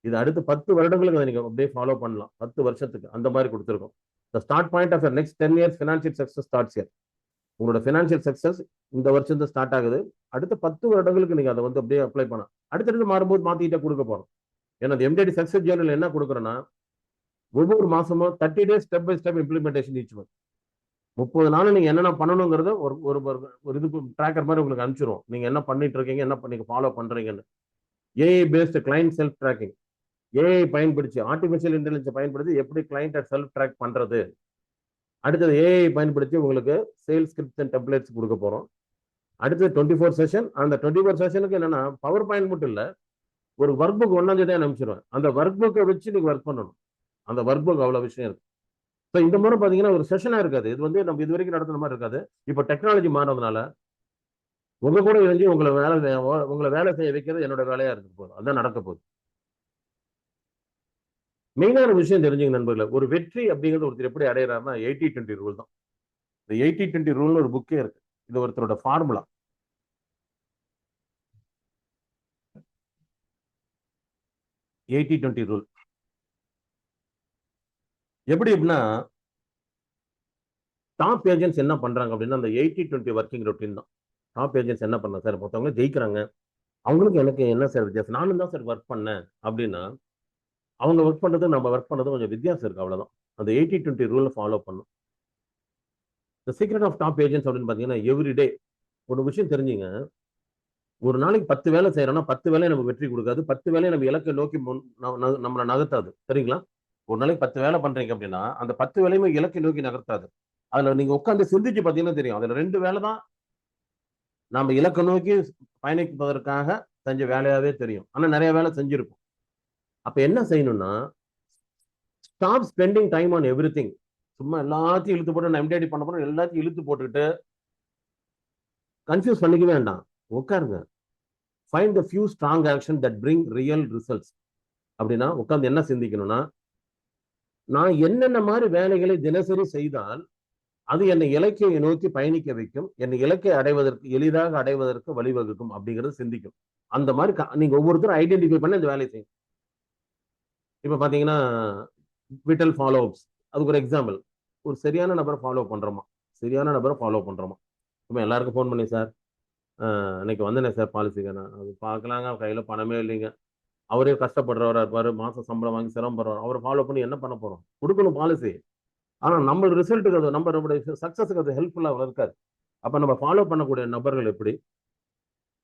இது அடுத்து 10 வருடங்களுக்கு நீங்க அப்படியே ஃபாலோ பண்ணலாம். 10 வருஷத்துக்கு அந்த மாதிரி கொடுத்துருக்கோம். The start point of your next 10 years financial success starts here. உங்களோட ஃபினான்ஷியல் சக்சஸ் இந்த வருஷம் தான் ஸ்டார்ட் ஆகுது. அடுத்த 10 வருடங்களுக்கு நீங்க அதை வந்து அப்படியே அப்ளை பண்ணலாம். அடுத்தடுத்து மாறும்போது மாத்திக்கிட்டே கொடுக்க போறோம். ஏன்னா எம்டிஐடி சக்சஸ் ஜேர்னல் என்ன கொடுக்குறோன்னா, ஒவ்வொரு மாசமும் 30 days step by step implementation each month. 30 நாள் நீங்க என்னென்ன பண்ணணுங்கிறத ஒரு ஒரு ஒரு இது ட்ராக்கர் மாதிரி உங்களுக்கு அனுப்பிச்சிரும். நீங்க என்ன பண்ணிட்டு இருக்கீங்க, என்ன நீங்க ஃபாலோ பண்றீங்கன்னு. AI paste client self tracking. AI பயன்படுத்தி ஆர்டிபிஷியல் இன்டெலிஜென்ஸ் பயன்படுத்தி எப்படி கிளைண்ட் செல்ஃப் ட்ராக் பண்றது. அடுத்தது ஏஐ பயன்படுத்தி உங்களுக்கு சேல்ஸ் ஸ்கிரிப்ட்ஸ் அண்ட் டெம்ப்ளேட்ஸ் கொடுக்க போறோம். அடுத்தது 24 செஷன். அந்த 24 செஷனுக்கு என்னன்னா பவர் பாயிண்ட் மட்டும் இல்ல, ஒரு ஒர்க் புக் 1ஆம் தேதி அனுப்பிச்சிருவேன். அந்த ஒர்க் புக்கை வச்சு நீங்க ஒர்க் பண்ணணும். அந்த ஒர்க் புக் அவ்வளவு விஷயம் இருக்கு. ஸோ இந்த முறை பாத்தீங்கன்னா ஒரு செஷனா இருக்காது. இது வந்து நம்ம இது வரைக்கும் நடத்துன மாதிரி இருக்காது. இப்போ டெக்னாலஜி மாறதுனால உங்க கூட இருந்து உங்களை வேலை செய்ய வைக்கிறது என்னோட வேலையா இருக்கு போதும். அதான் நடக்க போகுது. மெயினான விஷயம் தெரிஞ்சுங்க நண்பர்களே, ஒரு வெற்றி அப்படிங்கிறது ஒருத்தர் எப்படி அடையிறாருன்னா 80-20 ரூல் தான். இந்த 80-20 ரூல்னு ஒரு புக்கே இருக்கு. இது ஒருத்தரோட ஃபார்முலா. 80-20 ரூல் எப்படி அப்படின்னா, டாப் ஏஜென்ட்ஸ் என்ன பண்றாங்க அப்படின்னா அந்த 80-20 ஒர்க்கிங் ரொட்டீன் தான். டாப் ஏஜென்ட்ஸ் என்ன பண்ண சார், மொத்தவங்க ஜெயிக்கிறாங்க, அவங்களுக்கு எனக்கு என்ன சார் வித்தியாசம், நானும் தான் சார் ஒர்க் பண்ணேன் அப்படின்னா, அவங்க ஒர்க் பண்றது நம்ம ஒர்க் பண்ணது கொஞ்சம் வித்தியாசம் இருக்கு, அவ்வளவுதான். அந்த 80-20 ரூல் ஃபாலோ பண்ணும். The secret of top agents அப்படின்னு பாத்தீங்கன்னா, எவ்ரி டே ஒரு விஷயம் தெரிஞ்சுங்க. ஒரு நாளைக்கு 10 வேலை செய்யறோம்னா 10 வேலையை நமக்கு வெற்றி கொடுக்காது, 10 வேலையை நம்ம இலக்கை நோக்கி நம்மளை நகர்த்தாது. சரிங்களா? ஒரு நாளைக்கு 10 வேலை பண்றீங்க அப்படின்னா அந்த 10 வேலையுமே இலக்கை நோக்கி நகர்த்தாது. அதுல நீங்க உட்காந்து சிந்திச்சு பார்த்தீங்கன்னா தெரியும். அதுல 2 வேலை தான் நம்ம இலக்கை நோக்கி பயணிப்பதற்காக செஞ்ச வேலையாவே தெரியும். ஆனா நிறைய வேலை செஞ்சிருக்கும். அப்ப என்ன செய்யணும்னா, stop spending time on every thing. சும்மா எல்லாத்தையும் இழுத்து போட்டு நான் எம்டிஐடி பண்ண போறோம், எல்லாத்தையும் இழுத்து போட்டுக்கிட்டு கன்ஃபியூஸ் பண்ணிக்க வேண்டாம். உட்காருங்க. Find the few strong action that bring real results. அப்படின்னா உட்கார்ந்து என்ன சிந்திக்கணும்னா, நான் என்னென்ன மாதிரி வேலைகளை தினசரி செய்தால் அது என்னை இலக்கை நோக்கி பயணிக்க வைக்கும், என்னை இலக்கை அடைவதற்கு எளிதாக அடைவதற்கு வழிவகுக்கும் அப்படிங்கிறது சிந்திக்கும். அந்த மாதிரி நீங்க ஒவ்வொருத்தரும் ஐடென்டிஃபை பண்ணி அந்த வேலையை செய்யும். இப்ப பாத்தீங்கன்னா விட்டல் ஃபாலோ அப்ஸ், அதுக்கு ஒரு எக்ஸாம்பிள். ஒரு சரியான நபரை ஃபாலோ பண்றோமா, சரியான நபரை ஃபாலோ பண்றோமா. இப்போ எல்லாருக்கும் ஃபோன் பண்ணி, சார் இன்னைக்கு வந்தேனே சார் பாலிசிக்கு, அது பார்க்கலாங்க, கையில பணமே இல்லைங்க, அவரே கஷ்டப்படுறவரா இருப்பாரு, மாசம் சம்பளம் வாங்கி சிரமப்படுறவர், அவரை ஃபாலோ பண்ணி என்ன பண்ண போறோம்? கொடுக்கணும் பாலிசி. ஆனா நம்ம ரிசல்ட்டுக்கு அது நம்மளுடைய சக்சஸுக்கு அது ஹெல்ப்ஃபுல்லா இருக்காது. அப்ப நம்ம ஃபாலோ பண்ணக்கூடிய நபர்கள் எப்படி?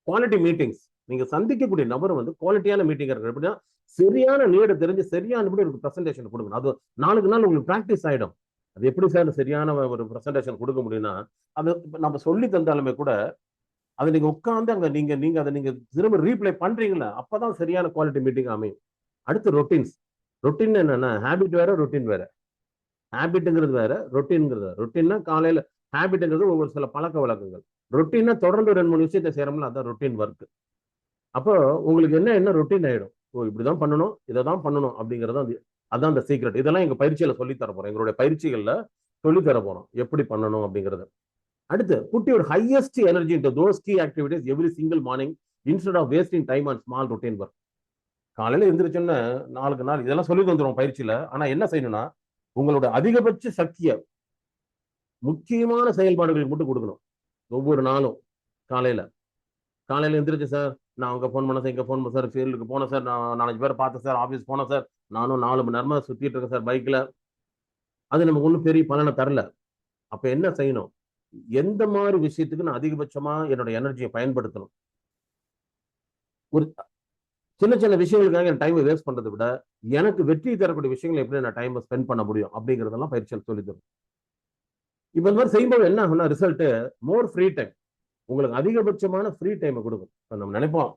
Quality meetings. நீங்க சந்திக்கக்கூடிய நபர் வந்து குவாலிட்டியான மீட்டிங் இருக்கு. எப்படின்னா சரியான நீட தெரிஞ்சு சரியானபடி ஒரு பிரசன்டேஷன் கொடுக்கணும். அது நாளுக்கு நாள் உங்களுக்கு பிராக்டிஸ் ஆயிடும். அது எப்படி சார் சரியான ஒரு பிரசன்டேஷன் கொடுக்க முடியும்னா, அது நம்ம சொல்லி தந்தாலுமே கூட அதை நீங்க உட்கார்ந்து அங்க நீங்க நீங்க அதை நீங்க திரும்ப ரீப்ளை பண்றீங்களா, அப்பதான் சரியான குவாலிட்டி மீட்டிங் அமையும். அடுத்து ரொட்டீன்ஸ். ரொட்டீன் என்னன்னா, ஹேபிட் வேற ரொட்டீன் வேற. ஹேபிட்ங்கிறது வேற, ரொட்டீன்ங்கிறது வேற. ரொட்டீன்னா காலையில, ஹேபிட்ங்கிறது ஒவ்வொரு சில பழக்க வழக்கங்கள். ரொட்டீன்னா தொடர்ந்து 2-3 விஷயத்தை செய்யறோம்ல, அதான் ரொட்டீன் ஒர்க். அப்போ உங்களுக்கு என்ன என்ன ரொட்டீன் ஆயிடும். ஓ இப்படிதான் பண்ணணும், இதை தான் பண்ணணும் அப்படிங்கிறது அதான் அந்த சீக்ரெட். இதெல்லாம் எங்க பயிற்சியில சொல்லி தர போறோம். எங்களுடைய பயிற்சிகள்ல சொல்லி தர போறோம் எப்படி பண்ணணும் அப்படிங்கிறது. அடுத்து, put your highest energy into those key activities every single morning instead of wasting time on small routine work. காலையில எந்திரிச்சோன்னு நாளுக்கு நாள் இதெல்லாம் சொல்லி தந்துருவோம் பயிற்சியில. ஆனா என்ன செய்யணும்னா, உங்களோட அதிகபட்ச சக்தியை முக்கியமான செயல்பாடுகளுக்கு மட்டும் கொடுக்கணும். ஒவ்வொரு நாளும் காலையில காலையில எந்திரிச்சு, சார் நான் அங்க போன் பண்ண சார், இங்க போன் பண்ண சார், ஃபீல்டுக்கு போனேன் சார், நான் 4 பேர் பார்த்தேன் சார், ஆபீஸ் போனேன் சார், நானும் 4 மணி நேரமா சுத்திட்டு இருக்கேன் சார் பைக்ல. அது நமக்கு ஒன்றும் பெரிய பலனை தரல. அப்ப என்ன செய்யணும்? எந்த மாதிரி விஷயத்துக்கு நான் அதிகபட்சமா என்னோட எனர்ஜியை பயன்படுத்தணும்? ஒரு சின்ன சின்ன விஷயங்களுக்காக என் டைமை வேஸ்ட் பண்றதை விட எனக்கு வெற்றி தரக்கூடிய விஷயங்களை எப்படி நான் டைமை ஸ்பெண்ட் பண்ண முடியும் அப்படிங்கிறதெல்லாம் பயிற்சியில் சொல்லி தரும். இப்ப இந்த மாதிரி செய்யும்போது என்ன ஆகும்னா, ரிசல்ட் மோர் ஃப்ரீ டைம். உங்களுக்கு அதிகபட்சமான ஃப்ரீ டைமை கொடுக்கும். நம்ம நினைப்போம்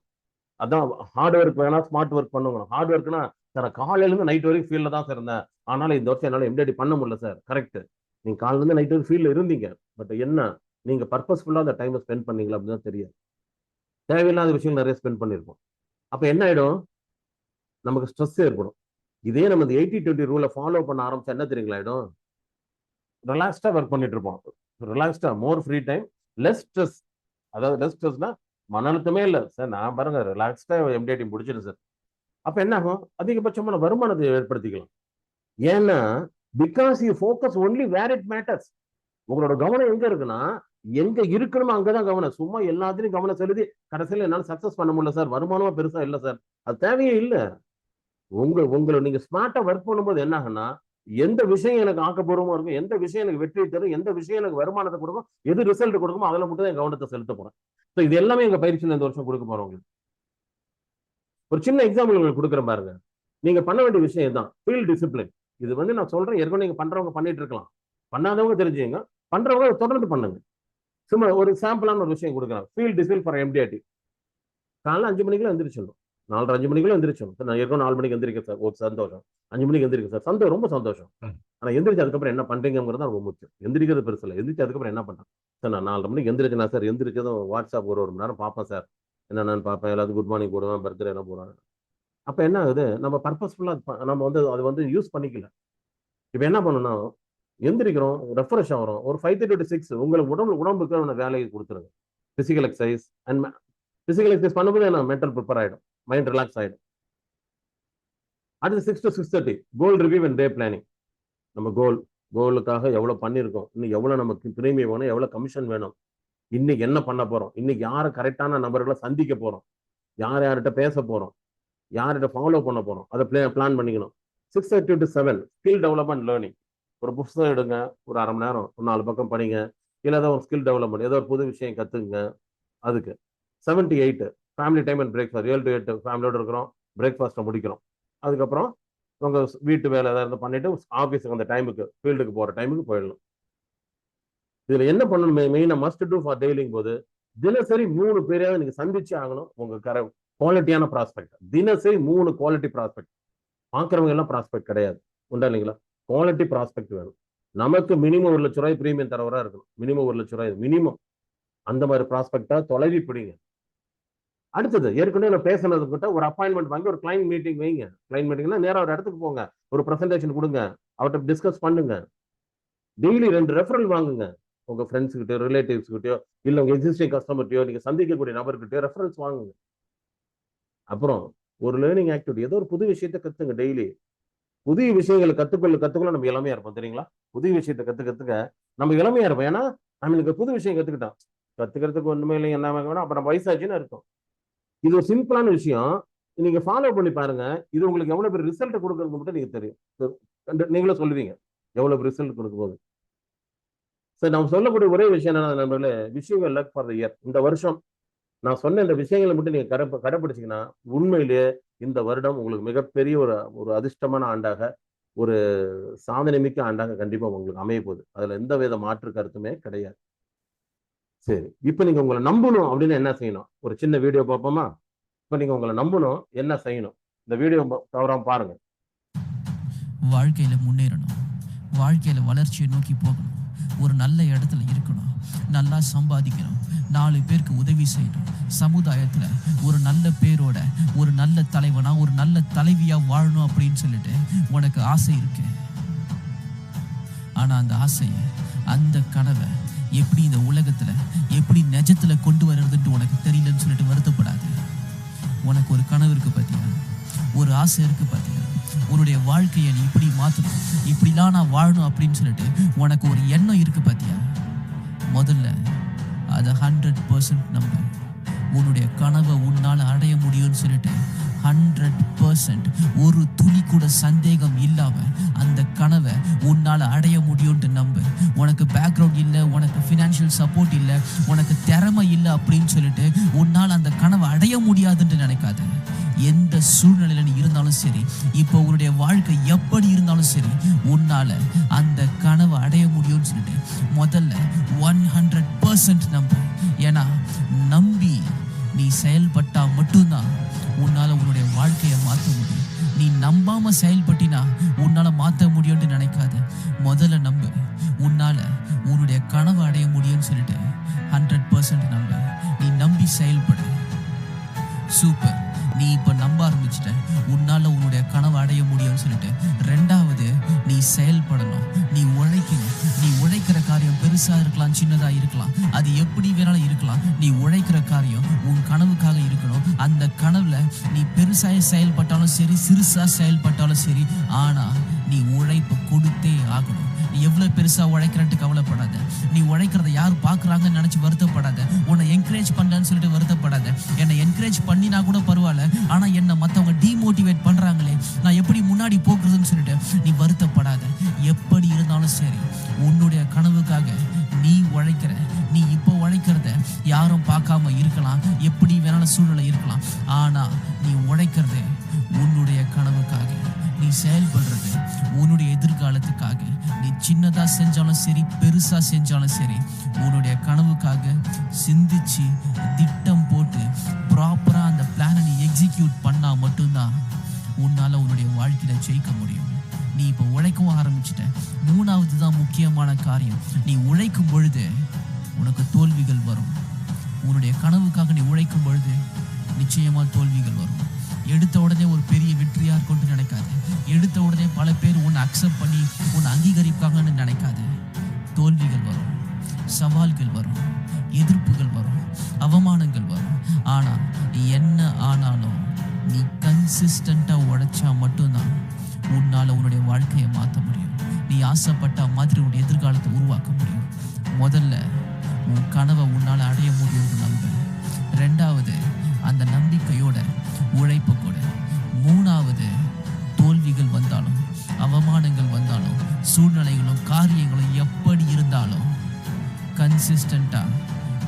அதான் ஹார்ட் ஒர்க் வேணா ஸ்மார்ட் ஒர்க் பண்ணுங்க. ஹார்ட் ஒர்க்னா சார் காலையில இருந்து நைட் வரைக்கும் ஃபீல்ட்ல தான் சார் இருந்தேன், ஆனாலும் இந்த வருஷம் என்னால எம்டிடி பண்ண முடியல சார். கரெக்ட், நீங்க காலையில இருந்து நைட் வரைக்கும் ஃபீல்ட்ல இருந்தீங்க. பட் என்ன, நீங்க பர்பஸ்ஃபுல்லா அந்த டைமை ஸ்பெண்ட் பண்ணீங்களா அப்படின்னு தெரியாது. தேவையில்லாத விஷயம் நிறைய ஸ்பெண்ட் பண்ணிருப்போம். அப்ப என்ன ஆயிடும்? நமக்கு ஸ்ட்ரெஸ் ஏற்படும். இதே நம்ம இந்த 80-20 ரூலை ஃபாலோ பண்ண ஆரம்பிச்சா என்ன தெரியுங்களா ஆயிடும்? ரிலாக்ஸ்டா ஒர்க் பண்ணிட்டு இருப்போம். ரிலாக்ஸ்டா, more free time, less stress. அதாவது லெஸ் ஸ்ட்ரெஸ்னா மன அழுத்தமே இல்லை சார், நான் பாருங்க ரிலாக்ஸ்டா எம்டிடி முடிச்சிடும் சார். அப்ப என்ன ஆகும்? அதிகபட்சமான வருமானத்தை ஏற்படுத்திக்கலாம். ஏன்னா because you focus only where it matters. உங்களோட கவனம் எங்க இருக்குன்னா, எங்க இருக்கணுமோ அங்கதான் கவனம். சும்மா எல்லாத்திலையும் கவனம் செலுத்தி கடைசியில் என்னால சக்சஸ் பண்ண முடியல சார், வருமானமா பெருசா இல்லை சார், அது தேவையே இல்லை. உங்களை நீங்க ஸ்மார்ட்டா ஒர்க் பண்ணும்போது என்ன ஆகுன்னா, எந்த விஷயம் எனக்கு ஆக்கப்பூர்வமா இருக்கும், எந்த விஷயம் எனக்கு வெற்றி தரும், எந்த விஷயம் எனக்கு வருமானத்தை கொடுக்கும், எது ரிசல்ட் கொடுக்குமோ அதுல மட்டும் தான் என் கவனத்தை செலுத்த போறேன். இது எல்லாமே எங்க பயிற்சியில் இந்த வருஷம் கொடுக்க போறோம் உங்களுக்கு. ஒரு சின்ன எக்ஸாம்பிள் உங்களுக்கு கொடுக்குறேன் பாருங்க. நீங்க பண்ண வேண்டிய விஷயம் தான் ஃபீல் டிசிப்ளின். இது வந்து நான் சொல்றேன், ஏற்கனவே நீங்க பண்றவங்க பண்ணிட்டு இருக்கலாம், பண்ணாதவங்க தெரிஞ்சுங்க, பண்றவங்க தொடர்ந்து பண்ணுங்க. சும்மா ஒரு சாம்பிளான ஒரு விஷயம் கொடுக்குறேன். Feel discipline for MDRT. காலைல 5 மணிக்குள்ள எந்திரிச்சிடணும். 4:30 5 மணிக்குள்ள எந்திரிச்சிடணும். நான் ஏற்கனவே 4 மணிக்கு எந்திரிக்கேன் சார், ஒரு சந்தோஷம். 5 மணிக்கு எந்திரிக்கேன் சார், சந்தோஷம், ரொம்ப சந்தோஷம். ஆனா எந்திரிச்சு அதுக்கப்புறம் என்ன பண்றீங்கிறது ரொம்ப முக்கியம். எந்திரிக்கிறது பெருசு இல்லை, எந்திரிச்சு அதுக்கப்புறம் என்ன பண்றேன் சார்? நான் 4:30 மணிக்கு எந்திரிச்சேன் சார், எந்திரிச்சதும் வாட்ஸ்அப் ஒரு மணி நேரம் பார்ப்பேன் சார், என்னென்னு பார்ப்பேன், எல்லாத்துக்கும் குட் மார்னிங் போடுவேன், பர்த்டே எல்லாம் போடுவேன். அப்ப என்ன ஆகுது? நம்ம பர்பஸ்ஃபுல்லா நம்ம வந்து அது வந்து யூஸ் பண்ணிக்கல. இப்ப என்ன பண்ணணும்? எந்திரிக்கிறோம், ரெஃப்ரெஷ் ஆகிறோம், ஒரு 5:30 to 6 உங்களுக்கு உடம்புக்கு வேலையை கொடுத்துருங்க. Physical exercise and physical exercise பண்ணும்போது என்ன, மென்டல் ப்ரிப்பேர் ஆயிடும், மைண்ட் ரிலாக்ஸ் ஆயிடும். அடுத்து 6 to 6:30 goal review and day planning. நம்ம கோலுக்காக எவ்வளவு பண்ணியிருக்கோம், இன்னும் எவ்வளவு நமக்கு பிரீமியம் வேணும், எவ்வளவு கமிஷன் வேணும், இன்னைக்கு என்ன பண்ண போறோம், இன்னைக்கு யாரை கரெக்டான நபர்களை சந்திக்க போறோம், யார்கிட்ட பேச போறோம், யார்கிட்ட ஃபாலோ பண்ண போறோம், அதை பிளான் பண்ணிக்கணும். 6:30 to 7 ஸ்கில் டெவலப்மெண்ட் லேர்னிங். ஒரு புக்ஸை எடுங்க, ஒரு 1/2 மணி நேரம், ஒரு 4 பக்கம் படிங்க, இல்லை ஏதோ ஒரு ஸ்கில் டெவலப்மெண்ட், ஏதோ ஒரு புது விஷயம் கத்துக்குங்க. அதுக்கு 78 family time and breakfast. 7 to 8 ஃபேமிலியோட இருக்கிறோம், பிரேக்ஃபாஸ்ட்டை முடிக்கிறோம். அதுக்கப்புறம் உங்க வீட்டு வேலை ஏதாவது பண்ணிட்டு ஆஃபீஸுக்கு அந்த டைமுக்கு ஃபீல்டுக்கு போகிற டைமுக்கு போயிடலாம். இதில் என்ன பண்ணணும் மெயினாக மஸ்ட் டூ ஃபார் டெய்லிங் போது தினசரி 3 பேரையாவது நீங்கள் சந்திச்சு ஆகணும். உங்கள் குவாலிட்டியான ப்ராஸ்பெக்ட் தினசரி 3 குவாலிட்டி ப்ராஸ்பெக்ட். பார்க்குறவங்க எல்லாம் ப்ராஸ்பெக்ட் கிடையாது, உண்டா இல்லைங்களா? குவாலிட்டி ப்ராஸ்பெக்ட் வேணும். நமக்கு மினிமம் 1 லட்ச ரூபாய் பிரீமியம் தரவராக இருக்கணும். மினிமம் 1 லட்ச ரூபாய் மினிமம். அந்த மாதிரி ப்ராஸ்பெக்டா தொலைவி பிடிங்க. அடுத்தது ஏற்கனவே நான் பேசுனது கிட்ட ஒரு அப்பாயின்மெண்ட் வாங்கி ஒரு கிளைண்ட் மீட்டிங் வைங்க. கிளைண்ட் மீட்டிங்னா நேராக ஒரு இடத்துக்கு போங்க, ஒரு ப்ரெசன்டேஷன் கொடுங்க, அவர்கிட்ட டிஸ்கஸ் பண்ணுங்க. டெய்லி 2 ரெஃபரல் வாங்குங்க. உங்க ஃப்ரெண்ட்ஸ் கிட்டயோ ரிலேட்டிவ்ஸ் கிட்டயோ இல்ல உங்க எக்ஸிஸ்டிங் கஸ்டமர்கிட்டயோ நீங்க சந்திக்கக்கூடிய நபர்கிட்டயோ ரெஃபரன்ஸ் வாங்குங்க. அப்புறம் ஒரு லேர்னிங் ஆக்டிவிட்டி, ஏதோ ஒரு புது விஷயத்தை கத்துங்க. டெய்லி புதிய விஷயங்களை கத்துக்கொள்ள நம்ம இளமையா இருப்போம், தெரியுங்களா? புதிய விஷயத்தை கத்துக்க நம்ம இளமையா இருப்போம். ஏன்னா நம்மளுக்கு புது விஷயம் கத்துக்கிறதுக்கு ஒண்ணுமே இல்லை, என்ன வேணும், அப்ப நம்ம வயசாச்சுன்னு இருக்கும். இது ஒரு சிம்பிளான விஷயம், நீங்க ஃபாலோ பண்ணி பாருங்க. இது உங்களுக்கு எவ்வளவு பேர் ரிசல்ட் கொடுக்கறது மட்டும் நீங்க தெரியும், நீங்களும் சொல்லுவீங்க எவ்வளவு ரிசல்ட் கொடுக்க போகுது. சரி, நம்ம சொல்லக்கூடிய ஒரே விஷயம் என்னன்னா நண்பர்களே, விஷயம் லக் ஃபார் த இயர். இந்த வருஷம் நான் சொன்ன இந்த விஷயங்களை மட்டும் நீங்க கடைப்பிடிச்சீங்கன்னா உண்மையிலேயே இந்த வருடம் உங்களுக்கு மிகப்பெரிய ஒரு அதிர்ஷ்டமான ஆண்டாக, ஒரு சாதனை மிக்க ஆண்டாக கண்டிப்பா உங்களுக்கு அமைய போகுது. அதுல எந்த வித மாற்று கருத்துமே கிடையாது. சரி, இப்ப நீங்க உங்களை நம்பணும் அப்படின்னு என்ன செய்யணும்? ஒரு சின்ன வீடியோ பார்ப்போமா? இப்ப நீங்க உங்களை நம்பணும், என்ன செய்யணும்? இந்த வீடியோ தவறாம பாருங்க. வாழ்க்கையில முன்னேறணும், வாழ்க்கையில வளர்ச்சியை நோக்கி போகணும், ஒரு நல்ல இடத்துல இருக்கணும், நல்லா சம்பாதிக்கணும், 4 பேருக்கு உதவி செய்யணும், சமுதாயத்துல ஒரு நல்ல பேரோட ஒரு நல்ல தலைவனா ஒரு நல்ல தலைவியா வாழணும் அப்படின்னு சொல்லிட்டு உனக்கு ஆசை இருக்கு. ஆனா அந்த ஆசைய, அந்த கனவை எப்படி இந்த உலகத்துல எப்படி நிஜத்துல கொண்டு வர்றதுன்னு உனக்கு தெரியலன்னு சொல்லிட்டு வருத்தப்படாது. உனக்கு ஒரு கனவு இருக்கு பாத்தியா, ஒரு ஆசை இருக்கு பாத்தியா, உன்னுடைய வாழ்க்கையை நீ இப்படி மாற்றணும், இப்படிலாம் நான் வாழணும் அப்படின்னு சொல்லிட்டு உனக்கு ஒரு எண்ணம் இருக்கு பாத்தியா. முதல்ல அதை 100% நம்பு. உன்னுடைய கனவை உன்னால் அடைய முடியும்னு சொல்லிட்டு 100% ஒரு துளி கூட சந்தேகம் இல்லாம அந்த கனவை உன்னால் அடைய முடியும்னு நம்பு. உனக்கு பேக்ரவுண்ட் இல்லை, உனக்கு ஃபினான்ஷியல் சப்போர்ட் இல்லை, உனக்கு திறமை இல்லை அப்படின்னு சொல்லிட்டு உன்னால் அந்த கனவை அடைய முடியாதுன்னு நினைக்காத. எந்த சூழ்நிலையில நீ இருந்தாலும் சரி, இப்போ உன்னுடைய வாழ்க்கை எப்படி இருந்தாலும் சரி, உன்னால அந்த கனவை அடைய முடியும்னு சொல்லிட்டு முதல்ல 100% நம்பு. ஏன்னா நம்பி நீ செயல்பட்டா மட்டும்தான் உன்னால உன்னுடைய வாழ்க்கையை மாற்ற முடியும். நீ நம்பாம செயல்பட்டினா உன்னால மாற்ற முடியும்னு நினைக்காத. முதல்ல நம்பு, உன்னால உன்னுடைய கனவை அடைய முடியும்னு சொல்லிட்டு 100% நம்பு. நீ நம்பி செயல்படு. சூப்பர், நீ இப்ப நம்ப ஆரம்பிச்சிட்ட, உன்னால உன்னுடைய கனவை அடைய முடியும்னு சொல்லிட்டு. 2வது, நீ செயல்படணும், நீ உழைக்கணும். நீ உழைக்கிற காரியம் பெருசா இருக்கலாம், சின்னதா இருக்கலாம், அது எப்படி வேணாலும் இருக்கலாம். நீ உழைக்கிற காரியம் உன் கனவுக்காக இருக்கணும். அந்த கனவுல நீ பெருசா செயல்பட்டாலும் சரி, சிறுசா செயல்பட்டாலும் சரி, ஆனா நீ உழைப்பு கொடுத்தே ஆகணும். நீ எவ்வளவு பெருசா உழைக்கிறன்ட்டு கவலைப்படாத. நீ உழைக்கிறத யார் பாக்குறாங்கன்னு நினைச்சு வருத்தப்படாத. உன்னை என்கரேஜ் பண்ணலன்னு சொல்லிட்டு வருத்தப்படாத. என்னை என்கரேஜ் பண்ணினா கூட பரவாயில்ல, ஆனா என்ன மத்தவங்க டிமோட்டிவேட் பண்றாங்களே, நான் எப்படி முன்னாடி போக்குறதுன்னு சொல்லிட்டு நீ வருத்தப்படாத. எப்படி இருந்தாலும் சரி, உன்னுடைய கனவுக்காக நீ உழைக்கிற, நீ இப்போ உழைக்கிறத யாரும் பார்க்காம இருக்கலாம், எப்படி வேணாலும் சூழ்நிலை இருக்கலாம், ஆனா நீ உழைக்கிறது உன்னுடைய கனவுக்காக. நீ செயல்படுறது உன்னுடைய எதிர்காலத்துக்காக. நீ சின்னதா செஞ்சாலும் சரி, பெருசா செஞ்சாலும் சரி, உன்னுடைய கனவுக்காக சிந்திச்சு திட்டம் போட்டு ப்ராப்பரா அந்த பிளானை நீ எக்ஸிக்யூட் பண்ணா மட்டும்தான் உன்னால உன்னுடைய வாழ்க்கையில ஜெயிக்க முடியும். நீ இப்போ உழைக்கவும் ஆரம்பிச்சிட்ட. 3வது தான் முக்கியமான காரியம், நீ உழைக்கும் பொழுது உனக்கு தோல்விகள் வரும். உன்னுடைய கனவுக்காக நீ உழைக்கும் பொழுது நிச்சயமா தோல்விகள் வரும். எடுத்த உடனே ஒரு பெரிய வெற்றியா இருக்கும்னு நினைக்காது. எடுத்த உடனே பல பேர் உன்னை அக்செப்ட் பண்ணி உன்னை அங்கீகரிப்பாங்கன்னு நினைக்காது. தோல்விகள் வரும், சவால்கள் வரும், எதிர்ப்புகள் வரும், அவமானங்கள் வரும். ஆனா என்ன ஆனாலும் நீ கன்சிஸ்டண்டா உழைச்சா மட்டும்தான் உன்னால உன்னுடைய வாழ்க்கையை மாற்ற முடியும். நீ ஆசைப்பட்ட மாதிரி உன்னுடைய எதிர்காலத்தை உருவாக்க முடியும். முதல்ல உன் கனவை உன்னால அடைய முடியும்னு நம்பு. 2வது, அந்த நம்பிக்கையோட உழைப்பு கூட. 3வது, தோல்விகள் வந்தாலும், அவமானங்கள் வந்தாலும், சூழ்நிலைகளும் காரியங்களும் எப்படி இருந்தாலும் கன்சிஸ்டண்டா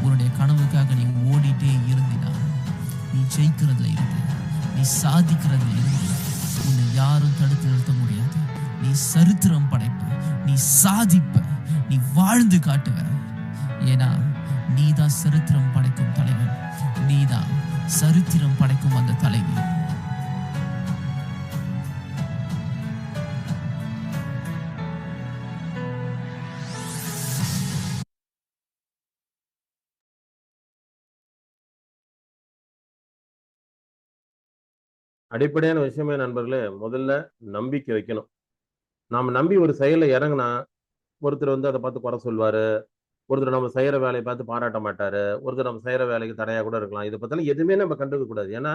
உன்னுடைய கனவுக்காக நீ ஓடிட்டே இருந்தினா, நீ ஜெயிக்கிறதுல இருந்து, நீ சாதிக்கிறதுல இருந்து உன்னை யாரும் தடுத்து நிறுத்த முடியாது. நீ சரித்திரம் படைப்ப, நீ சாதிப்ப, நீ வாழ்ந்து காட்டுவ. ஏன்னா நீதான் சரித்திரம் படைக்கும் தலைவன், நீதான் சரித்திரம் படைக்கும் அந்த தலைவி. அடிப்படையான விஷயமே நண்பர்களே, முதல்ல நம்பிக்கை வைக்கணும். நாம நம்பி ஒரு செயலை இறங்கினா ஒருத்தர் வந்து அதை பார்த்து குறை சொல்வாரு, ஒருத்தர் நம்ம செய்யற வேலையை பார்த்து பாராட்ட மாட்டாரு, ஒருத்தர் நம்ம செய்யற வேலைக்கு தடையா கூட இருக்கலாம். இதை பத்திலாம் எதுவுமே நம்ம கண்டுக்க கூடாது. ஏன்னா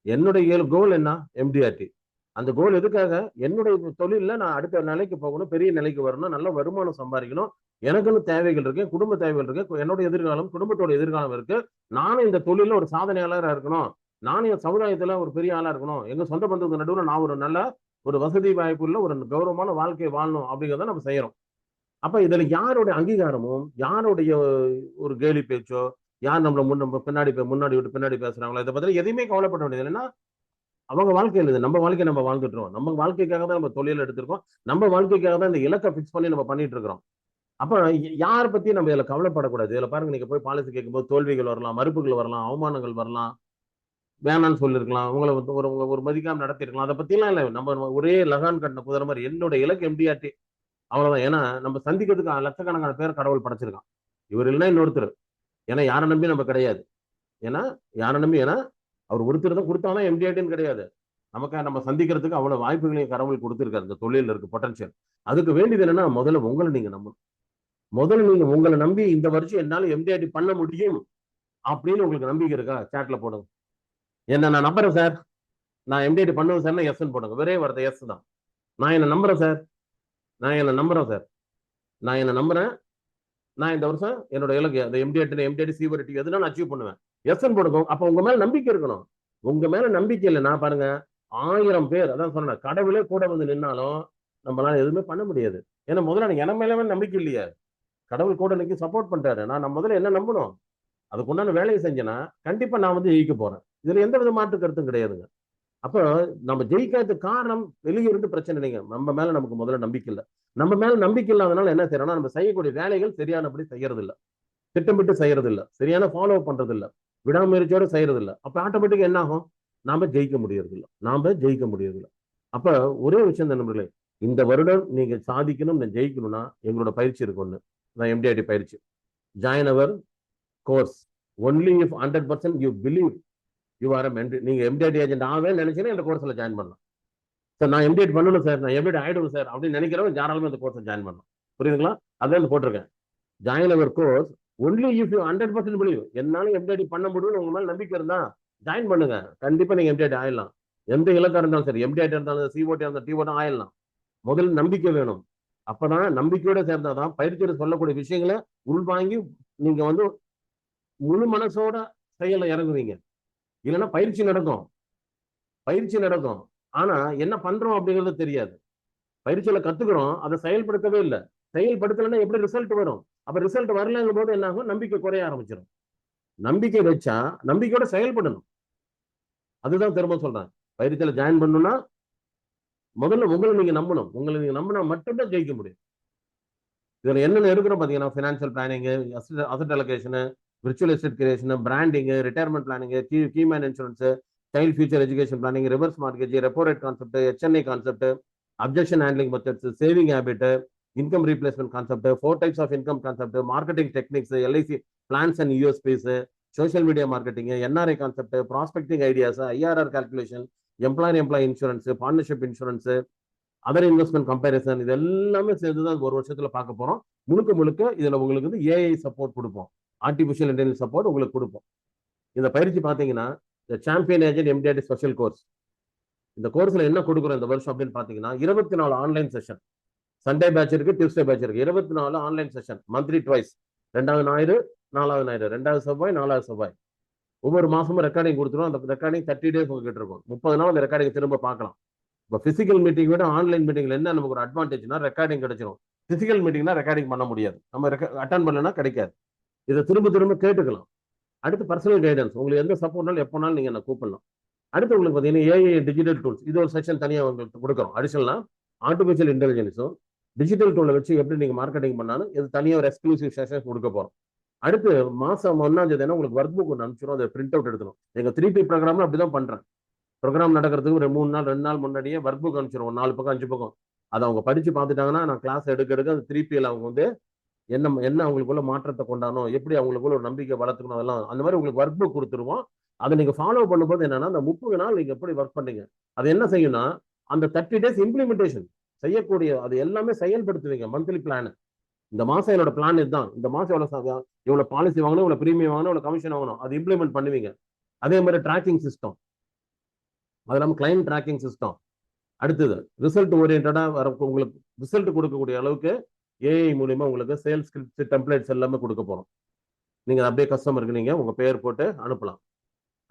என்னுடைய கோல் என்ன? எம்டிஆர்டி. அந்த கோல் எதுக்காக? என்னுடைய தொழில நான் அடுத்த நிலைக்கு போகணும், பெரிய நிலைக்கு வரணும், நல்ல வருமானம் சம்பாதிக்கணும். எனக்குன்னு தேவைகள் இருக்கு, குடும்ப தேவைகள் இருக்கு, என்னோட எதிர்காலம், குடும்பத்தோட எதிர்காலம் இருக்கு. நானும் இந்த தொழில ஒரு சாதனையாளராக இருக்கணும், நானும் என் சமுதாயத்துல ஒரு பெரிய ஆளா இருக்கணும், எங்க சொந்த பந்தத்துக்கு நடுவில் நான் ஒரு நல்ல ஒரு வசதி வாய்ப்புள்ள ஒரு கௌரவமான வாழ்க்கையை வாழணும் அப்படிங்கிறத நம்ம செய்யறோம். அப்ப இதுல யாருடைய அங்கீகாரமும், யாருடைய ஒரு கேலி பேச்சோ, யார் நம்மள முன்னாடி விட்டு பின்னாடி பேசுறாங்களோ, இதை பத்தி எதையுமே கவலைப்பட வேண்டியது. ஏன்னா அவங்க வாழ்க்கையில் இது நம்ம வாழ்க்கையை நம்ம வாழ்ந்துட்டுறோம். நம்ம வாழ்க்கைக்காக தான் நம்ம தொழில் எடுத்திருக்கோம், நம்ம வாழ்க்கைக்காக தான் இந்த இலக்கை பிக்ஸ் பண்ணி நம்ம பண்ணிட்டு இருக்கிறோம். அப்ப யாரை பத்தி நம்ம இதுல கவலைப்படக்கூடாது. இதுல பாருங்க, நீங்க போய் பாலிசி கேட்கும்போது தோல்விகள் வரலாம், மறுப்புகள் வரலாம், அவமானங்கள் வரலாம், வேணான்னு சொல்லிருக்கலாம், உங்களை வந்து ஒரு ஒரு மதிக்காம நடத்திருக்கலாம். அதை பத்தி எல்லாம் இல்லை. நம்ம ஒரே லகான் கட்டின குதிரை மாதிரி என்னோட இலக்கு எம்டிஆர்டி, அவ்வளவுதான். ஏன்னா நம்ம சந்திக்கிறதுக்கு லட்சக்கணக்கான பேர் கடவுள் படைச்சிருக்கான். இவர் இல்லைன்னா இன்னொருத்தர். ஏன்னா யாரை நம்பி நம்ம கிடையாது. ஏன்னா யாரை நம்பி, ஏன்னா அவர் ஒருத்தர் தான் கொடுத்தாலும் எம்டிஆர்டின்னு கிடையாது. நமக்கு நம்ம சந்திக்கிறதுக்கு அவ்வளவு வாய்ப்புகளையும் கடவுள் கொடுத்துருக்காரு. இந்த தொழில இருக்கு பொட்டன்ஷியல். அதுக்கு வேண்டியது என்னன்னா, முதல்ல உங்களை நீங்க நம்பணும். முதல்ல நீங்க உங்களை நம்பி இந்த வருஷம் என்னால எம்டிஆர்டி பண்ண முடியும் அப்படின்னு உங்களுக்கு நம்பிக்கை இருக்கா? சாட்ல போடுங்க. என்ன நான் நம்புறேன் சார், நான் எம்டிஆர்டி பண்ணுவேன் சார், எஸ் போடுங்க. ஒரே வார்த்தை எஸ் தான். நான் என்ன நம்புறேன் சார், நான் என்ன நம்புறேன் சார், நான் என்ன நம்புறேன். நான் இந்த வருஷம் என்னோட இலக்கு அந்த எம்டிஆர்டி சிவரிட்டி எதுனா நான் அச்சீவ் பண்ணுவேன், எஸ் போடுங்க. அப்ப உங்க மேல நம்பிக்கை இருக்கணும். உங்க மேல நம்பிக்கை இல்லை, நான் பாருங்க 1000 பேர், அதான் சொன்னேன், கடவுளே கூட வந்து நின்னாலும் நம்மளால எதுவுமே பண்ண முடியாது. ஏன்னா முதல்ல என மேலவே நம்பிக்கை இல்லையா? கடவுள் கூட நிற்க சப்போர்ட் பண்றாரு. நான் முதல்ல என்ன நம்பணும், அதுக்கு உண்டான வேலையை செஞ்சேன்னா கண்டிப்பா நான் வந்து ஜெயிக்க போறேன். இதுல எந்த வித மாற்று கருத்தும் கிடையாதுங்க. அப்ப நம்ம ஜெயிக்காததுக்கு காரணம் வெளியே இருந்து பிரச்சனை இல்லைங்க, நம்ம மேல நமக்கு முதல்ல நம்பிக்கை இல்லை. நம்ம மேல நம்பிக்கை இல்லாதனால என்ன செய்யறோம்னா, நம்ம செய்யக்கூடிய வேலைகள் சரியானபடி செய்யறது இல்லை, திட்டமிட்டு செய்யறது இல்லை, சரியான ஃபாலோ பண்றது இல்லை, விடாமுயற்சியோட செய்யறது இல்லை. அப்ப ஆட்டோமேட்டிக்கா என்ன ஆகும்? நாம ஜெயிக்க முடியறதில்லை. அப்ப ஒரே விஷயம் தான் நண்பர்களே, இந்த வருடம் நீங்க சாதிக்கணும், ஜெயிக்கணும்னா எங்களோட பயிற்சி இருக்கு ஒண்ணு, எம்டிஆர்டி பயிற்சி. Join our course only if 100% you believe you are நீங்க எம்டிஆர்டி ஏஜென்ட் ஆகவே நினைச்சீங்கன்னா இந்த கோர்ஸ்ல ஜாயின் பண்ணலாம். சார் நான் எம்டிஆர்டி பண்ணணும் சார், நான் எம்டிஆர்டி ஆயிடுவேன் சார் அப்படின்னு நினைக்கிறவங்க தாராளமா இந்த கோர்ஸை ஜாயின் பண்ணலாம். புரியுதுங்களா? அதான் போட்டிருக்கேன், join our course only if you 100% believe. என்னால எம்டிஆர்டி பண்ண முடியும்னு உங்க மேல நம்பிக்கை இருந்தா ஜாயின் பண்ணுங்க. கண்டிப்பா நீங்க எம்டிஆர்டி ஆயிடலாம். எந்த இலக்கா இருந்தாலும் சரி, எம்டிஆர்டி இருந்தாலும் சிஓடி இருந்தாலும் டிஓடி ஆயிடலாம். முதல் நம்பிக்கை வேணும். அப்பதான் நம்பிக்கையோட சேர்ந்தாதான் பயிற்சியோட சொல்லக்கூடிய விஷயங்களை உள்வாங்கி நீங்க வந்து முழு மனசோட செயல இறங்குவீங்க. இல்லைன்னா பயிற்சி நடக்கும், ஆனா என்ன பண்றோம் அப்படிங்கிறது தெரியாது. பயிற்சியில கத்துக்கிறோம், அதை செயல்படுத்தவே இல்லை. செயல்படுத்தலைன்னா எப்படி ரிசல்ட் வரும்? அப்ப ரிசல்ட் வரலங்கும் போது என்ன ஆகும்? நம்பிக்கை குறைய ஆரம்பிச்சிடும். நம்பிக்கை வச்சா நம்பிக்கையோட செயல்படணும். அதுதான் திரும்ப சொல்றேன், பயிற்சியில ஜாயின் பண்ணணும்னா முதல்ல உங்களை நீங்க நம்பணும். உங்களை நீங்க நம்பினா மட்டும்தான் ஜெயிக்க முடியும். இதுல என்னென்ன இருக்கிறோம் பாத்தீங்கன்னா, financial planning, asset allocation, virtual estate creation, branding, retirement planning, keyman insurance, child future education planning, reverse mortgage, repo rate concept, HNI concept, objection handling methods, saving habit, income replacement concept, 4 types of income concept, marketing techniques, LIC plans and USPs, social media marketing, NRI concept, prospecting ideas, IRR calculation, employer insurance, partnership insurance, other investment comparison, இது எல்லாமே சேர்ந்துதான் ஒரு வருஷத்துல பார்க்க போறோம். முழுக்க இதுல உங்களுக்கு வந்து AI சப்போர்ட் கொடுப்போம், ஆர்டிபிஷியல் இன்டெலிஜென்ஸ் சப்போர்ட் உங்களுக்கு கொடுப்போம். இந்த பயிற்சி பாத்தீங்கன்னா champion agent MDRT special course. இந்த கோர்ஸ்ல என்ன கொடுக்குறோம் இந்த வருஷம் அப்படின்னு பாத்தீங்கன்னா, 24 ஆன்லைன் செஷன், சண்டே பேட்ச் இருக்கு, டியூஸ்டே பேட்ச் இருக்கு, 24 ஆன்லைன் செஷன், மந்த்லி ட்வைஸ், 2வது ஞாயிறு 4வது ஞாயிறு, 2வது செவ்வாய் 4வது செவ்வாய். ஒவ்வொரு மாசமும் ரெக்கார்டிங் கொடுத்துருவோம். அந்த ரெக்கார்டிங் 30 டேஸ் உங்ககிட்ட இருக்கும். 30 நாள் அந்த ரெக்கார்டிங் திரும்ப பார்க்கலாம். இப்போ பிசிக்கல் மீட்டிங் விட ஆன்லைன் மீட்டிங்ல என்ன நமக்கு ஒரு அட்வான்டேஜ்னா, ரெக்கார்டிங் கிடைச்சிடும். பிசிக்கல் மீட்டிங்னா ரெக்கார்டிங் பண்ண முடியாது, நம்ம அட்டன் பண்ணலன்னா கிடைக்காது. இதை திரும்ப திரும்ப கேட்டுக்கலாம். அடுத்து பர்சனல் கைடன்ஸ், உங்களுக்கு எந்த சப்போர்ட்னாலும் எப்போனாலும் நீங்க என்ன கூப்பிடலாம். அடுத்து உங்களுக்கு பார்த்தீங்கன்னா ஏஐ டிஜிட்டல் டூல்ஸ், இது ஒரு செக்ஷன் தனியாக உங்களுக்கு கொடுக்குறோம். அடிஷனலாக ஆர்டிஃபிஷியல் இன்டெலிஜென்ஸும் டிஜிட்டல் டூலை வச்சு எப்படி நீங்கள் மார்க்கெட்டிங் பண்ணாலும் இது தனியாக ஒரு எக்ஸ்க்ளூசிவ் செஷன்ஸ் கொடுக்க போகிறோம். அடுத்து மாதம் 1ஆம் தேதி உங்களுக்கு ஒர்க் புக் ஒன்று அனுப்பிச்சிடும், அதை பிரிண்ட் அவுட் எடுக்கணும். எங்கள் 3P ப்ரோக்ராமில் அப்படி தான் பண்ணுறேன். ப்ரோக்ராம் நடக்கிறதுக்கு ஒரு 3 நாள் 2 நாள் முன்னாடியே ஒர்க் புக் அனுப்பிச்சிடும், 4 பக்கம் 5 பக்கம். அதை அவங்க படித்து பார்த்துட்டாங்கன்னா நான் கிளாஸ் எடுக்க அந்த 3Pயில் அவங்க வந்து என்ன அவங்களுக்குள்ள மாற்றத்தை கொண்டாடணும், எப்படி அவங்களுக்குள்ள ஒரு நம்பிக்கை வளர்த்துக்கணும், அதெல்லாம் அந்த மாதிரி உங்களுக்கு ஒர்க் புக் கொடுத்துருவோம். அதை நீங்க ஃபாலோ பண்ணும்போது என்னன்னா அந்த 30 நாள் நீங்க எப்படி ஒர்க் பண்ணீங்க, அது என்ன செய்யும்னா அந்த 30 days இம்ப்ளிமெண்டேஷன் செய்யக்கூடிய அது எல்லாமே செயல்படுத்துவீங்க. மந்த்லி பிளான், இந்த மாசம் என்னோட பிளான் இதுதான், இந்த மாசம் எவ்வளவு பாலிசி வாங்கணும், எவ்வளவு பிரீமியம் வாங்கணும், எவ்வளவு கமிஷன் வாங்கணும், அது இம்ப்ளிமெண்ட் பண்ணுவீங்க. அதே மாதிரி டிராக்கிங் சிஸ்டம், அது இல்லாமல் கிளைண்ட் டிராக்கிங் சிஸ்டம். அடுத்தது ரிசல்ட் ஓரியன்டா வர உங்களுக்கு ரிசல்ட் கொடுக்கக்கூடிய அளவுக்கு ஏஐ மூலியமா உங்களுக்கு சேல்ஸ் ஸ்கிரிப்ட் டெம்ப்ளேட்ஸ் எல்லாமே கொடுக்க போறோம். நீங்க அப்படியே கஸ்டமருக்கு நீங்க உங்க பேர் போட்டு அனுப்பலாம்.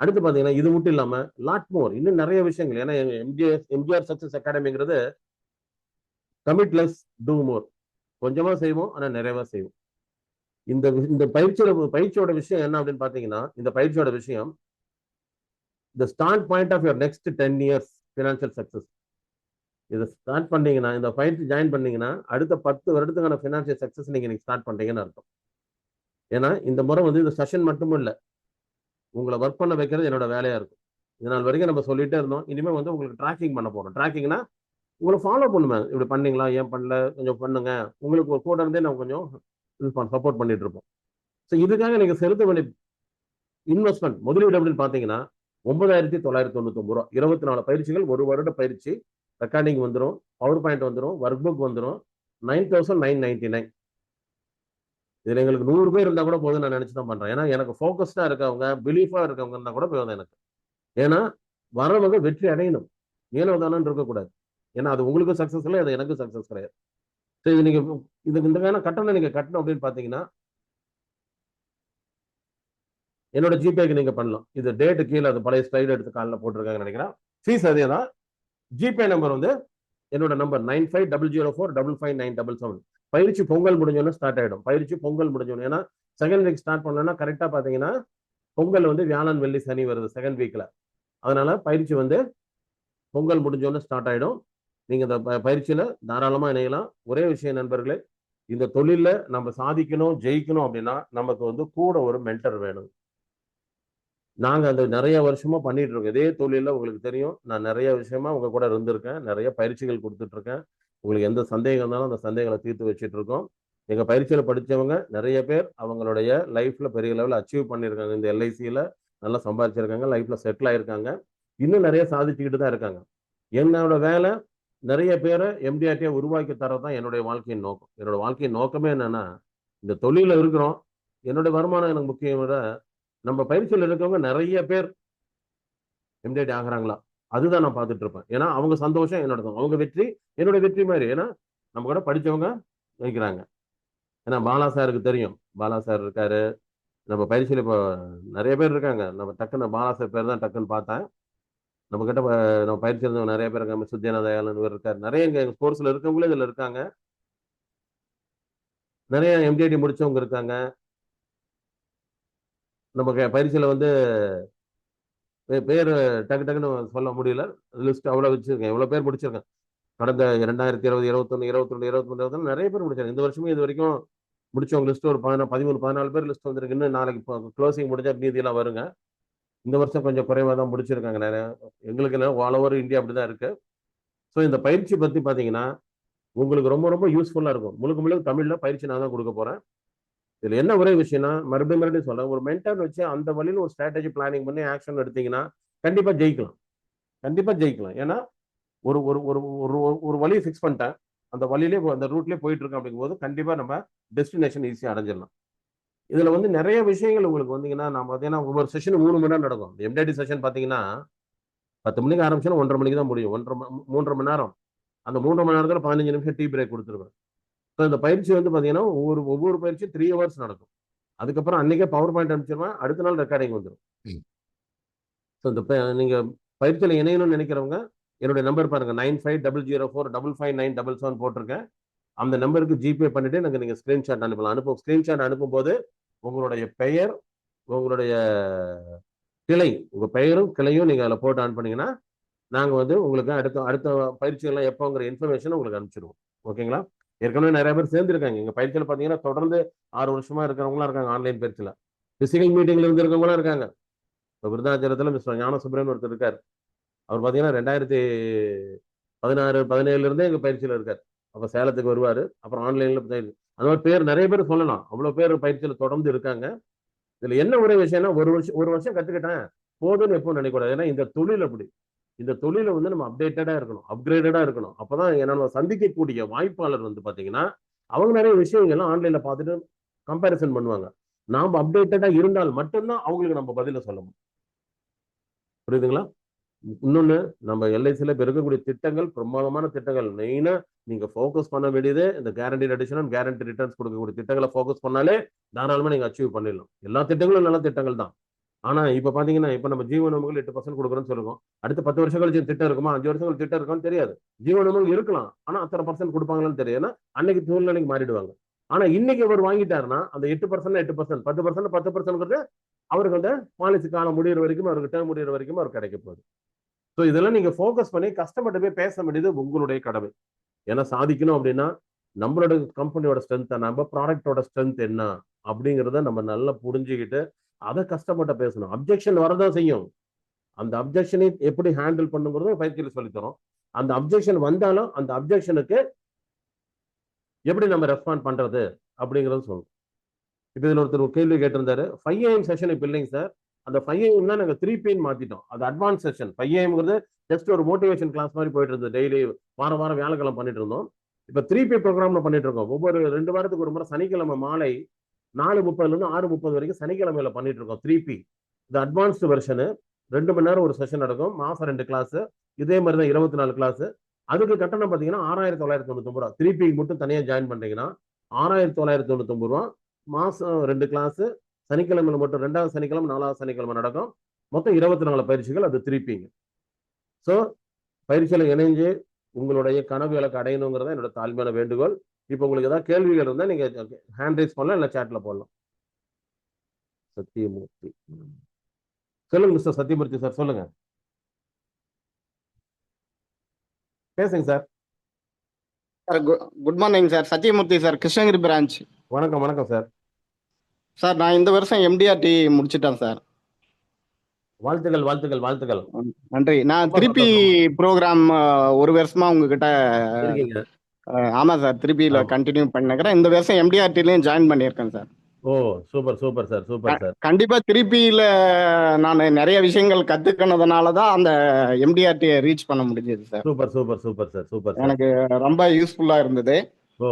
அடுத்து பாத்தீங்கன்னா இது மட்டும் இல்லாம லாட் மோர், இன்னும் நிறைய விஷயங்கள். ஏன்னா எம்ஜிஆர் சக்சஸ் அகாடமிங்கிறது கமிட் லெஸ் டூ மோர், கொஞ்சமா செய்வோம் ஆனா நிறையவா செய்வோம். இந்த இந்த பயிற்சியோட விஷயம் என்ன அப்படின்னு பாத்தீங்கன்னா, இந்த பயிற்சியோட விஷயம் the start point of your next 10 years financial success. இதை ஸ்டார்ட் பண்ணீங்கன்னா, இந்த பயிற்சி ஜாயின் பண்ணீங்கன்னா அடுத்த 10 வருடத்துக்கான ஃபினான்ஷியல் சக்சஸ் நீங்க ஸ்டார்ட் பண்றீங்கன்னு அர்த்தம். ஏன்னா இந்த முறை வந்து இந்த செஷன் மட்டும் இல்லை, உங்களை ஒர்க் பண்ண வைக்கிறது என்னோட வேலையா இருக்கும். இதனால் வரைக்கும் நம்ம சொல்லிட்டே இருந்தோம், இனிமேல் வந்து உங்களுக்கு டிராக்கிங் பண்ண போறோம். டிராக்கிங்னா உங்களை ஃபாலோ பண்ணுவேன், இப்படி பண்ணீங்களா, ஏன் பண்ணல, கொஞ்சம் பண்ணுங்க, உங்களுக்கு ஒரு கூட இருந்தே நம்ம கொஞ்சம் சப்போர்ட் பண்ணிட்டு இருப்போம். ஸோ இதுக்காக நீங்க செலுத்த வேண்டிய இன்வெஸ்ட்மெண்ட் முதலீடு அப்படின்னு பார்த்தீங்கன்னா 9,999 ரூபா. 24 பயிற்சிகள், ஒரு வருட பயிற்சி, ரெக்கார்டிங் வந்துடும், பவர் பாயிண்ட் வந்துடும், ஒர்க் புக் வந்துடும். 9,999. இதுல எங்களுக்கு 100 பேர் இருந்தா கூட போதும் நான் நினைச்சு தான் பண்றேன். ஏன்னா எனக்கு ஃபோக்கஸ்டா இருக்கவங்க, பிலீஃபா இருக்கவங்க இருந்தா கூட போதும் எனக்கு. ஏன்னா வரவங்க வெற்றி அடையணும், ஏனோ தானு இருக்கக்கூடாது. ஏன்னா அது உங்களுக்கு சக்சஸ் இல்லை, அது எனக்கு சக்சஸ் கிடையாது. சரி, இது நீங்க இதுக்கு இந்த கட்டணம் நீங்க கட்டணும் அப்படின்னு பாத்தீங்கன்னா என்னோட ஜிபேக்கு நீங்க பண்ணலாம். இது டேட்டு கீழே அது பழைய ஸ்லைடு எடுத்து காலில் போட்டிருக்காங்கன்னு நினைக்கிறேன். ஃபீஸ் அதே தான். ஜிபே நம்பர் வந்து என்னோட நம்பர் 9500455977. பயிற்சி பொங்கல் முடிஞ்சோன்னு ஸ்டார்ட் ஆயிடும். பயிற்சி பொங்கல் முடிஞ்சோன்னு, ஏன்னா செகண்ட் வீக் ஸ்டார்ட் பண்ணலன்னா கரெக்டா பாத்தீங்கன்னா பொங்கல் வந்து வியாழன் வெள்ளி சனி வருது செகண்ட் வீக்ல. அதனால பயிற்சி வந்து பொங்கல் முடிஞ்சோன்னு ஸ்டார்ட் ஆயிடும். நீங்க இந்த பயிற்சியில தாராளமா இணையலாம். ஒரே விஷயம் நண்பர்களே, இந்த தொழில நம்ம சாதிக்கணும், ஜெயிக்கணும் அப்படின்னா நமக்கு வந்து கூட ஒரு மென்டர் வேணும். நாங்க அந்த நிறைய வருஷமா பண்ணிட்டு இருக்கோம் இதே தொழில. உங்களுக்கு தெரியும், நான் நிறைய விஷயமா உங்க கூட இருந்திருக்கேன், நிறைய பயிற்சிகள் கொடுத்துட்டு இருக்கேன். உங்களுக்கு எந்த சந்தேகம் இருந்தாலும் அந்த சந்தேகங்களை தீர்த்து வச்சுட்டு இருக்கோம். எங்க பயிற்சியில படிச்சவங்க நிறைய பேர் அவங்களுடைய லைஃப்ல பெரிய லெவலில் அச்சீவ் பண்ணியிருக்காங்க. இந்த எல்ஐசியில நல்லா சம்பாதிச்சிருக்காங்க, லைஃப்ல செட்டில் ஆயிருக்காங்க, இன்னும் நிறைய சாதிச்சுக்கிட்டு தான் இருக்காங்க. என்னோட வேலை நிறைய பேரை எம்டிஆர்டியை உருவாக்கி தரதான் என்னுடைய வாழ்க்கையின் நோக்கம். என்னோட வாழ்க்கையின் நோக்கமே என்னன்னா, இந்த தொழில இருக்கிறோம், என்னுடைய வருமானம் எனக்கு முக்கியம் விட நம்ம பயிற்சியில் இருக்கவங்க நிறைய பேர் எம்டிஆர்டி ஆகிறாங்களா, அதுதான் நான் பார்த்துட்டு இருப்பேன். ஏன்னா அவங்க சந்தோஷம் என்னோட, அவங்க வெற்றி என்னோட வெற்றி மாதிரி. ஏன்னா நம்ம கூட படிச்சவங்க நினைக்கிறாங்க. ஏன்னா பாலா சாருக்கு தெரியும், பாலா சார் இருக்காரு நம்ம பயிற்சியில். இப்போ நிறைய பேர் இருக்காங்க, நம்ம டக்குன்னு பாலா சார் பேர் தான் டக்குன்னு பார்த்தேன். நம்ம கிட்ட நம்ம பயிற்சி இருந்தவங்க நிறைய பேர் இருக்காங்க. சுத்தியான தயாளன் இருக்காரு, நிறைய எங்க கோர்ஸ்ல இருக்கவங்களே இதுல இருக்காங்க. நிறைய எம்டிஐடி முடிச்சவங்க இருக்காங்க. நமக்கு பயிற்சியில வந்து பேர் டக்கு டக்குன்னு சொல்ல முடியல, லிஸ்ட் அவ்வளவு வச்சிருக்கேன். எவ்வளவு பேர் முடிச்சிருக்கேன் கடந்த 2020, 21, 22, 23, 24 நிறைய பேர் முடிச்சிருக்கேன். இந்த வருஷமே இது வரைக்கும் முடிச்சவங்க லிஸ்ட் ஒரு 13, 14 பேர் லிஸ்ட் வந்திருக்கு. இன்னும் நாளைக்கு க்ளோசிங் முடிஞ்சா மீதியெல்லாம் வருங்க. இந்த வருஷம் கொஞ்சம் குறைவாக தான் முடிச்சிருக்காங்க நிறைய. எங்களுக்கு எல்லாம் ஆல் ஓவர் இந்தியா அப்படிதான் இருக்கு. ஸோ இந்த பயிற்சி பத்தி பாத்தீங்கன்னா உங்களுக்கு ரொம்ப ரொம்ப யூஸ்ஃபுல்லா இருக்கும். முழுக்க முழுக்க தமிழ்ல பயிற்சி நான் தான் கொடுக்க போறேன். இதுல என்ன ஒரே விஷயம்னா, மறுபடியும் சொல்றேன், ஒரு மென்டர் வச்சு அந்த வழியில ஒரு ஸ்ட்ராட்டஜி பிளானிங் பண்ணி ஆக்ஷன் எடுத்தீங்கன்னா கண்டிப்பா ஜெயிக்கலாம், கண்டிப்பா ஜெயிக்கலாம். ஏன்னா ஒரு ஒரு ஒரு ஒரு ஒரு வழியை ஃபிக்ஸ் பண்ணிட்டேன், அந்த வழியிலே அந்த ரூட்லேயே போயிட்டு இருக்கோம். அப்படிங்கும் போது கண்டிப்பா நம்ம டெஸ்டினேஷன் ஈஸியாக அடைஞ்சிடலாம். இதுல வந்து நிறைய விஷயங்கள் உங்களுக்கு வந்தீங்கன்னா, நம்ம பார்த்தீங்கன்னா ஒவ்வொரு செஷன் 3 மணி நேரம் நடக்கும். எம்டிஐடி செஷன் பார்த்தீங்கன்னா 10 மணிக்கு ஆரம்பிச்சோன்னா 1:30 மணிக்கு தான் முடியும். 3.5 மணி நேரம். அந்த 3.5 மணி நேரத்தில் 15 நிமிஷம் டீ பிரேக் கொடுத்துருவேன். ஸோ இந்த பயிற்சி வந்து பார்த்தீங்கன்னா ஒவ்வொரு பயிற்சியும் 3 ஹவர்ஸ் நடக்கும். அதுக்கப்புறம் அன்னைக்கே பவர் பாயிண்ட் அனுப்பிச்சிருவேன், அடுத்த நாள் ரெக்கார்டிங் வந்துடும். ஸோ இந்த நீங்க பயிற்சியில் இணையணும்னு நினைக்கிறவங்க என்னுடைய நம்பர் பாருங்க, 9500455977 போட்டிருக்கேன். அந்த நம்பருக்கு ஜிபே பண்ணிட்டு நீங்க ஸ்கிரீன்ஷாட் அனுப்பலாம். ஸ்கிரீன்ஷாட் அனுப்பும் போது உங்களுடைய பெயர், உங்களுடைய கிளை, உங்க பெயரும் கிளையும் நீங்க அதில் போட்டு ஆன் பண்ணீங்கன்னா நாங்கள் வந்து உங்களுக்கு அடுத்த அடுத்த பயிற்சிகள்லாம் எப்போங்கிற இன்ஃபர்மேஷன் உங்களுக்கு அனுப்பிச்சிடுவோம். ஓகேங்களா? ஏற்கனவே நிறைய பேர் சேர்ந்துருக்காங்க எங்க பயிற்சியில். பார்த்தீங்கன்னா தொடர்ந்து 6 வருஷமா இருக்கிறவங்களாம் இருக்காங்க ஆன்லைன் பயிற்சியில். பிசிக்கல் மீட்டிங்ல இருந்து இருக்கவங்களாம் இருக்காங்க. இப்போ விருதாச்சலத்தில் மிஸ்டர் ஞான சுப்ரமணியன் ஒருத்தர் இருக்கார். அவர் பார்த்தீங்கன்னா 2016 17 இருந்தே எங்க பயிற்சியில் இருக்கார். அப்போ சேலத்துக்கு வருவார். அப்புறம் ஆன்லைன்ல அந்த மாதிரி பேர் நிறைய பேர் சொல்லலாம். அவ்வளோ பேர் பயிற்சியில் தொடர்ந்து இருக்காங்க. இதுல என்ன ஒரே விஷயம்னா ஒரு வருஷம் கத்துக்கிட்டேன் போதும்னு எப்போ நினைக்கூடாது. ஏன்னா இந்த தொழில் அப்படி. இந்த தொழிலை வந்து நம்ம அப்டேட்டடா இருக்கணும், அப்கிரேடடா இருக்கணும். அப்பதான் நம்ம சந்திக்கக்கூடிய வாய்ப்பாளர் வந்து பாத்தீங்கன்னா அவங்க நிறைய விஷயங்கள்லாம் ஆன்லைன்ல பார்த்துட்டு கம்பேரிசன் பண்ணுவாங்க. நாம அப்டேட்டடா இருந்தால் மட்டும்தான் அவங்களுக்கு நம்ம பதில சொல்ல முடியும். புரியுதுங்களா? இன்னொன்னு, நம்ம எல்ஐசியில இப்ப இருக்கக்கூடிய திட்டங்கள் பிரமாதமான திட்டங்கள். மெயினா நீங்க ஃபோக்கஸ் பண்ண வேண்டியது இந்த கேரண்டி அடிஷன், கேரண்டி ரிட்டர்ன்ஸ் கொடுக்கக்கூடிய திட்டங்களை ஃபோக்கஸ் பண்ணாலே தாராளமா நீங்க அச்சீவ் பண்ணிடலாம். எல்லா திட்டங்களும் நல்ல திட்டங்கள் தான். ஆனா இப்ப பாத்தீங்கன்னா இப்ப நம்ம ஜீவனமுகள் 8% கொடுக்குறோம்னு சொல்லுவோம். அடுத்த 10 வருஷம் கழிச்சு திட்டம் இருக்குமா, 5 வருஷம் கழிச்சு திட்டம் இருக்கான்னு தெரியாது. ஜீவனமுகள் இருக்கலாம், ஆனா அத்தனை பர்சன்ட் கொடுப்பாங்களான்னு தெரியும். ஏன்னா அன்னைக்கு சூழ்நிலைக்கு மாறிடுவாங்க. ஆனா இன்னைக்கு அவர் வாங்கிட்டாருன்னா அந்த 8% 8%, 10% 10% அவருக்கு அந்த பாலிசி காலம் முடிகிற வரைக்கும், அவருக்கு டேர்ம் முடிகிற வரைக்கும் அவர் கிடைக்க போகுது. ஸோ இதெல்லாம் நீங்க ஃபோக்கஸ் பண்ணி கஸ்டமர்கிட்ட போய் பேச வேண்டியது உங்களுடைய கடமை. ஏன்னா சாதிக்கணும் அப்படின்னா நம்மளோட கம்பெனியோட ஸ்ட்ரென்த், நம்ம ப்ராடக்டோட ஸ்ட்ரென்த் என்ன அப்படிங்கிறத நம்ம நல்லா புரிஞ்சுக்கிட்டு அதை கஷ்டப்பட்ட பேசணும். அப்ஜெக்ஷன் வரதான் செய்யும். அந்த அப்ஜெக்ஷனை எப்படி ஹேண்டில் பண்ணுங்கிறத பயிற்சியில் சொல்லித்தரோம். அந்த அப்ஜெக்ஷன் வந்தாலும் அந்த அப்ஜெக்ஷனுக்கு எப்படி நம்ம ரெஸ்பாண்ட் பண்றது அப்படிங்கறது சொல்லணும். இப்போ இதுல ஒருத்தர் கேள்வி கேட்டிருந்தாரு, 5 AM செஷன் இப்போ இல்லைங்க சார். அந்த 5 AM தான் நாங்கள் 3 PM மாத்திட்டோம். அது அட்வான்ஸ் செஷன். 5 AMங்கிறது ஜஸ்ட் ஒரு மோட்டிவேஷன் கிளாஸ் மாதிரி போயிட்டு இருந்தது. டெய்லி வாரம் வாரம் வியாழக்கிழமை பண்ணிட்டு இருந்தோம். இப்போ 3P ப்ரோக்ராம்ல பண்ணிட்டு இருக்கோம். ஒவ்வொரு 2 வாரத்துக்கு ஒரு முறை சனிக்கிழமை மாலை 4:30 6:30 வரைக்கும் சனிக்கிழமையில பண்ணிட்டு இருக்கோம். 3P இது அட்வான்ஸ்டு வெர்ஷனு. 2 மணி நேரம் ஒரு செஷன் நடக்கும். மாசம் 2 கிளாஸ். இதே மாதிரி தான் 24 கிளாஸ். அதுக்கு கட்டணம் பார்த்தீங்கன்னா 6,999 ரூபா. 3P மட்டும் தனியாக ஜாயின் பண்றீங்கன்னா 6,999 ரூபா. மாசம் 2 கிளாஸ். சனிக்கிழமையில மட்டும் 2வது சனிக்கிழமை 4வது சனிக்கிழமை நடக்கும். மொத்தம் 24 பயிற்சிகள். அது 3P. ஸோ பயிற்சியில் இணைஞ்சு உங்களுடைய கனவு இலக்கு அடையணுங்கிறத என்னோட தாழ்மையான வேண்டுகோள். இப்போ உங்களுக்கு ஏதாவது கேள்விகள் இருந்தால் நீங்க ஹேண்ட் ரைஸ் பண்ணலாம், இல்லை சாட்ல போடலாம். சத்தியமூர்த்தி சொல்லுங்க மிஸ்டர் சத்தியமூர்த்தி சார், சொல்லுங்க, பேசுங்க sir. Sir good morning sir. Sathyamoorthy sir, Krishnagiri branch. வணக்கம் வணக்கம் சார். சார் நான் இந்த வருஷம் MDRT முடிச்சிட்டேன் சார். வாழ்த்துக்கள் வாழ்த்துக்கள் வாழ்த்துக்கள். நன்றி. நான் திருப்பி ப்ரோக்ராம் ஒரு வருஷமா உங்ககிட்ட இருக்கீங்க. ஆமா சார், திருப்பியில கண்டினியூ பண்ணிக்கிறேன். இந்த வருஷம் MDRTலையும் ஜாயின் பண்ணியிருக்கேன் sir. Oh super super sir, super sir. கண்டிப்பா திருப்பியில நான் நிறைய விஷயங்கள் கத்துக்கினதுனால தான் அந்த MDRT ரீச் பண்ண முடிஞ்சது sir. Super super super sir, super. எனக்கு ரொம்ப யூஸ்ஃபுல்லா இருந்தது. ஓ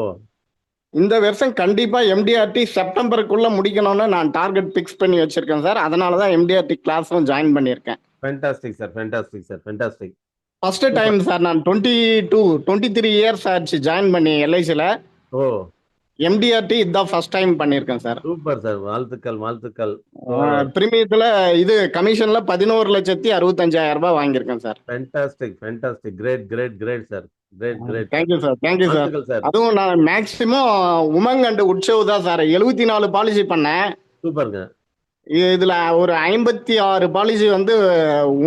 இந்த வருஷம் கண்டிப்பா MDRT செப்டம்பருக்குள்ள முடிக்கணும்னு நான் டார்கெட் பிக்ஸ் பண்ணி வச்சிருக்கேன் சார். அதனால தான் MDRT கிளாஸும் ஜாயின் பண்ணியிருக்கேன். Fantastic sir, fantastic sir, fantastic. First time sir. நான் 23 இயர்ஸ் ஆச்சு ஜாயின் பண்ணி LICல. ஓ MDRT இதுதான் ஃபர்ஸ்ட் டைம் பண்ணியிருக்கேன் சார். சூப்பர் சார், வாழ்த்துக்கள் வாழ்த்துக்கள். பிரீமியத்துல இது கமிஷன்ல 11,65,000 ரூபாய் வாங்கியிருக்கேன் sir. Fantastic fantastic, great great great sir, great great. Thank you sir, thank you sir. Sir அதுவும் நான் மேக்சிமம் உமங் அண்ட் உற்சவ் தான் சார் 74 பாலிசி பண்ணேன். சூப்பருங்க. இதுல ஒரு 56 பாலிசி வந்து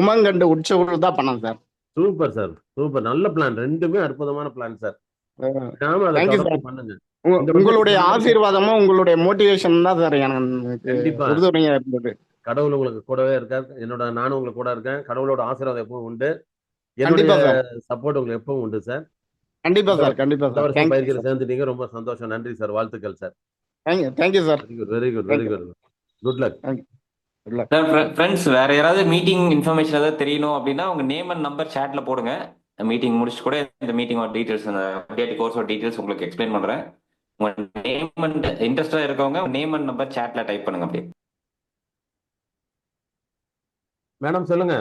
உமங் அண்ட் உற்சவ் தான் பண்ணேன் சார். Super sir, super. நல்ல பிளான், ரெண்டுமே அற்புதமான பிளான் சார். Thank you sir. பண்ணுங்க. உங்களுடைய ஆசீர்வாதமும் உங்களுடைய மோட்டிவேஷன் தான் சார் எனக்கு உறுதுணையா இருந்தது. கடவுள் உங்களுக்கு கூடவே இருக்காரு. நானும் உங்களுக்கு கூட இருக்கேன். கடவுளோட ஆசீர்வாதம் எப்பவும் உண்டு. கண்டிப்பா என்னுடைய சார். சப்போர்ட் உங்களுக்கு எப்பவும் உண்டு சார். கண்டிப்பா சார், கண்டிப்பா சார். பயிற்சியில் சேர்ந்துட்டீங்க, ரொம்ப சந்தோஷம். நன்றி சார், வாழ்த்துக்கள் sir. Thank you sir. Very good very good. Good luck. Friends, வேற யாராவது மீட்டிங் இன்ஃபர்மேஷன் ஏதாவது தெரியணும் அப்படின்னா உங்க நேம் அண்ட் நம்பர் சாட்ல போடுங்க. மீட்டிங் முடிச்சுட்டு கூட இந்த மீட்டிங்கோட டீடைல்ஸ், அந்த MDRT கோர்ஸோட டீடைல்ஸ் உங்களுக்கு எக்ஸ்பிளைன் பண்றேன். உங்க நேம் அண்ட் இன்ட்ரெஸ்டா இருக்கவங்க நேம் அண்ட் நம்பர் சாட்ல டைப் பண்ணுங்க. அப்படியே மேடம் சொல்லுங்க.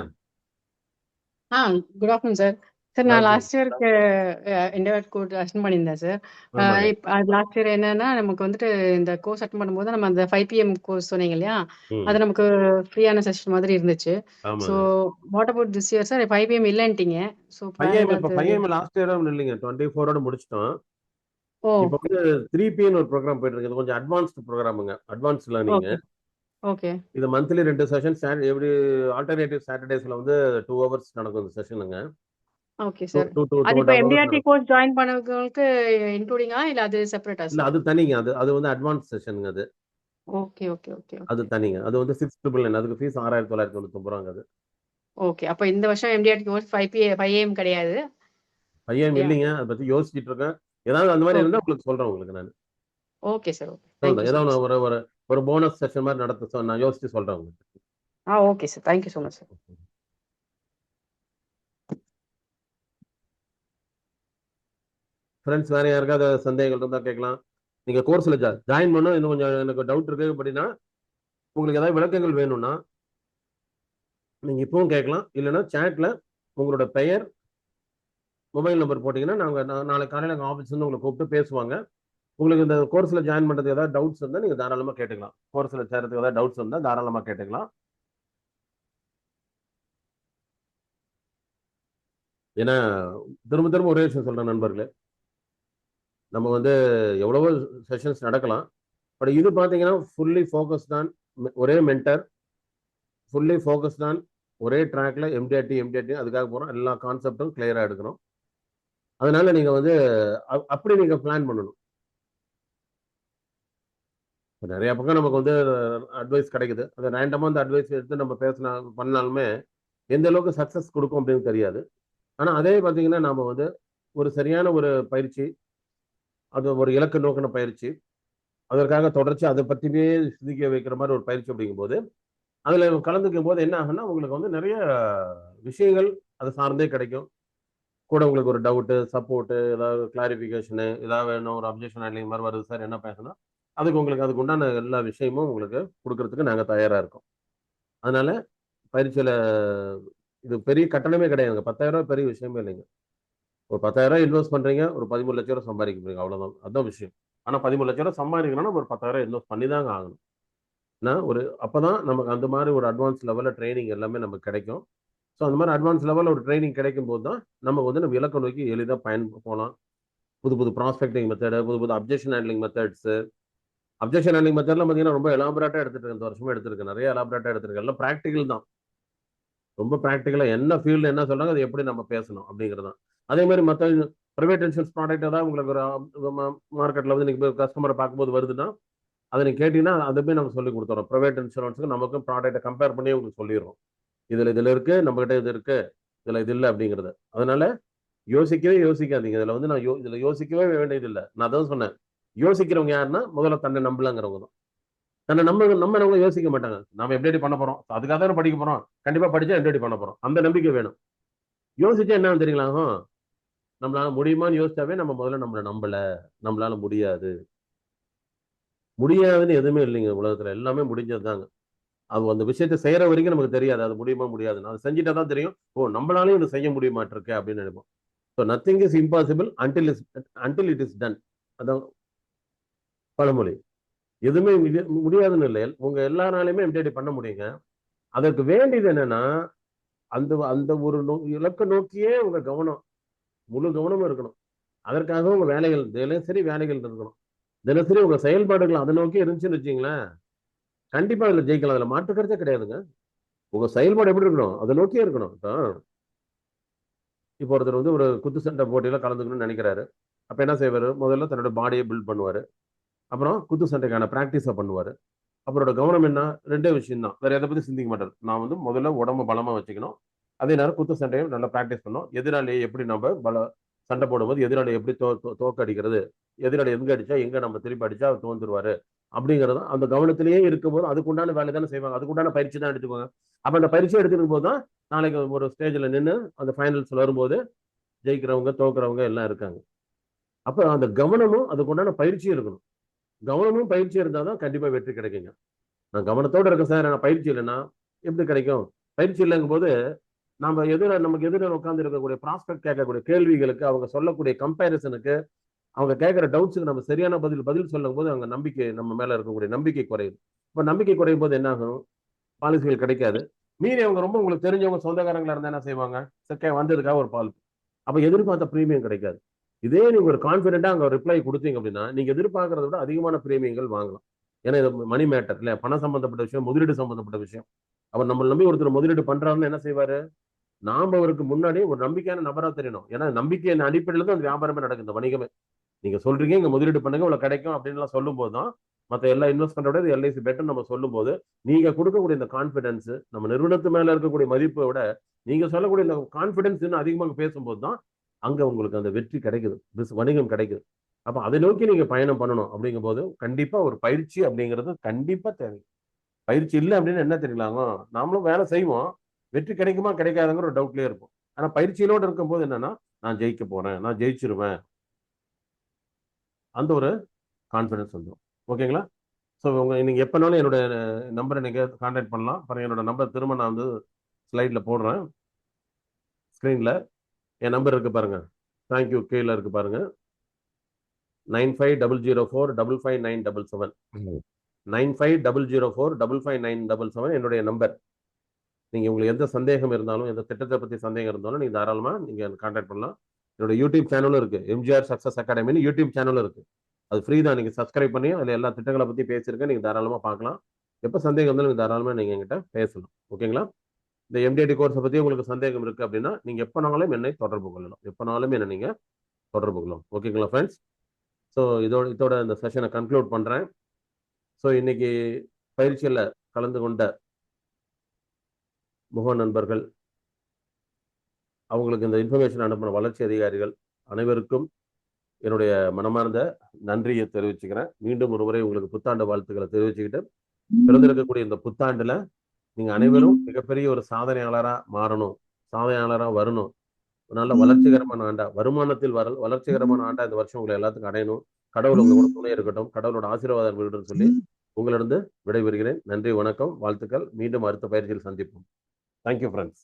Good afternoon sir. சார் நான் லாஸ்ட் இயருக்கு இண்டர்ட் கோர்ஸ் அட்டன் பண்ணியிருந்தேன் சார். லாஸ்ட் இயர் என்னன்னா நமக்கு வந்துட்டு இந்த கோர்ஸ் அட்டன் பண்ணும்போது நம்ம அந்த 5 PM கோர்ஸ் சொன்னீங்க இல்லையா, அது நமக்கு ஃப்ரீயான செஷன் மாதிரி இருந்துச்சு. So what about this year sir? 5 PM இல்லைன்ட்டீங்க. ஸோ லாஸ்ட் இயர் இல்லைங்க, 24 முடிச்சிட்டோம். ஓ இப்போ வந்து 3Pன்னு ஒரு ப்ரோக்ராம் போயிட்டு இருக்கு. இது கொஞ்சம் அட்வான்ஸ்டு ப்ரோக்ராமுங்க, அட்வான்ஸ் லேர்னிங். ஓகே ஓகே இது மந்த்லி 2 செஷன், எவ்ரி ஆல்டர்னேட்டிவ் சாட்டர்டேஸ்ல வந்து 2 ஹவர்ஸ் நடக்கும் இந்த செஷனுங்க. Okay two sir. Two two அது டூ இப்போ அண்ட் ஹாஃப் ஹவர்ஸ் எம்டிஆர்டி நடக்கும். கோர்ஸ் ஜாயின் பண்ணவங்களுக்கு இன்க்ளூடிங்கா இல்ல அது செப்பரேட்டா இல்ல சார்? அது தனிங்க, அது வந்து அட்வான்ஸ் செஷனுங்க. அது ஓகே ஓகே ஓகே அது ஓகே தனிங்க. அது வந்து 6,999, அதுக்கு ஃபீஸ் 6,999 அது. ஓகே. அப்ப இந்த வருஷம் எம்டிஆர்டி கோர்ஸ் 5 AM கிடையாது. பையன் யா இல்லைங்க, அதை பத்தி யோசிச்சுட்டு இருக்கேன். ஏதாவது அந்த மாதிரி ஓகே இருந்தா உங்களுக்கு சொல்றேன் உங்களுக்கு நான். Okay sir. ஓகே. தேங்க் அவ்வளவுதான். யூ ஸோ ஏதாவது மச். ஒரு ஒரு ஒரு போனஸ் செஷன் மாதிரி நான் யோசிச்சு சொல்றேன் உங்களுக்கு. Okay sir. Thank you so much sir. Friends வேற யாருக்காவது சந்தேகங்கள் இருந்தா கேட்கலாம். நீங்க கோர்ஸ்ல ஜாயின் பண்ண இன்னும் கொஞ்சம் எனக்கு டவுட் இருக்கு அப்படின்னா, உங்களுக்கு ஏதாவது விளக்கங்கள் வேணும்னா நீங்க இப்பவும் கேட்கலாம். இல்லைன்னா சேட்ல உங்களோட பெயர், மொபைல் நம்பர் போட்டீங்கன்னா நாளைக்கு காலையில எங்க ஆஃபீஸ் வந்து உங்களை கூப்பிட்டு பேசுவாங்க. உங்களுக்கு இந்த கோர்ஸ்ல ஜாயின் பண்றதுக்கு ஏதாவது டவுட்ஸ் இருந்தா நீங்க தாராளமா கேட்டுக்கலாம். கோர்ஸ்ல சேர்றதுக்கு ஏதாவது டவுட்ஸ் இருந்தா தாராளமா கேட்டுக்கலாம். ஏன்னா திரும்ப திரும்ப ஒரே விஷயம் சொல்றேன் நண்பர்களே, நம்ம வந்து எவ்வளவோ செஷன்ஸ் நடக்கலாம். பட் இது பாத்தீங்கன்னா ஃபுல்லி ஃபோக்கஸ் தான், ஒரே மென்டர், ஃபுல்லி ஃபோக்கஸ் தான், ஒரே ட்ராக்ல எம்டிஆர்டி அதுக்காக போறோம். எல்லா கான்செப்டும் கிளியரா எடுக்கணும். அதனால நீங்க வந்து அப்படி நீங்க பிளான் பண்ணணும். நிறைய பக்கம் நமக்கு வந்து அட்வைஸ் கிடைக்குது. அதை ரேண்டமா அந்த அட்வைஸ் எடுத்து நம்ம பண்ணாலுமே எந்த அளவுக்கு சக்சஸ் கொடுக்கும் அப்படின்னு தெரியாது. ஆனா அதே பார்த்தீங்கன்னா நாம வந்து ஒரு சரியான ஒரு பயிற்சி, அது ஒரு இலக்கு நோக்கின பயிற்சி, அதற்காக தொடர்ச்சி அதை பற்றியே சிந்திக்க வைக்கிற மாதிரி ஒரு பயிற்சி அப்படிங்கும்போது அதுல கலந்துக்கும் போது என்ன ஆகும்னா உங்களுக்கு வந்து நிறைய விஷயங்கள் அதை சார்ந்தே கிடைக்கும். கூட உங்களுக்கு ஒரு டவுட்டு, சப்போர்ட்டு, ஏதாவது கிளாரிஃபிகேஷனு, ஏதாவது வேணும், ஒரு அப்ஜெக்ஷன் ஹேண்ட்லிங் மாதிரி வருது சார் என்ன பேசணும், அதுக்கு உண்டான எல்லா விஷயமும் உங்களுக்கு கொடுக்கறதுக்கு நாங்கள் தயாரா இருக்கோம். அதனால பயிற்சியில இது பெரிய கட்டணமே கிடையாதுங்க. 10,000 ரூபாய் பெரிய விஷயமே இல்லைங்க. ஒரு 10,000 ரூபாய் இன்வெஸ்ட் பண்றீங்க, ஒரு 13 லட்சம் ரூபாய் சம்பாதிக்க போறீங்க, அவ்வளவுதான். அதான் விஷயம். ஆனா 13 லட்சம் ரூபாய் சம்பாதிக்கணும்னா ஒரு 10,000 இன்வெஸ்ட் பண்ணி தாங்க ஆகணும். அப்பதான் நமக்கு அந்த மாதிரி ஒரு அட்வான்ஸ் லெவல்ல ட்ரைனிங் எல்லாமே நமக்கு கிடைக்கும். ஸோ அந்த மாதிரி அட்வான்ஸ் லெவலில் ஒரு ட்ரைனிங் கிடைக்கும் போது தான் நம்ம வந்து நம்ம இலக்கை நோக்கி எளிதாக போகலாம். புது புது ப்ராஸ்பெக்டிங் மெத்தடு, புது புது objection handling methods. Objection handling மெத்தட்லாம் பார்த்தீங்கன்னா ரொம்ப எலாபரேட்டாக எடுத்துட்டு இந்த வருஷமே எடுத்திருக்கு, நிறைய எலாபரேட்டாக எடுத்திருக்கு. எல்லாம் ப்ராக்டிக்கல் தான், ரொம்ப ப்ராக்டிக்கலாக என்ன ஃபீல்டு என்ன சொல்றாங்க அது எப்படி நம்ம பேசணும் அப்படிங்கிறது தான். அதே மாதிரி மற்ற ப்ரைவேட் இன்சூரன்ஸ் ப்ராடக்ட் ஏதாவது உங்களுக்கு ஒரு மார்க்கெட்டில் வந்து நீங்கள் கஸ்டமரை பார்க்கும்போது வருதுன்னா அதை நீங்கள் கேட்டீங்கன்னா அதை போய் நம்ம சொல்லி கொடுத்துறோம். ப்ரைவேட் இன்சூரன்ஸுக்கு நமக்கும் ப்ராடக்ட்டை கம்பேர் பண்ணி உங்களுக்கு சொல்லிடுறோம். இதுல இருக்கு, நம்ம கிட்ட இது இருக்கு, இது இல்லை அப்படிங்கிறது. அதனால யோசிக்காதீங்க. இதுல வந்து இதுல யோசிக்கவே வேண்டியது இல்லை. நான் அதான் சொன்னேன், யோசிக்கிறவங்க யாருன்னா முதல்ல தன்னை நம்பலங்கிறவங்க தான். தன்னை நம்பினவங்க யோசிக்க மாட்டாங்க. நம்ம எப்படி பண்ண போறோம், அதுக்காக தானே படிக்க போறோம், கண்டிப்பா படிச்சா எப்படி பண்ண போறோம், அந்த நம்பிக்கை வேணும். யோசிச்சா என்ன தெரியுங்களா, நம்மளால முடியுமான்னு யோசிச்சாவே நம்ம முதல்ல நம்மளை நம்பல, நம்மளால முடியாதுன்னு எதுவுமே இல்லைங்க உலகத்துல, எல்லாமே முடிஞ்சது தாங்க. அது அந்த விஷயத்தை செய்யற வரைக்கும் நமக்கு தெரியாது அது முடியுமா முடியாதுன்னு. அது செஞ்சுட்டா தான் தெரியும், நம்மளாலையும் இது செய்ய முடியுமாட்டிருக்கு அப்படின்னு நினைப்போம். So nothing is impossible until it is done. அதான் பழமொழி. எதுவுமே முடியாதுன்னு இல்லை, உங்க எல்லாராலையுமே எம்டிடி பண்ண முடியுங்க. அதற்கு வேண்டியது என்னன்னா அந்த அந்த ஒரு இலக்கை நோக்கியே உங்க கவனம், முழு கவனமும் இருக்கணும். அதற்காக உங்க வேலைகள் தினசரி வேலைகள் இருக்கணும். தினசரி உங்க செயல்பாடுகள் அதை நோக்கி இருந்துச்சுன்னு வச்சுங்களேன், கண்டிப்பா அதுல ஜெயிக்கலாம். அதுல மாற்று கருத்தே கிடையாதுங்க. உங்க செயல்பாடு எப்படி இருக்கணும், அதை நோக்கியே இருக்கணும். இப்போ ஒருத்தர் வந்து ஒரு குத்து சண்டை போட்டியில கலந்துக்கணும்னு நினைக்கிறாரு. அப்ப என்ன செய்வாரு, முதல்ல தன்னோட பாடியை பில்ட் பண்ணுவாரு. அப்புறம் குத்து சண்டைக்கான பிராக்டிஸை பண்ணுவாரு. அவரோட கவனம் என்ன, ரெண்டே விஷயம் தான், வேற எதை பத்தி சிந்திக்க மாட்டார். நான் வந்து முதல்ல உடம்பு பலமா வச்சுக்கணும், அதே நேரம் குத்து சண்டையை நல்லா பிராக்டிஸ் பண்ணணும். எதிராளியை எப்படி நம்ம சண்டை போடும்போது எதிராளியை எப்படி தோக்க அடிக்கிறது, எதிராளி எங்க அடிச்சா எங்க நம்ம திருப்பி அடிச்சா அவர் தோந்துருவாரு அப்படிங்கிறது அந்த கவனத்திலேயே இருக்கும்போது அதுக்குண்டான வேலை தானே செய்வாங்க, அதுக்குண்டான பயிற்சி தான் எடுத்துக்கோங்க. அப்ப அந்த பயிற்சி எடுத்துக்கும் போது தான் நாளைக்கு ஒரு ஸ்டேஜ்ல நின்று அந்த ஃபைனல்ஸ் வரும்போது ஜெயிக்கிறவங்க தோக்குறவங்க எல்லாம் இருக்காங்க. அப்ப அந்த கவனமும் அதுக்குண்டான பயிற்சியும் இருக்கணும். கவனமும் பயிற்சி இருந்தாதான் கண்டிப்பா வெற்றி கிடைக்குங்க. நான் கவனத்தோட இருக்கேன் சார், நான் பயிற்சி இல்லைன்னா எப்படி கிடைக்கும்? பயிற்சி இல்லைங்கும் போது நமக்கு எதிர உட்கார்ந்து இருக்கக்கூடிய ப்ராஸ்பெக்ட் கேட்கக்கூடிய கேள்விகளுக்கு, அவங்க சொல்லக்கூடிய கம்பேரிசனுக்கு, அவங்க கேட்கிற டவுட்ஸுக்கு நம்ம சரியான பதில் சொல்லும் போது அவங்க நம்பிக்கை, நம்ம மேல இருக்கக்கூடிய நம்பிக்கை குறையுது. இப்ப நம்பிக்கை குறையும் போது என்ன ஆகும், பாலிசிகள் கிடைக்காது. மீறி அவங்க ரொம்ப உங்களுக்கு தெரிஞ்சவங்க சொந்தக்காரங்களா இருந்தா என்ன செய்வாங்க, வந்ததுக்காக ஒரு பால், அப்ப எதிர்பார்த்த பிரீமியம் கிடைக்காது. இதே நீங்க ஒரு கான்பிடென்ட்டா அங்க ரிப்ளை கொடுத்தீங்க அப்படின்னா நீங்க எதிர்பார்க்கறத விட அதிகமான பிரீமியங்கள் வாங்கலாம். ஏன்னா இது மணி மேட்டர் இல்ல, பணம் சம்பந்தப்பட்ட விஷயம், முதலீடு சம்பந்தப்பட்ட விஷயம். அவர் நம்ம நம்பி ஒருத்தர் முதலீடு பண்றாருன்னு என்ன செய்வாரு, நாம அவருக்கு முன்னாடி ஒரு நம்பிக்கையான நபரா தெரியணும். ஏன்னா நம்பிக்கையின் அடிப்படையில தான் அந்த வியாபாரமே நடக்குது, இந்த வணிகமே. நீங்க சொல்றீங்க இங்க முதலீடு பண்ணுங்க இவ்வளவு கிடைக்கும் அப்படின்னு சொல்லும் போதுதான் மற்ற எல்லா இன்வெஸ்ட்மெண்டோட எல்ஐசி பெட்டர் நம்ம சொல்லும் போது நீங்க கொடுக்கக்கூடிய இந்த கான்பிடன்ஸ், நம்ம நிறுவனத்து மேல இருக்கக்கூடிய மதிப்பை விட நீங்க சொல்லக்கூடிய இந்த கான்பிடன்ஸ் இன்னும் அதிகமாக பேசும்போது தான் அங்க உங்களுக்கு அந்த வெற்றி கிடைக்குது, வணிகம் கிடைக்குது. அப்ப அதை நோக்கி நீங்க பயணம் பண்ணணும். அப்படிங்கும் போது கண்டிப்பா ஒரு பயிற்சி அப்படிங்கிறது கண்டிப்பா தேவை. பயிற்சி இல்லை அப்படின்னு என்ன தெரியலாங்க, நாமளும் வேலை செய்வோம், வெற்றி கிடைக்குமா கிடைக்காதுங்கிற ஒரு டவுட்லயே இருப்போம். ஆனா பயிற்சியிலோடு இருக்கும்போது என்னன்னா, நான் ஜெயிக்க போறேன், நான் ஜெயிச்சிருவேன், அந்த ஒரு கான்ஃபிடன்ஸ் வந்துடும். ஓகேங்களா? ஸோ நீங்க எப்பனாலும் என்னோட நம்பரை நீங்க கான்டாக்ட் பண்ணலாம். பாருங்க, என்னோட நம்பர் திரும்ப நான் வந்து ஸ்லைட்ல போடுறேன், ஸ்க்ரீன்ல என் நம்பர் இருக்கு பாருங்க, தேங்க்யூ கீழே இருக்கு பாருங்க, 9500455977 9500455977 என்னுடைய நம்பர். நீங்க உங்களுக்கு எந்த சந்தேகம் இருந்தாலும், எந்த திட்டத்தை பத்தி சந்தேகம் இருந்தாலும் நீங்க தாராளமா நீங்க கான்டாக்ட் பண்ணலாம். என்னோட யூடியூப் சேனலும் இருக்கு, எம்ஜிஆர் சக்சஸ் அகாடமின்னு யூடியூப் சேனலும் இருக்கு. அது ஃப்ரீ தான், நீங்க சப்ஸ்கிரைப் பண்ணி அதுல எல்லா திட்டங்களை பத்தி பேசியிருக்கேன், நீங்க தாராளமா பார்க்கலாம். எப்ப சந்தேகம் இருந்தாலும் நீங்க தாராளமா நீங்க என்கிட்ட பேசலாம். ஓகேங்களா? இந்த எம்டிஐடி கோர்ஸை பத்தி உங்களுக்கு சந்தேகம் இருக்கு அப்படின்னா நீங்க எப்பனாலும் என்னை தொடர்பு கொள்ளலாம், எப்பனாலும் என்ன நீங்க தொடர்பு கொள்ளலாம். ஓகேங்களா ஃப்ரெண்ட்ஸ்? ஸோ இதோட இந்த செஷனை கன்க்ளூட் பண்றேன். ஸோ இன்னைக்கு பயிற்சியில கலந்து கொண்ட முக நண்பர்கள், அவங்களுக்கு இந்த இன்ஃபர்மேஷன் அனுப்பின வளர்ச்சி அதிகாரிகள் அனைவருக்கும் என்னுடைய மனமார்ந்த நன்றியை தெரிவிச்சுக்கிறேன். மீண்டும் ஒரு முறை உங்களுக்கு புத்தாண்டு வாழ்த்துக்களை தெரிவிச்சுக்கிட்டு, பிறந்திருக்கக்கூடிய இந்த புத்தாண்டுல நீங்க அனைவரும் மிகப்பெரிய ஒரு சாதனையாளரா மாறணும், சாதனையாளரா வரணும், நல்ல வளர்ச்சிகரமான ஆண்டா, வருமானத்தில் வளர்ச்சிகரமான ஆண்டா இந்த வருஷம் உங்களை எல்லாத்துக்கும் அடையணும். கடவுள் உங்க கூட துணை இருக்கட்டும், கடவுளோட ஆசீர்வாதம் இருக்கட்டும் சொல்லி உங்களிடம் விடைபெறுகிறேன். நன்றி, வணக்கம், வாழ்த்துக்கள். மீண்டும் அடுத்த பயிற்சியில் சந்திப்போம். Thank you friends.